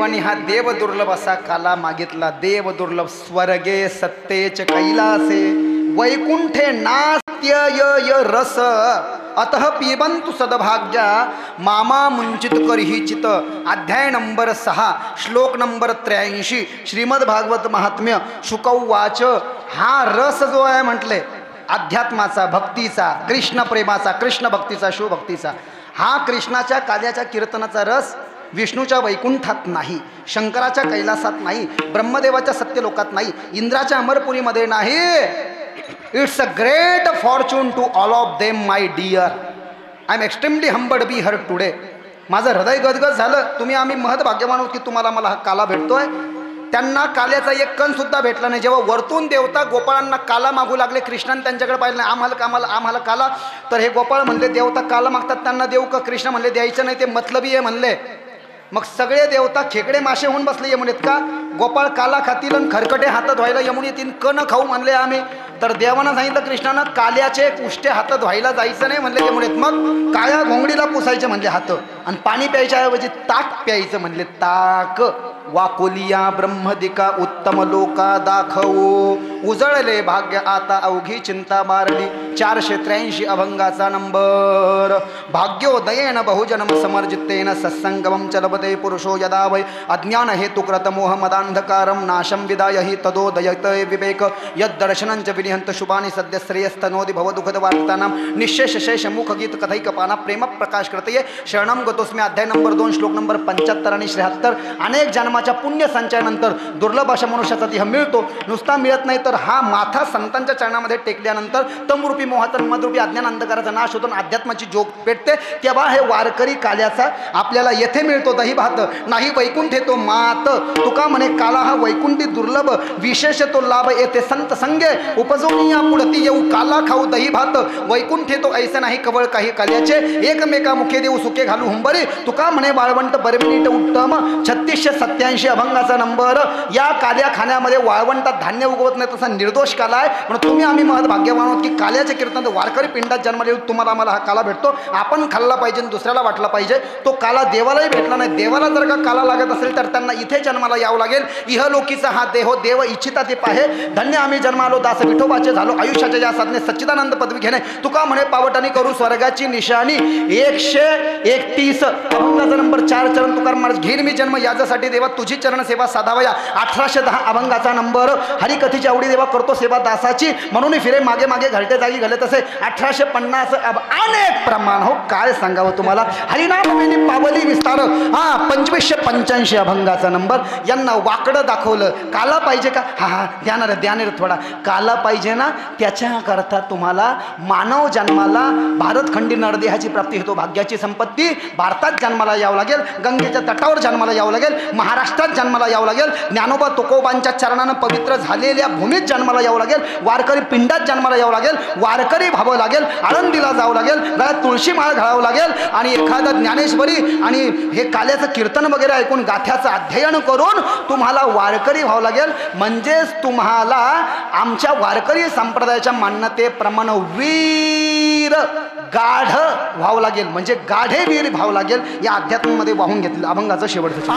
देवानी हा देव दुर्लभ असा काला मागितला. देव दुर्लभ स्वर्गे सत्तेच कैलासे वैकुंठे नास्त्य य रस अतः पिबंतु सदभाग्या मामा मुंचित करही चित. अध्याय नंबर 6 श्लोक नंबर 83 श्रीमद भागवत महात्म्य शुकौवाच. हा रस जो आहे म्हटले अध्यात्माचा, भक्तीचा, कृष्ण प्रेमाचा, कृष्ण भक्तीचा, शिवभक्तीचा, हा कृष्णाच्या काल्याच्या कीर्तनाचा रस विष्णूच्या वैकुंठात नाही, शंकराच्या कैलासात नाही, ब्रह्मदेवाच्या सत्यलोकात नाही, इंद्राच्या अमरपुरीमध्ये नाही. It's a great fortune to all of them my dear. I am extremely humbled be here today. माझं हृदय गदगद झालं. तुम्ही आम्ही महत् भाग्यवान आहोत की तुम्हाला मला हा काला भेटतोय. त्यांना काल्याचा एक कण सुद्धा भेटला नाही. जेव्हा वरतून देवता गोपाळांना काला मागू लागले, कृष्णाने त्यांच्याकडे पाहिलं नाही, आम्हाला काला. तर हे गोपाळ म्हणले देवता काला मागतात त्यांना देऊ का? कृष्ण म्हणले द्यायचं नाही, ते मतलबी आहे म्हणले. मग सगळे देवता खेकडे मासे होऊन बसले यमुनेत. का? गोपाळ काला खातील आणि खरकटे हातात व्हायला यमुनेत येतील, कण खाऊ म्हणले आम्ही. तर देवानं सांगितलं कृष्णानं काल्याचे उष्टे हातात व्हायला जायचं नाही म्हणले यमुनेत. मग काळ्या घोंगडीला पुसायचे म्हणले हात, आणि पाणी प्यायच्या ऐवजी ताक प्यायचं म्हणले, ताक. वाकोलिया ब्रह्मदिका उत्तम लोका दाखवो उजळले भाग्य आता अवघी चिंता मारली. 483 अभंगाचा नंबर. भाग्योदयेन बहुजनम समर्जितेन सत्संगमं चलपते पुरुषो यदा वै अज्ञान हेतुकृत मोहमदांधकारं नाशं विदायहि तदोदयत विवेक यद्दर्शनं च विनिहंत शुभानि सद्य श्रेयस्तनोदि भवदुःखद वार्तानां निःशेष शेष मुखगीत कथैकपाना प्रेम प्रकाश कृतये शरणं गतोस्मी. अध्याय नंबर 2 श्लोक नंबर 75 आणि 73. अनेक जन्माच्या पुण्य संचयानंतर दुर्लभ अशा मनुष्याचा देह मिळतो. नुसता मिळत नाही तर हा माथा संतांच्या चरणामध्ये टेकल्यानंतर तमरूपी मोहातन मदरूपी अज्ञान अंधकाराचा नाश होतो, अध्यात्माची जोग पेटते. तेव्हा हे वारकरी काल्याचा आपल्याला येथे मिळतो दही भात, नाही वैकुंठ येतो मात. तुका म्हणे काला हा वैकुंठी दुर्लभ विशेष तो लाभ येते संत संगे उपजवून या पुढती येऊ काला खाऊ दही भात. वैकुंठ येतो ऐसे नाही कवळ काही काल्याचे एकमेका मुखे देऊ सुखे घालू हुंबरी. तुका म्हणे वाळवंट बरमिनीट उत्तम. 3687 अभंगाचा नंबर. या काल्या खाण्यामध्ये वाळवंटात धान्य उगवत नाही तसा निर्दोष काला आहे. म्हणून तुम्ही आम्ही महत् भाग्यवान आहोत की काल्याचे कीर्तन वारकरी पिंडात जन्माला येऊन तुम्हाला आम्हाला हा काला भेटतो. आपण खाल्ला पाहिजे, दुसऱ्याला वाटला पाहिजे. तो काला देवालाही भेटला नाही. देवाला जर का काला लागत असेल तर त्यांना इथे जन्माला यावं लागेल. इहलोकीचा हा देहो देव इच्छिता ते पाहे. धन्य आम्ही जन्मालो दास विठोबाचे झालो आयुष्याच्या या साधने सच्चिदानंद पदवी घेणे. तुका म्हणे पावटाने करू स्वर्गाची निशाणी. 131 अभंगाचा नंबर 4 चरण तुकार महाराज. घेईन मी जन्म याच्यासाठी देवा तुझी चरण सेवा साधावया. 1810 अभंगाचा नंबर. हरिकथेची आवडी देवा करतो सेवा दासाची, म्हणून फिरे मागे मागे घरटे जागी घालत असे. 1850 अनेक प्रमाण. हो काय सांगावं तुम्हाला. हरिनाम पावली विस्तार. 2585 अभंगाचा नंबर. यांना वाकडं दाखवलं. काला पाहिजे का? हा द्याने थोडा काला पाहिजे ना. त्याच्याकरता तुम्हाला मानव जन्माला भारतखंडी नरदेहाची प्राप्ती होतो. भाग्याची संपत्ती. भारतात जन्माला यावं लागेल, गंगेच्या तटावर जन्माला यावं लागेल, महाराष्ट्रात जन्माला यावं लागेल, ज्ञानोबा तुकोबांच्या चरणानं पवित्र झालेल्या भूमीत जन्माला यावं लागेल, वारकरी पिंडात जन्माला यावं लागेल, वारकरी भावं लागेल, आळंदीला जावं लागेल, गळ्यात तुळशी माळ घालावं लागेल, आणि एखादा ज्ञानेश्वरी आणि हे काल्याचं कीर्तन वगैरे ऐकून गाथ्याचं अध्ययन करून तुम्हाला वारकरी व्हावं लागेल. म्हणजेच तुम्हाला आमच्या वारकरी संप्रदायाच्या मान्यतेप्रमाणे वीर गाढ व्हावं लागेल. म्हणजे गाढे वीर व्हावं लागेल. या अध्यात्मामध्ये वाहून घेतलं अभंगाचं शेवटचं.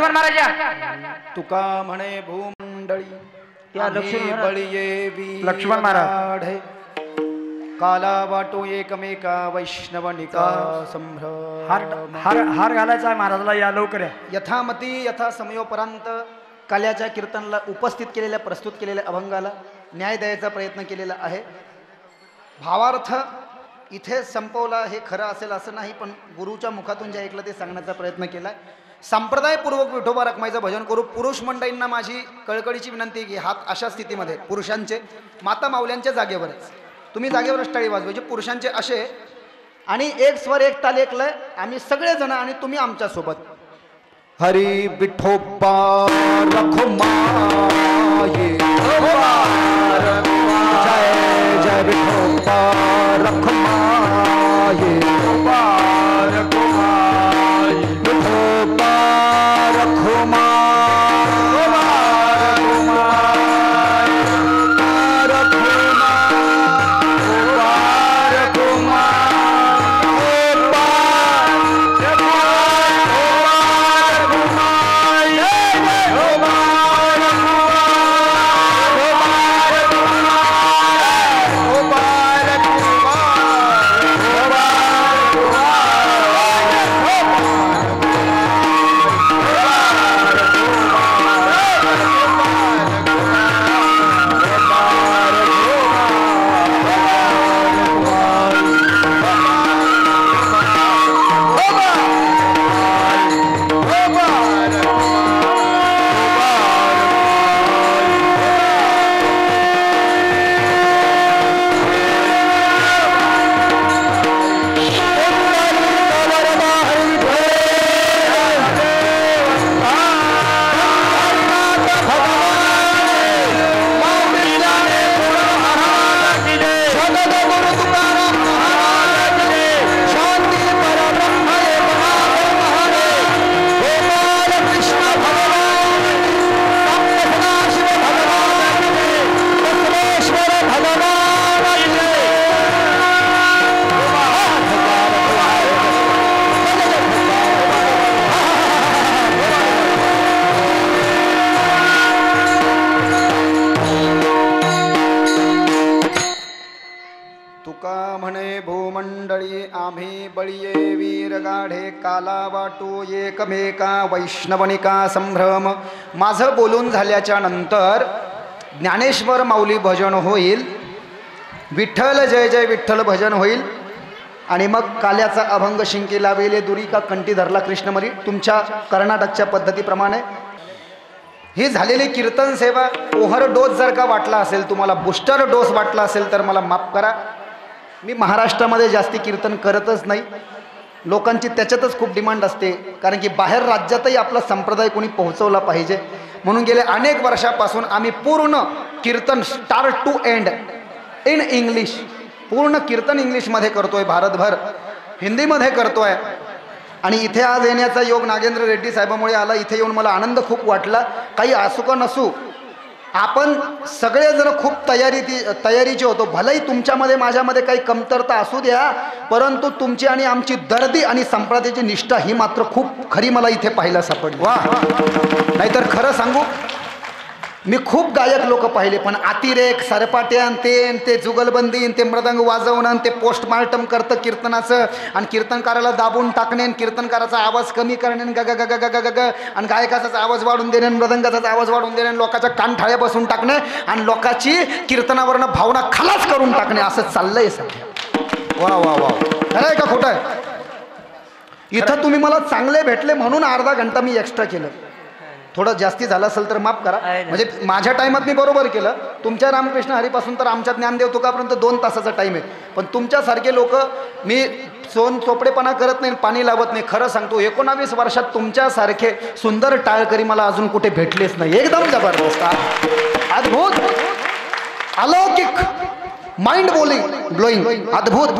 लक्ष्मण महाराज या. तुका म्हणे भूमंडळी या लक्ष्मण बळी लक्ष्मण महाराज. काला वाटो एकमेका वैष्णवनिका संभ्रम. हार घालायचा आहे महाराजला. या लवकर या. यथामती यथा समयोपरांत काल्याच्या कीर्तनला उपस्थित केलेल्या प्रस्तुत केलेल्या अभंगाला न्याय द्यायचा प्रयत्न केलेला आहे. भावार्थ इथे संपवला हे खरं असेल असं नाही, पण गुरुच्या मुखातून जे ऐकलं ते सांगण्याचा प्रयत्न केला. संप्रदायपूर्वक विठोबा रखमाईचं भजन करू. पुरुष मंडळींना माझी कळकळीची विनंती की हात अशा स्थितीमध्ये पुरुषांचे माता माऊल्यांच्या जागेवरच तुम्ही जागेवरच टाळी वाजवायचे. पुरुषांचे असे आणि एक स्वर एक ताल ऐकलंय आम्ही सगळेजण आणि तुम्ही आमच्या सोबत. हरी विठोबा रखमाई जय जय विठोबा रखमाई विठोबा रखमाई विठोबा रखमाई एकमेका वैष्णवनिका संभ्रम. माझं बोलून झाल्याच्या नंतर ज्ञानेश्वर माऊली भजन होईल, विठ्ठल जय जय विठ्ठल भजन होईल आणि मग काल्याचा अभंग शिंकी लावेले दुरी का कंठी धरला कृष्णमरी. तुमच्या कर्नाटकच्या पद्धतीप्रमाणे ही झालेली कीर्तन सेवा ओव्हर डोस जर का वाटला असेल, तुम्हाला बूस्टर डोस वाटला असेल तर मला माफ करा. मी महाराष्ट्रामध्ये जास्ती कीर्तन करतच नाही. लोकांची त्याच्यातच खूप डिमांड असते, कारण की बाहेर राज्यातही आपला संप्रदाय कोणी पोहोचवला पाहिजे म्हणून गेले अनेक वर्षापासून आम्ही पूर्ण kirtan start to end in English, पूर्ण कीर्तन इंग्लिशमध्ये करतोय, भारतभर हिंदीमध्ये करतोय. आणि इथे आज येण्याचा योग नागेंद्र रेड्डी साहेबांमुळे आला. इथे येऊन मला आनंद खूप वाटला. काही असू का नसू, आपण सगळेजण खूप तयारीचे होतो. भलेही तुमच्यामध्ये माझ्यामध्ये काही कमतरता असू द्या, परंतु तुमची आणि आमची दर्दी आणि संप्रदायाची निष्ठा ही मात्र खूप खरी मला इथे पाहायला सापडली. वा, नाहीतर खरं सांगू, मी खूप गायक लोक पाहिले, पण अतिरेक सरपाट्यान ते जुगलबंदी ते मृदंग वाजवणं ते पोस्टमार्टम करतं कीर्तनाचं, आणि कीर्तनकाराला दाबून टाकणे, कीर्तनकाराचा आवाज कमी करणे, ग ग ग ग ग ग, आणि गायकाचाच आवाज वाढून देणे, मृदंगाचाच आवाज वाढून देणे, लोकांच्या कानठाळ्या बसून टाकणे आणि लोकांची कीर्तनावरनं भावना खलास करून टाकणे, असं चाललंय सध्या. वा वा वा, खरं आहे का खोटं आहे? इथं तुम्ही मला चांगले भेटले म्हणून अर्धा घंटा मी एक्स्ट्रा केलं. थोडं जास्ती झालं असेल तर माफ करा. म्हणजे माझ्या टायमात मी बरोबर केलं. तुमच्या रामकृष्ण हरीपासून तर आमच्या ज्ञानदेव तुकापर्यंत 2 तासाचा टाईम आहे. पण तुमच्यासारखे लोक मी चोपडेपणा करत नाही, पाणी लावत नाही. खरं सांगतो, 19 वर्षात तुमच्यासारखे सुंदर टाळकरी मला अजून कुठे भेटलेच नाही. एकदम जबरदस्त, अद्भुत, अलौकिक, माइंड ब्लोइंग, अद्भुत.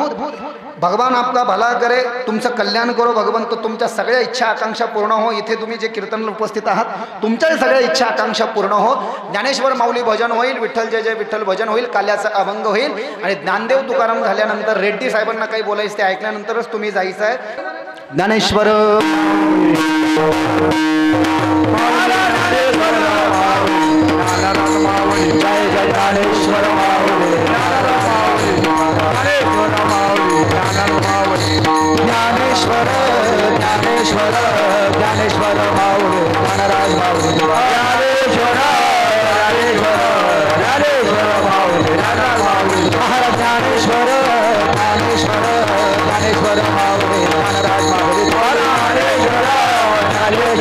भगवान आपका भला करे, तुमचं कल्याण करो भगवंत. तो तुमच्या सगळ्या इच्छा आकांक्षा पूर्ण हो. इथे तुम्ही जे कीर्तनला उपस्थित आहात, तुमच्या सगळ्या इच्छा आकांक्षा पूर्ण हो. ज्ञानेश्वर माऊली भजन होईल, विठ्ठल जय जय विठ्ठल भजन होईल, काल्याचा अभंग होईल, आणि ज्ञानदेव तुकाराम झाल्यानंतर रेड्डी साहेबांना काही बोलायचं ते ऐकल्यानंतरच तुम्ही जायचं आहे. ज्ञानेश्वर जय जय ज्ञानेश्वर ज्ञानेश्वर ज्ञानेश्वर ज्ञानेश्वर माऊली ज्ञानराज माऊली ज्ञानेश्वर ज्ञानेश्वर माऊली महाराज ज्ञानेश्वर ज्ञानेश्वर ज्ञानेश्वर माऊली ज्ञानराज माऊली ज्ञानेश्वर ज्ञानेश्वर ज्ञानेश्वर माऊली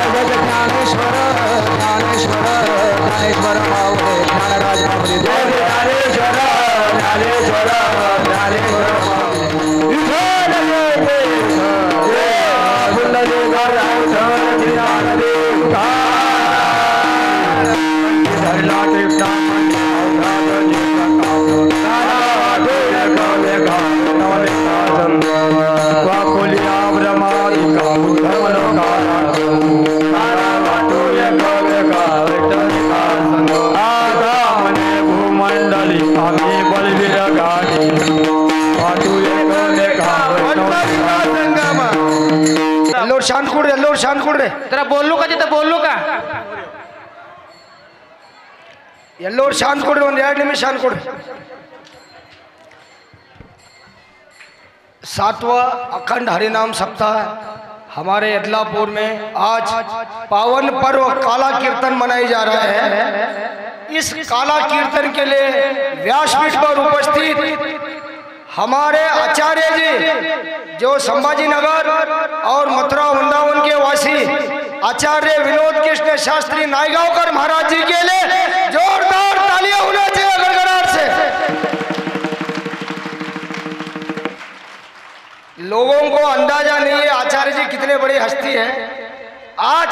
जय जय ज्ञानेश्वर ज्ञानेश्वर ज्ञानेश्वर माऊली ज्ञानराज माऊली जय ज्ञानेश्वर ज्ञानेश्वर ज्ञानेश्वर ಎಲ್ಲೋಡ್ ಶಾಂತ ಕೊಡ್ರಿ जरा बोलू का तिथं बोलू का ಎಲ್ಲೋಡ್ ಶಾಂತ ಕೊಡ್ರಿ ಒಂದು 2 ನಿಮಿಷ ಶಾಂತ ಕೊಡ್ರಿ 7वां अखंड हरिनाम सप्ताह हमारे यदलापुर में आज पावन पर्व काला कीर्तन मनाई जा रहा है। इस काला कीर्तन के लिए व्यासपीठ पर उपस्थित हमारे आचार्य जी जो संभाजी नगर और मथुरा वृंदावन के वासी आचार्य विनोद कृष्ण शास्त्री नायगांवकर महाराज जी के लिए जोरदार तालियां होना चाहिए गड़गड़ाहट से। लोगों को अंदाजा नहीं है आचार्य जी कितने बड़ी हस्ती है। आज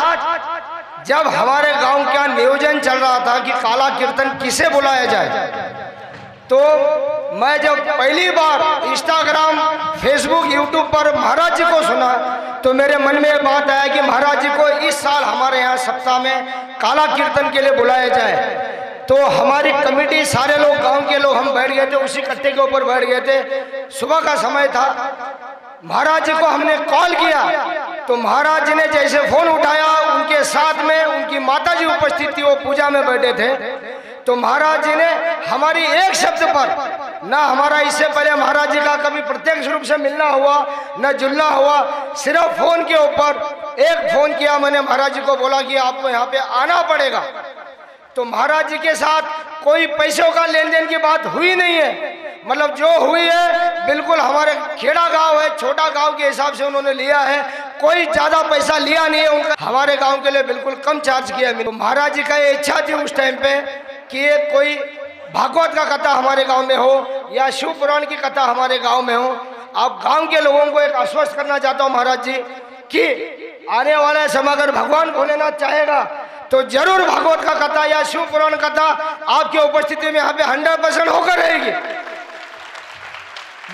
जब हमारे गांव का नियोजन चल रहा था कि काला कीर्तन किसे बुलाया जाए, तो मैं जब पहली बार इंस्टाग्राम फेसबुक यूट्यूब पर महाराज जी को सुना तो मेरे मन में ये बात आया कि महाराज जी को इस साल हमारे यहाँ सप्ताह में काला कीर्तन के लिए बुलाया जाए। तो हमारी कमेटी सारे लोग गांव के लोग हम बैठ गए थे, उसी कट्टे के ऊपर बैठ गए थे। सुबह का समय था, महाराज जी को हमने कॉल किया तो महाराज जी ने जैसे फोन उठाया उनके साथ में उनकी माता जी उपस्थित थी, वो पूजा में बैठे थे। तो महाराज जी ने हमारी एक शब्द पर, ना हमारा इससे पहले महाराज जी का कभी प्रत्यक्ष रूप से मिलना हुआ न जुलना हुआ, सिर्फ फोन के ऊपर एक फोन किया मैंने, महाराज जी को बोला कि आपको यहाँ पे आना पड़ेगा। तो महाराज जी के साथ कोई पैसों का लेन देन की बात हुई नहीं है, मतलब जो हुई है बिल्कुल हमारे खेड़ा गांव है, छोटा गांव के हिसाब से उन्होंने लिया है, कोई ज्यादा पैसा लिया नहीं है उनका, हमारे गांव के लिए बिल्कुल कम चार्ज किया। तो महाराज जी का ये इच्छा थी उस टाइम पे कि कोई भागवत का कथा हमारे गांव में हो या शिव पुराण की कथा हमारे गांव में हो। आप गांव के लोगों को एक आश्वस्त करना चाहता हूं महाराज जी कि आने वाले समय अगर भगवान भोलेनाथ चाहेगा तो जरूर भागवत का कथा या शिव पुराण कथा आपकी उपस्थिति में यहाँ पे 100% होकर रहेगी।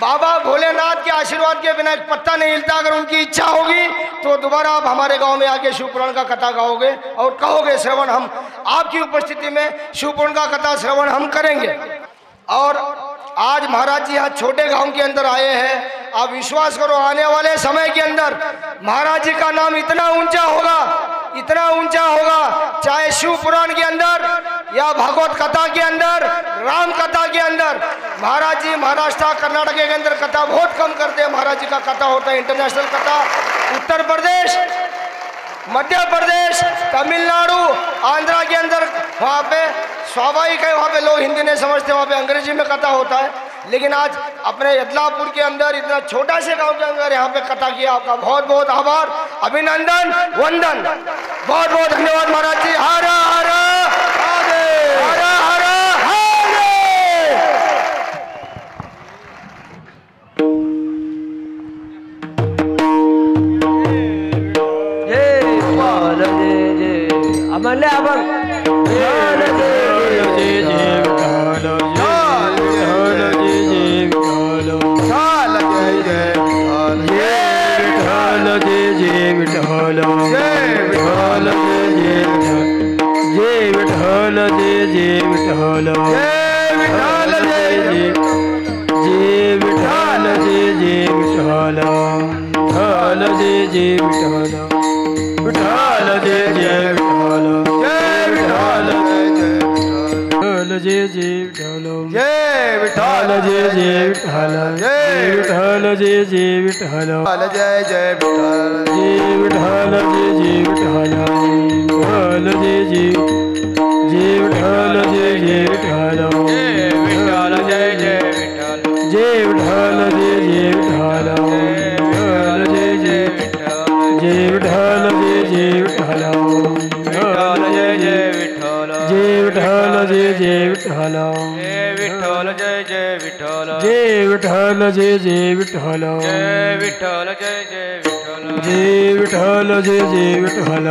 बाबा भोलेनाथ के आशीर्वाद के बिना एक पत्ता नहीं हिलता। अगर उनकी इच्छा होगी तो दोबारा आप हमारे गांव में आके शिव पुराण का कथा गाओगे और कहोगे श्रवण, हम आपकी उपस्थिति में शिव पुराण का कथा श्रवण हम करेंगे। और आज महाराज जी यहाँ छोटे गांव के अंदर आए हैं, आप विश्वास करो आने वाले समय के अंदर महाराज जी का नाम इतना ऊंचा होगा, इतना ऊंचा होगा, चाहे शिव पुराण के अंदर या भागवत कथा के अंदर, राम कथा के अंदर। महाराज जी महाराष्ट्र कर्नाटक के अंदर कथा बहुत कम करते हैं, महाराज जी का कथा होता है इंटरनेशनल कथा। उत्तर प्रदेश, मध्य प्रदेश, तमिलनाडु, आंध्रा के अंदर वहाँ पे स्वाभाविक है, वहाँ पे लोग हिंदी नहीं समझते, वहाँ पे अंग्रेजी में कथा होता है। लेकिन आज अपने यदलापुर के अंदर इतना छोटा से गांव के अंदर यहाँ पे कथा किया, आपका बहुत बहुत आभार, अभिनंदन, वंदन, बहुत बहुत धन्यवाद महाराज जी। हर हर हर हर हर अमले अपन विठ्ठल जय जय विठ्ठल विठ्ठल जय जय विठ्ठल विठ्ठल जय जय विठ्ठल जय विठ्ठल जय विठ्ठल जय जय विठ्ठल जय विठ्ठल जय जय विठ्ठल जय जय विठ्ठल जय विठ्ठल जय जय विठ्ठल विठ्ठल जय जय जय विठ्ठल जय जय विठ्ठल विठ्ठल जय जय विठ्ठल जय विठ्ठल जय जय विठ्ठल विठ्ठल जय जय विठ्ठल जय विठ्ठल जय जय विठ्ठल विठ्ठल जय जय विठ्ठल जय विठ्ठल जय जय विठ्ठल विठ्ठल जय जय विठ्ठल जय विठ्ठल जय जय विठ्ठल विठ्ठल जय जय विठ्ठल जय विठ्ठल जय जय विठ्ठल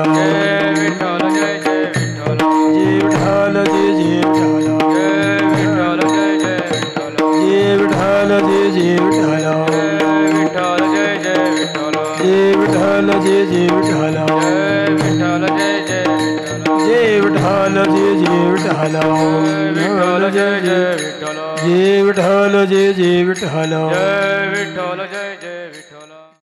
विठ्ठल जय जय विठ्ठल जय विठ्ठल जय जय विठ्ठल विठ्ठल जय जय विठ्ठल जय विठ्ठल जय जय विठ्ठल विठ्ठल जय जय विठ्ठल जय विठ्ठल जय जय विठ्ठल विठ्ठल जय जय विठ्ठल जय विठ्ठल जय जय विठ्ठल विठ्ठल जय जय विठ्ठल जय विठ्ठल जय जय विठ्ठल जय विठ्ठल जय जय विठ्ठल